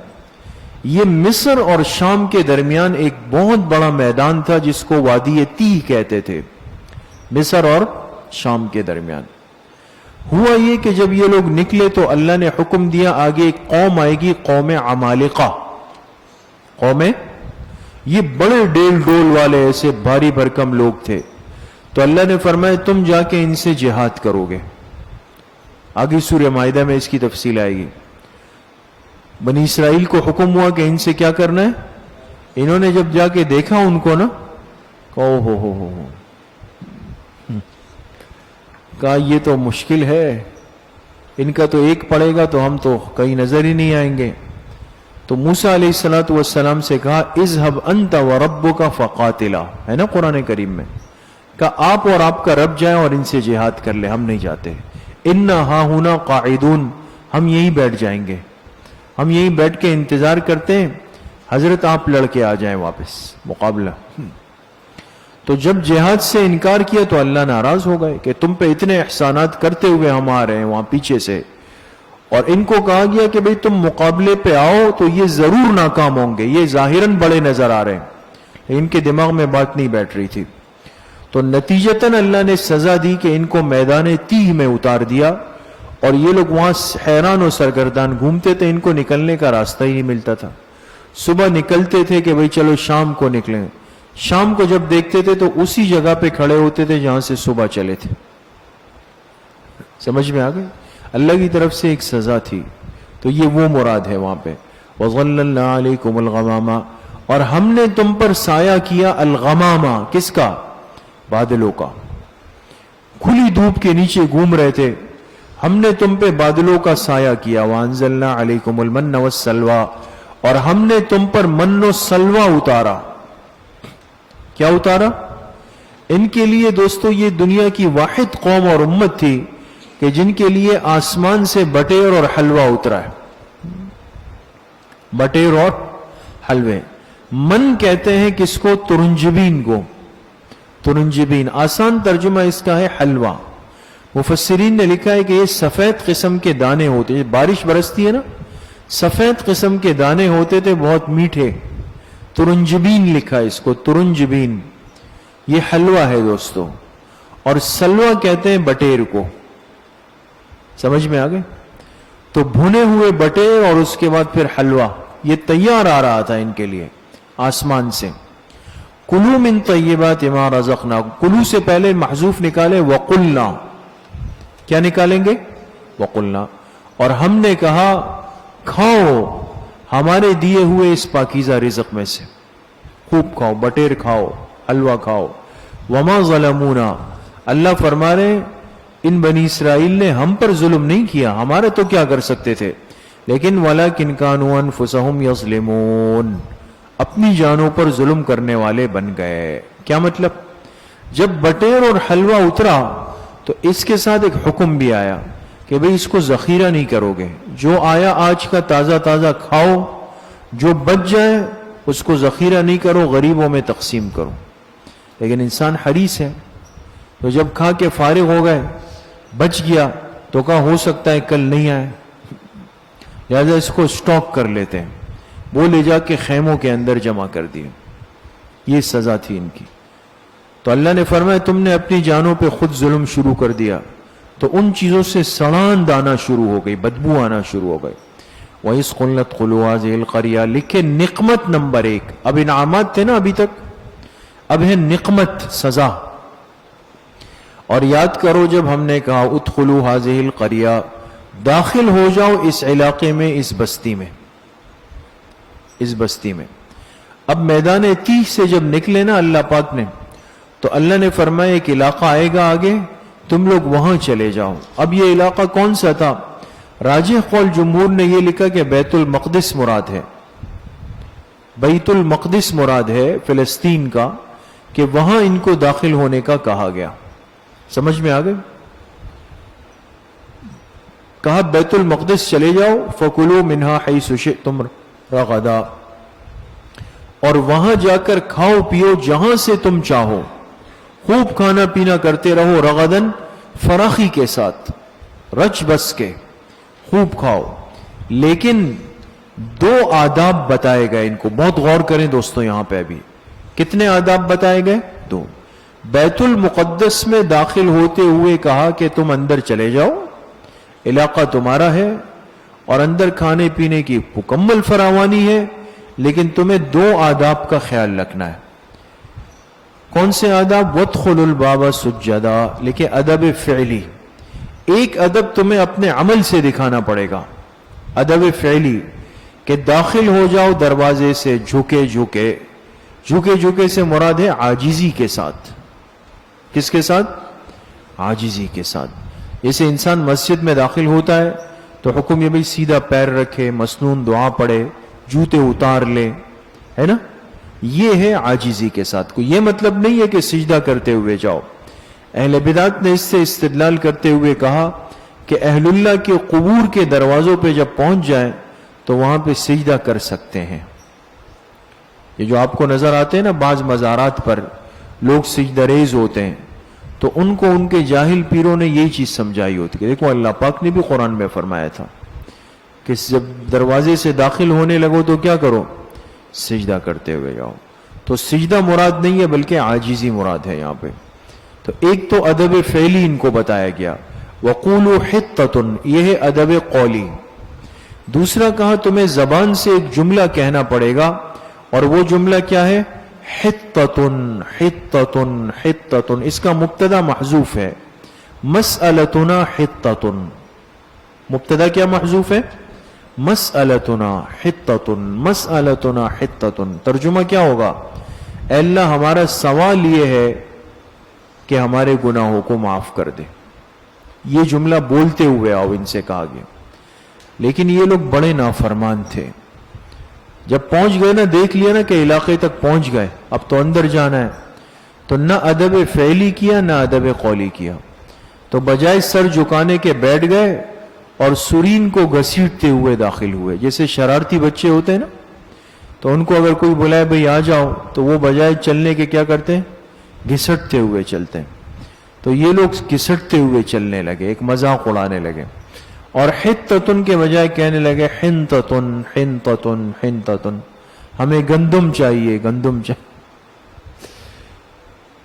[SPEAKER 1] یہ مصر اور شام کے درمیان ایک بہت بڑا میدان تھا جس کو وادی تیہ کہتے تھے، مصر اور شام کے درمیان۔ ہوا یہ کہ جب یہ لوگ نکلے تو اللہ نے حکم دیا آگے ایک قوم آئے گی، قوم عمالقہ، قوم، یہ بڑے ڈیل ڈول والے ایسے بھاری بھرکم لوگ تھے۔ تو اللہ نے فرمایا تم جا کے ان سے جہاد کرو گے۔ آگے سورہ مائدہ میں اس کی تفصیل آئے گی۔ بنی اسرائیل کو حکم ہوا کہ ان سے کیا کرنا ہے۔ انہوں نے جب جا کے دیکھا ان کو نا، او ہو کہا یہ تو مشکل ہے، ان کا تو ایک پڑے گا تو ہم تو کہیں نظر ہی نہیں آئیں گے۔ تو موسیٰ علیہ السلام سے کہا اذهب انت وربک فقاتلا، ہے نا قرآن کریم میں، کہ آپ اور آپ کا رب جائیں اور ان سے جہاد کر لیں، ہم نہیں جاتے۔ انا ہاہنا قاعدون، ہم یہیں بیٹھ جائیں گے، ہم یہیں بیٹھ کے انتظار کرتے ہیں حضرت آپ لڑ کے آ جائیں واپس مقابلہ۔ تو جب جہاد سے انکار کیا تو اللہ ناراض ہو گئے کہ تم پہ اتنے احسانات کرتے ہوئے ہم آ رہے ہیں وہاں پیچھے سے، اور ان کو کہا گیا کہ بھئی تم مقابلے پہ آؤ تو یہ ضرور ناکام ہوں گے، یہ ظاہراً بڑے نظر آ رہے ہیں، ان کے دماغ میں بات نہیں بیٹھ رہی تھی۔ تو نتیجتاً اللہ نے سزا دی کہ ان کو میدان تیہ میں اتار دیا، اور یہ لوگ وہاں حیران و سرگردان گھومتے تھے، ان کو نکلنے کا راستہ ہی نہیں ملتا تھا. صبح نکلتے تھے کہ بھئی چلو شام کو نکلیں، شام کو جب دیکھتے تھے تو اسی جگہ پہ کھڑے ہوتے تھے جہاں سے صبح چلے تھے. سمجھ میں آ گئی؟ اللہ کی طرف سے ایک سزا تھی. تو یہ وہ مراد ہے وہاں پہ. وَظَلَّلْنَا عَلَيْكُمُ الْغَمَامَ، اور ہم نے تم پر سایہ کیا الغمامہ، کس کا؟ بادلوں کا. کھلی دھوپ کے نیچے گھوم رہے تھے، ہم نے تم پہ بادلوں کا سایہ کیا. وَأَنزَلْنَا عَلَيْكُمُ الْمَنَّ وَالسَّلْوَىٰ، اور ہم نے تم پر من و سلوہ اتارا. کیا اتارا؟ ان کے لیے دوستو یہ دنیا کی واحد قوم اور امت تھی کہ جن کے لیے آسمان سے بٹیر اور حلوہ اترا ہے. بٹیر اور حلوے. من کہتے ہیں کس کو؟ ترنجبین کو. ترنجبین آسان ترجمہ اس کا ہے حلوہ. مفسرین نے لکھا ہے کہ یہ سفید قسم کے دانے ہوتے ہیں، بارش برستی ہے نا، سفید قسم کے دانے ہوتے تھے بہت میٹھے. ترنجبین لکھا ہے اس کو، ترنجبین. یہ حلوہ ہے دوستو. اور سلوہ کہتے ہیں بٹیر کو. سمجھ میں آ گئے؟ تو بھنے ہوئے بٹیر اور اس کے بعد پھر حلوہ، یہ تیار آ رہا تھا ان کے لیے آسمان سے. کلوا من طیبات ما رزقناکم، کلو سے پہلے محذوف نکالے وقلنا. کیا نکالیں گے؟ وقلنا. اور ہم نے کہا کھاؤ ہمارے دیے ہوئے اس پاکیزہ رزق میں سے، خوب کھاؤ، بٹیر کھاؤ، حلوہ کھاؤ. وما ظلمونا، اللہ فرما رہے ان بنی اسرائیل نے ہم پر ظلم نہیں کیا، ہمارے تو کیا کر سکتے تھے، لیکن وَلَكِنْ كَانُوا أَنفُسَهُمْ يَظْلِمُونَ، اپنی جانوں پر ظلم کرنے والے بن گئے. کیا مطلب؟ جب بٹیر اور حلوہ اترا تو اس کے ساتھ ایک حکم بھی آیا کہ بھئی اس کو ذخیرہ نہیں کرو گے، جو آیا آج کا تازہ تازہ کھاؤ، جو بچ جائے اس کو ذخیرہ نہیں کرو، غریبوں میں تقسیم کرو. لیکن انسان حریص ہے، تو جب کھا کے فارغ ہو گئے، بچ گیا تو کہا ہو سکتا ہے کل نہیں آئے، لہذا اس کو سٹاک کر لیتے ہیں. وہ لے جا کے خیموں کے اندر جمع کر دیے. یہ سزا تھی ان کی. تو اللہ نے فرمایا تم نے اپنی جانوں پہ خود ظلم شروع کر دیا، تو ان چیزوں سے سڑان آنا شروع ہو گئی، بدبو آنا شروع ہو گئی. وَإِذْ قُلْنَا ادْخُلُوا هَٰذِهِ الْقَرْيَةَ، لکھے نقمت نمبر 1. اب انعامات تھے نا ابھی تک، اب ہے نقمت، سزا. اور یاد کرو جب ہم نے کہا ادخلوا هذه القرية، داخل ہو جاؤ اس علاقے میں، اس بستی میں، اس بستی میں. اب میدان تیہ سے جب نکلے نا اللہ پاک نے، تو اللہ نے فرمایا ایک علاقہ آئے گا آگے، تم لوگ وہاں چلے جاؤ. اب یہ علاقہ کون سا تھا؟ راجح قول جمہور نے یہ لکھا کہ بیت المقدس مراد ہے. بیت المقدس مراد ہے فلسطین کا، کہ وہاں ان کو داخل ہونے کا کہا گیا. سمجھ میں آ گئی؟ کہا بیت المقدس چلے جاؤ، فَكُلُوا مِنْهَا حَيْثُ شِئْتُمْ رَغَدًا، اور وہاں جا کر کھاؤ پیو جہاں سے تم چاہو، خوب کھانا پینا کرتے رہو، رغدن فراخی کے ساتھ، رچ بس کے خوب کھاؤ. لیکن 2 آداب بتائے گئے ان کو، بہت غور کریں دوستوں. یہاں پہ ابھی کتنے آداب بتائے گئے؟ 2. بیت المقدس میں داخل ہوتے ہوئے کہا کہ تم اندر چلے جاؤ، علاقہ تمہارا ہے اور اندر کھانے پینے کی مکمل فراوانی ہے، لیکن تمہیں 2 آداب کا خیال رکھنا ہے. کون سے آداب؟ وَادْخُلُوا الْبَابَ سُجَّدًا، لیکن ادب فعلی. ایک ادب تمہیں اپنے عمل سے دکھانا پڑے گا، ادب فعلی، کہ داخل ہو جاؤ دروازے سے جھکے جھکے. جھکے جھکے سے مراد ہے عاجزی کے ساتھ. کس کے ساتھ؟ عاجزی کے ساتھ. جیسے انسان مسجد میں داخل ہوتا ہے تو حکم یہ بھئی سیدھا پیر رکھے، مسنون دعا پڑھے، جوتے اتار لے، ہے نا؟ یہ ہے عاجزی کے ساتھ. کوئی یہ مطلب نہیں ہے کہ سجدہ کرتے ہوئے جاؤ. اہل بدعت نے اس سے استدلال کرتے ہوئے کہا کہ اہل اللہ کے قبور کے دروازوں پہ جب پہنچ جائیں تو وہاں پہ سجدہ کر سکتے ہیں. یہ جو آپ کو نظر آتے ہیں نا بعض مزارات پر لوگ سجدہ ریز ہوتے ہیں، تو ان کو ان کے جاہل پیروں نے یہی چیز سمجھائی ہوتی کہ دیکھو اللہ پاک نے بھی قرآن میں فرمایا تھا کہ جب دروازے سے داخل ہونے لگو تو کیا کرو؟ سجدہ کرتے ہوئے جاؤ. تو سجدہ مراد نہیں ہے بلکہ عاجزی مراد ہے یہاں پہ. تو ایک تو ادب فعلی ان کو بتایا گیا، وقولوا حطۃ، یہ ہے ادب قولی. دوسرا کہا تمہیں زبان سے ایک جملہ کہنا پڑے گا، اور وہ جملہ کیا ہے؟ حطۃ حطۃ حطۃ. اس کا مبتدا محذوف ہے، مسألتنا حطۃ. مبتدا کیا محذوف ہے؟ مسألتنا حطۃ، مسألتنا حطۃ. ترجمہ کیا ہوگا؟ اے اللہ ہمارا سوال یہ ہے کہ ہمارے گناہوں کو معاف کر دے. یہ جملہ بولتے ہوئے آؤ، ان سے کہا گیا. لیکن یہ لوگ بڑے نافرمان تھے. جب پہنچ گئے نا، دیکھ لیا نا کہ علاقے تک پہنچ گئے، اب تو اندر جانا ہے، تو نہ ادب فعلی کیا نہ ادب قولی کیا. تو بجائے سر جھکانے کے بیٹھ گئے اور سرین کو گھسیٹتے ہوئے داخل ہوئے. جیسے شرارتی بچے ہوتے ہیں نا، تو ان کو اگر کوئی بلائے بھئی آ جاؤ، تو وہ بجائے چلنے کے کیا کرتے ہیں؟ گھسٹتے ہوئے چلتے ہیں. تو یہ لوگ گھسٹتے ہوئے چلنے لگے، ایک مذاق اڑانے لگے، اور حطۃ کے بجائے کہنے لگے حنطۃ حنطۃ حنطۃ. ہمیں گندم چاہیے، گندم چاہیے.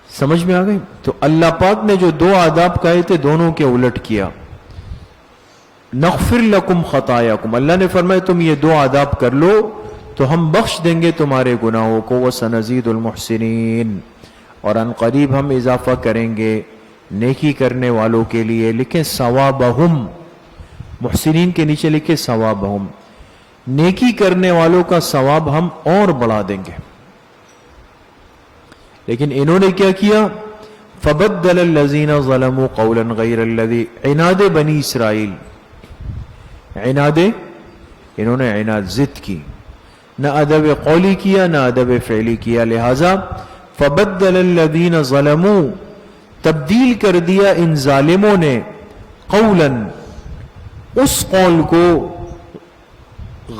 [SPEAKER 1] سمجھ میں آ گئی؟ تو اللہ پاک نے جو دو آداب کہے تھے دونوں کے الٹ کیا. نغفر لکم خطایاکم، اللہ نے فرمایا تم یہ دو آداب کر لو تو ہم بخش دیں گے تمہارے گناہوں کو. وسنزید المحسنین، اور ان قریب ہم اضافہ کریں گے نیکی کرنے والوں کے لیے. لکھیں ثوابہم، محسنین کے نیچے لکھیں ثوابہم. نیکی کرنے والوں کا ثواب ہم اور بڑھا دیں گے. لیکن انہوں نے کیا کیا؟ فبدل الذین ظلموا قولا غیر الذی، عناد بنی اسرائیل، عناد، انہوں نے عناد ضد کی، نہ ادب قولی کیا نہ ادب فعلی کیا. لہذا فبدل الذین ظلموا، تبدیل کر دیا ان ظالموں نے، قولا، اس قول کو،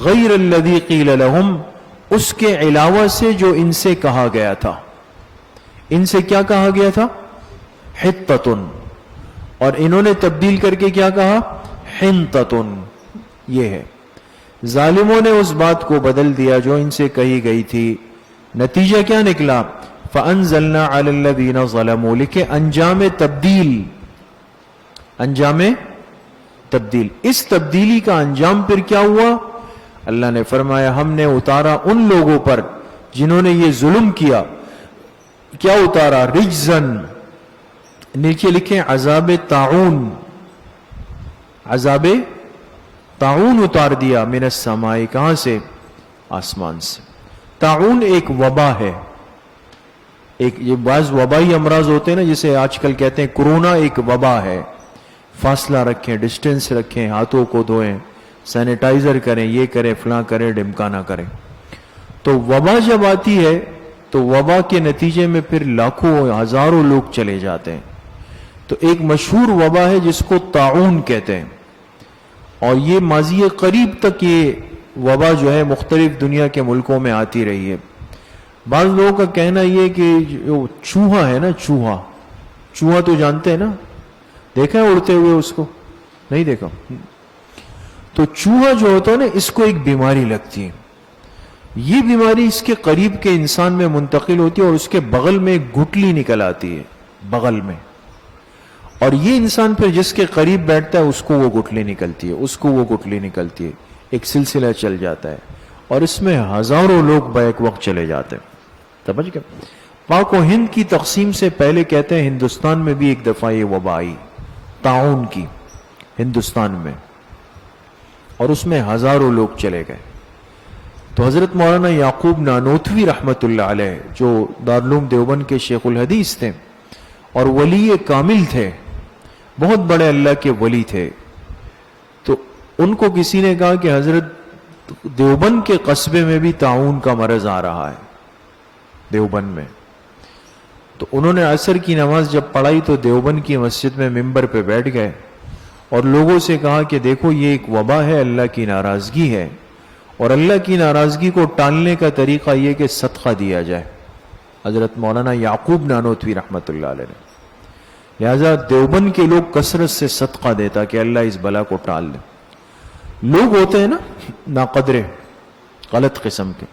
[SPEAKER 1] غیر الذی قیل لہم، اس کے علاوہ سے جو ان سے کہا گیا تھا. ان سے کیا کہا گیا تھا؟ حطۃ، اور انہوں نے تبدیل کر کے کیا کہا؟ حنطۃ. یہ ہے، ظالموں نے اس بات کو بدل دیا جو ان سے کہی گئی تھی. نتیجہ کیا نکلا؟ فَأَنزَلْنَا عَلَى الَّذِينَ ظَلَمُوا، لکھے انجام تبدیل، انجام تبدیل. اس تبدیلی کا انجام پھر کیا ہوا؟ اللہ نے فرمایا ہم نے اتارا ان لوگوں پر جنہوں نے یہ ظلم کیا. کیا اتارا؟ رجزن، نیچے لکھیں عذاب طاعون، عذاب طاعون اتار دیا. من السماء، کہاں سے؟ آسمان سے. طاعون ایک وبا ہے. ایک یہ بعض وبائی امراض ہوتے ہیں نا، جسے آج کل کہتے ہیں کورونا، ایک وبا ہے. فاصلہ رکھیں، ڈسٹینس رکھیں، ہاتھوں کو دھوئیں، سینیٹائزر کریں، یہ کریں، فلاں کریں، ڈمکانا کریں. تو وبا جب آتی ہے تو وبا کے نتیجے میں پھر لاکھوں ہزاروں لوگ چلے جاتے ہیں. تو ایک مشہور وبا ہے جس کو طاعون کہتے ہیں، اور یہ ماضی قریب تک یہ وبا جو ہے مختلف دنیا کے ملکوں میں آتی رہی ہے. بعض لوگوں کا کہنا یہ کہ جو چوہا ہے نا، چوہا تو جانتے ہیں نا، دیکھا ہے اڑتے ہوئے؟ اس کو نہیں دیکھا. تو چوہا جو ہوتا ہے نا، اس کو ایک بیماری لگتی ہے. یہ بیماری اس کے قریب کے انسان میں منتقل ہوتی ہے، اور اس کے بغل میں ایک گٹلی نکل آتی ہے، بغل میں. اور یہ انسان پھر جس کے قریب بیٹھتا ہے اس کو وہ گٹلی نکلتی ہے، اس کو وہ گٹلی نکلتی ہے. ایک سلسلہ چل جاتا ہے، اور اس میں ہزاروں لوگ بیک وقت چلے جاتے ہیں. سمجھ گئے؟ پاک و ہند کی تقسیم سے پہلے کہتے ہیں ہندوستان میں بھی ایک دفعہ یہ وبا آئی طاعون کی، ہندوستان میں، اور اس میں ہزاروں لوگ چلے گئے. تو حضرت مولانا یعقوب نانوتوی رحمت اللہ علیہ، جو دارالعلوم دیوبند کے شیخ الحدیث تھے اور ولی کامل تھے، بہت بڑے اللہ کے ولی تھے، تو ان کو کسی نے کہا کہ حضرت دیوبند کے قصبے میں بھی طاعون کا مرض آ رہا ہے، دیوبند میں. تو انہوں نے عصر کی نماز جب پڑھائی تو دیوبند کی مسجد میں ممبر پہ بیٹھ گئے اور لوگوں سے کہا کہ دیکھو یہ ایک وبا ہے، اللہ کی ناراضگی ہے، اور اللہ کی ناراضگی کو ٹالنے کا طریقہ یہ کہ صدقہ دیا جائے. حضرت مولانا یعقوب نانوتوی رحمت اللہ علیہ نے. لہذا دیوبند کے لوگ کثرت سے صدقہ دیتا کہ اللہ اس بلا کو ٹال دے. لوگ ہوتے ہیں نا ناقدرے، غلط قسم کے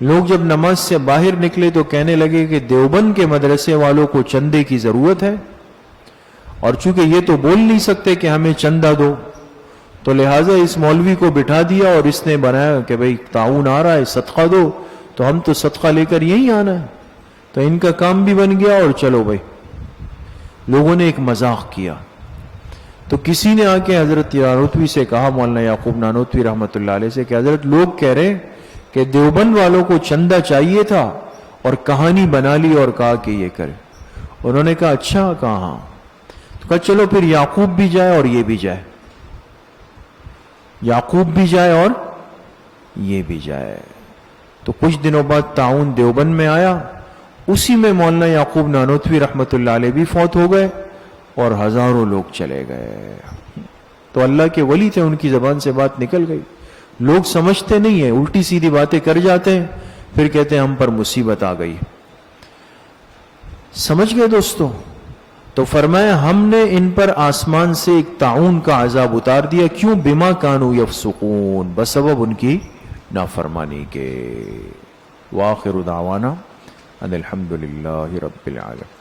[SPEAKER 1] لوگ، جب نماز سے باہر نکلے تو کہنے لگے کہ دیوبند کے مدرسے والوں کو چندے کی ضرورت ہے، اور چونکہ یہ تو بول نہیں سکتے کہ ہمیں چندہ دو، تو لہٰذا اس مولوی کو بٹھا دیا اور اس نے بنایا کہ بھئی تعاون آ رہا ہے، صدقہ دو، تو ہم تو صدقہ لے کر یہیں آنا ہے. تو ان کا کام بھی بن گیا اور چلو بھائی. لوگوں نے ایک مذاق کیا. تو کسی نے آ کے حضرت نانوتوی سے کہا، مولانا یعقوب نانوتوی رحمۃ اللہ علیہ سے، کہ حضرت لوگ کہہ رہے کہ دیوبند والوں کو چندہ چاہیے تھا اور کہانی بنا لی اور کہا کہ یہ کرے. انہوں نے کہا اچھا، کہاں؟ تو کہا چلو پھر یعقوب بھی جائے اور یہ بھی جائے، یعقوب بھی جائے اور یہ بھی جائے. تو کچھ دنوں بعد تعاون دیوبند میں آیا، اسی میں مولانا یعقوب نانوتوی رحمۃ اللہ علیہ بھی فوت ہو گئے اور ہزاروں لوگ چلے گئے. تو اللہ کے ولی تھے، ان کی زبان سے بات نکل گئی. لوگ سمجھتے نہیں ہیں، الٹی سیدھی باتیں کر جاتے ہیں، پھر کہتے ہیں ہم پر مصیبت آ گئی. سمجھ گئے دوستو؟ تو فرمایا ہم نے ان پر آسمان سے ایک طاعون کا عذاب اتار دیا. کیوں؟ بما کانوا یفسقون، بسبب ان کی نافرمانی کے. وآخر دعوانا ان الحمد للہ رب العالمین.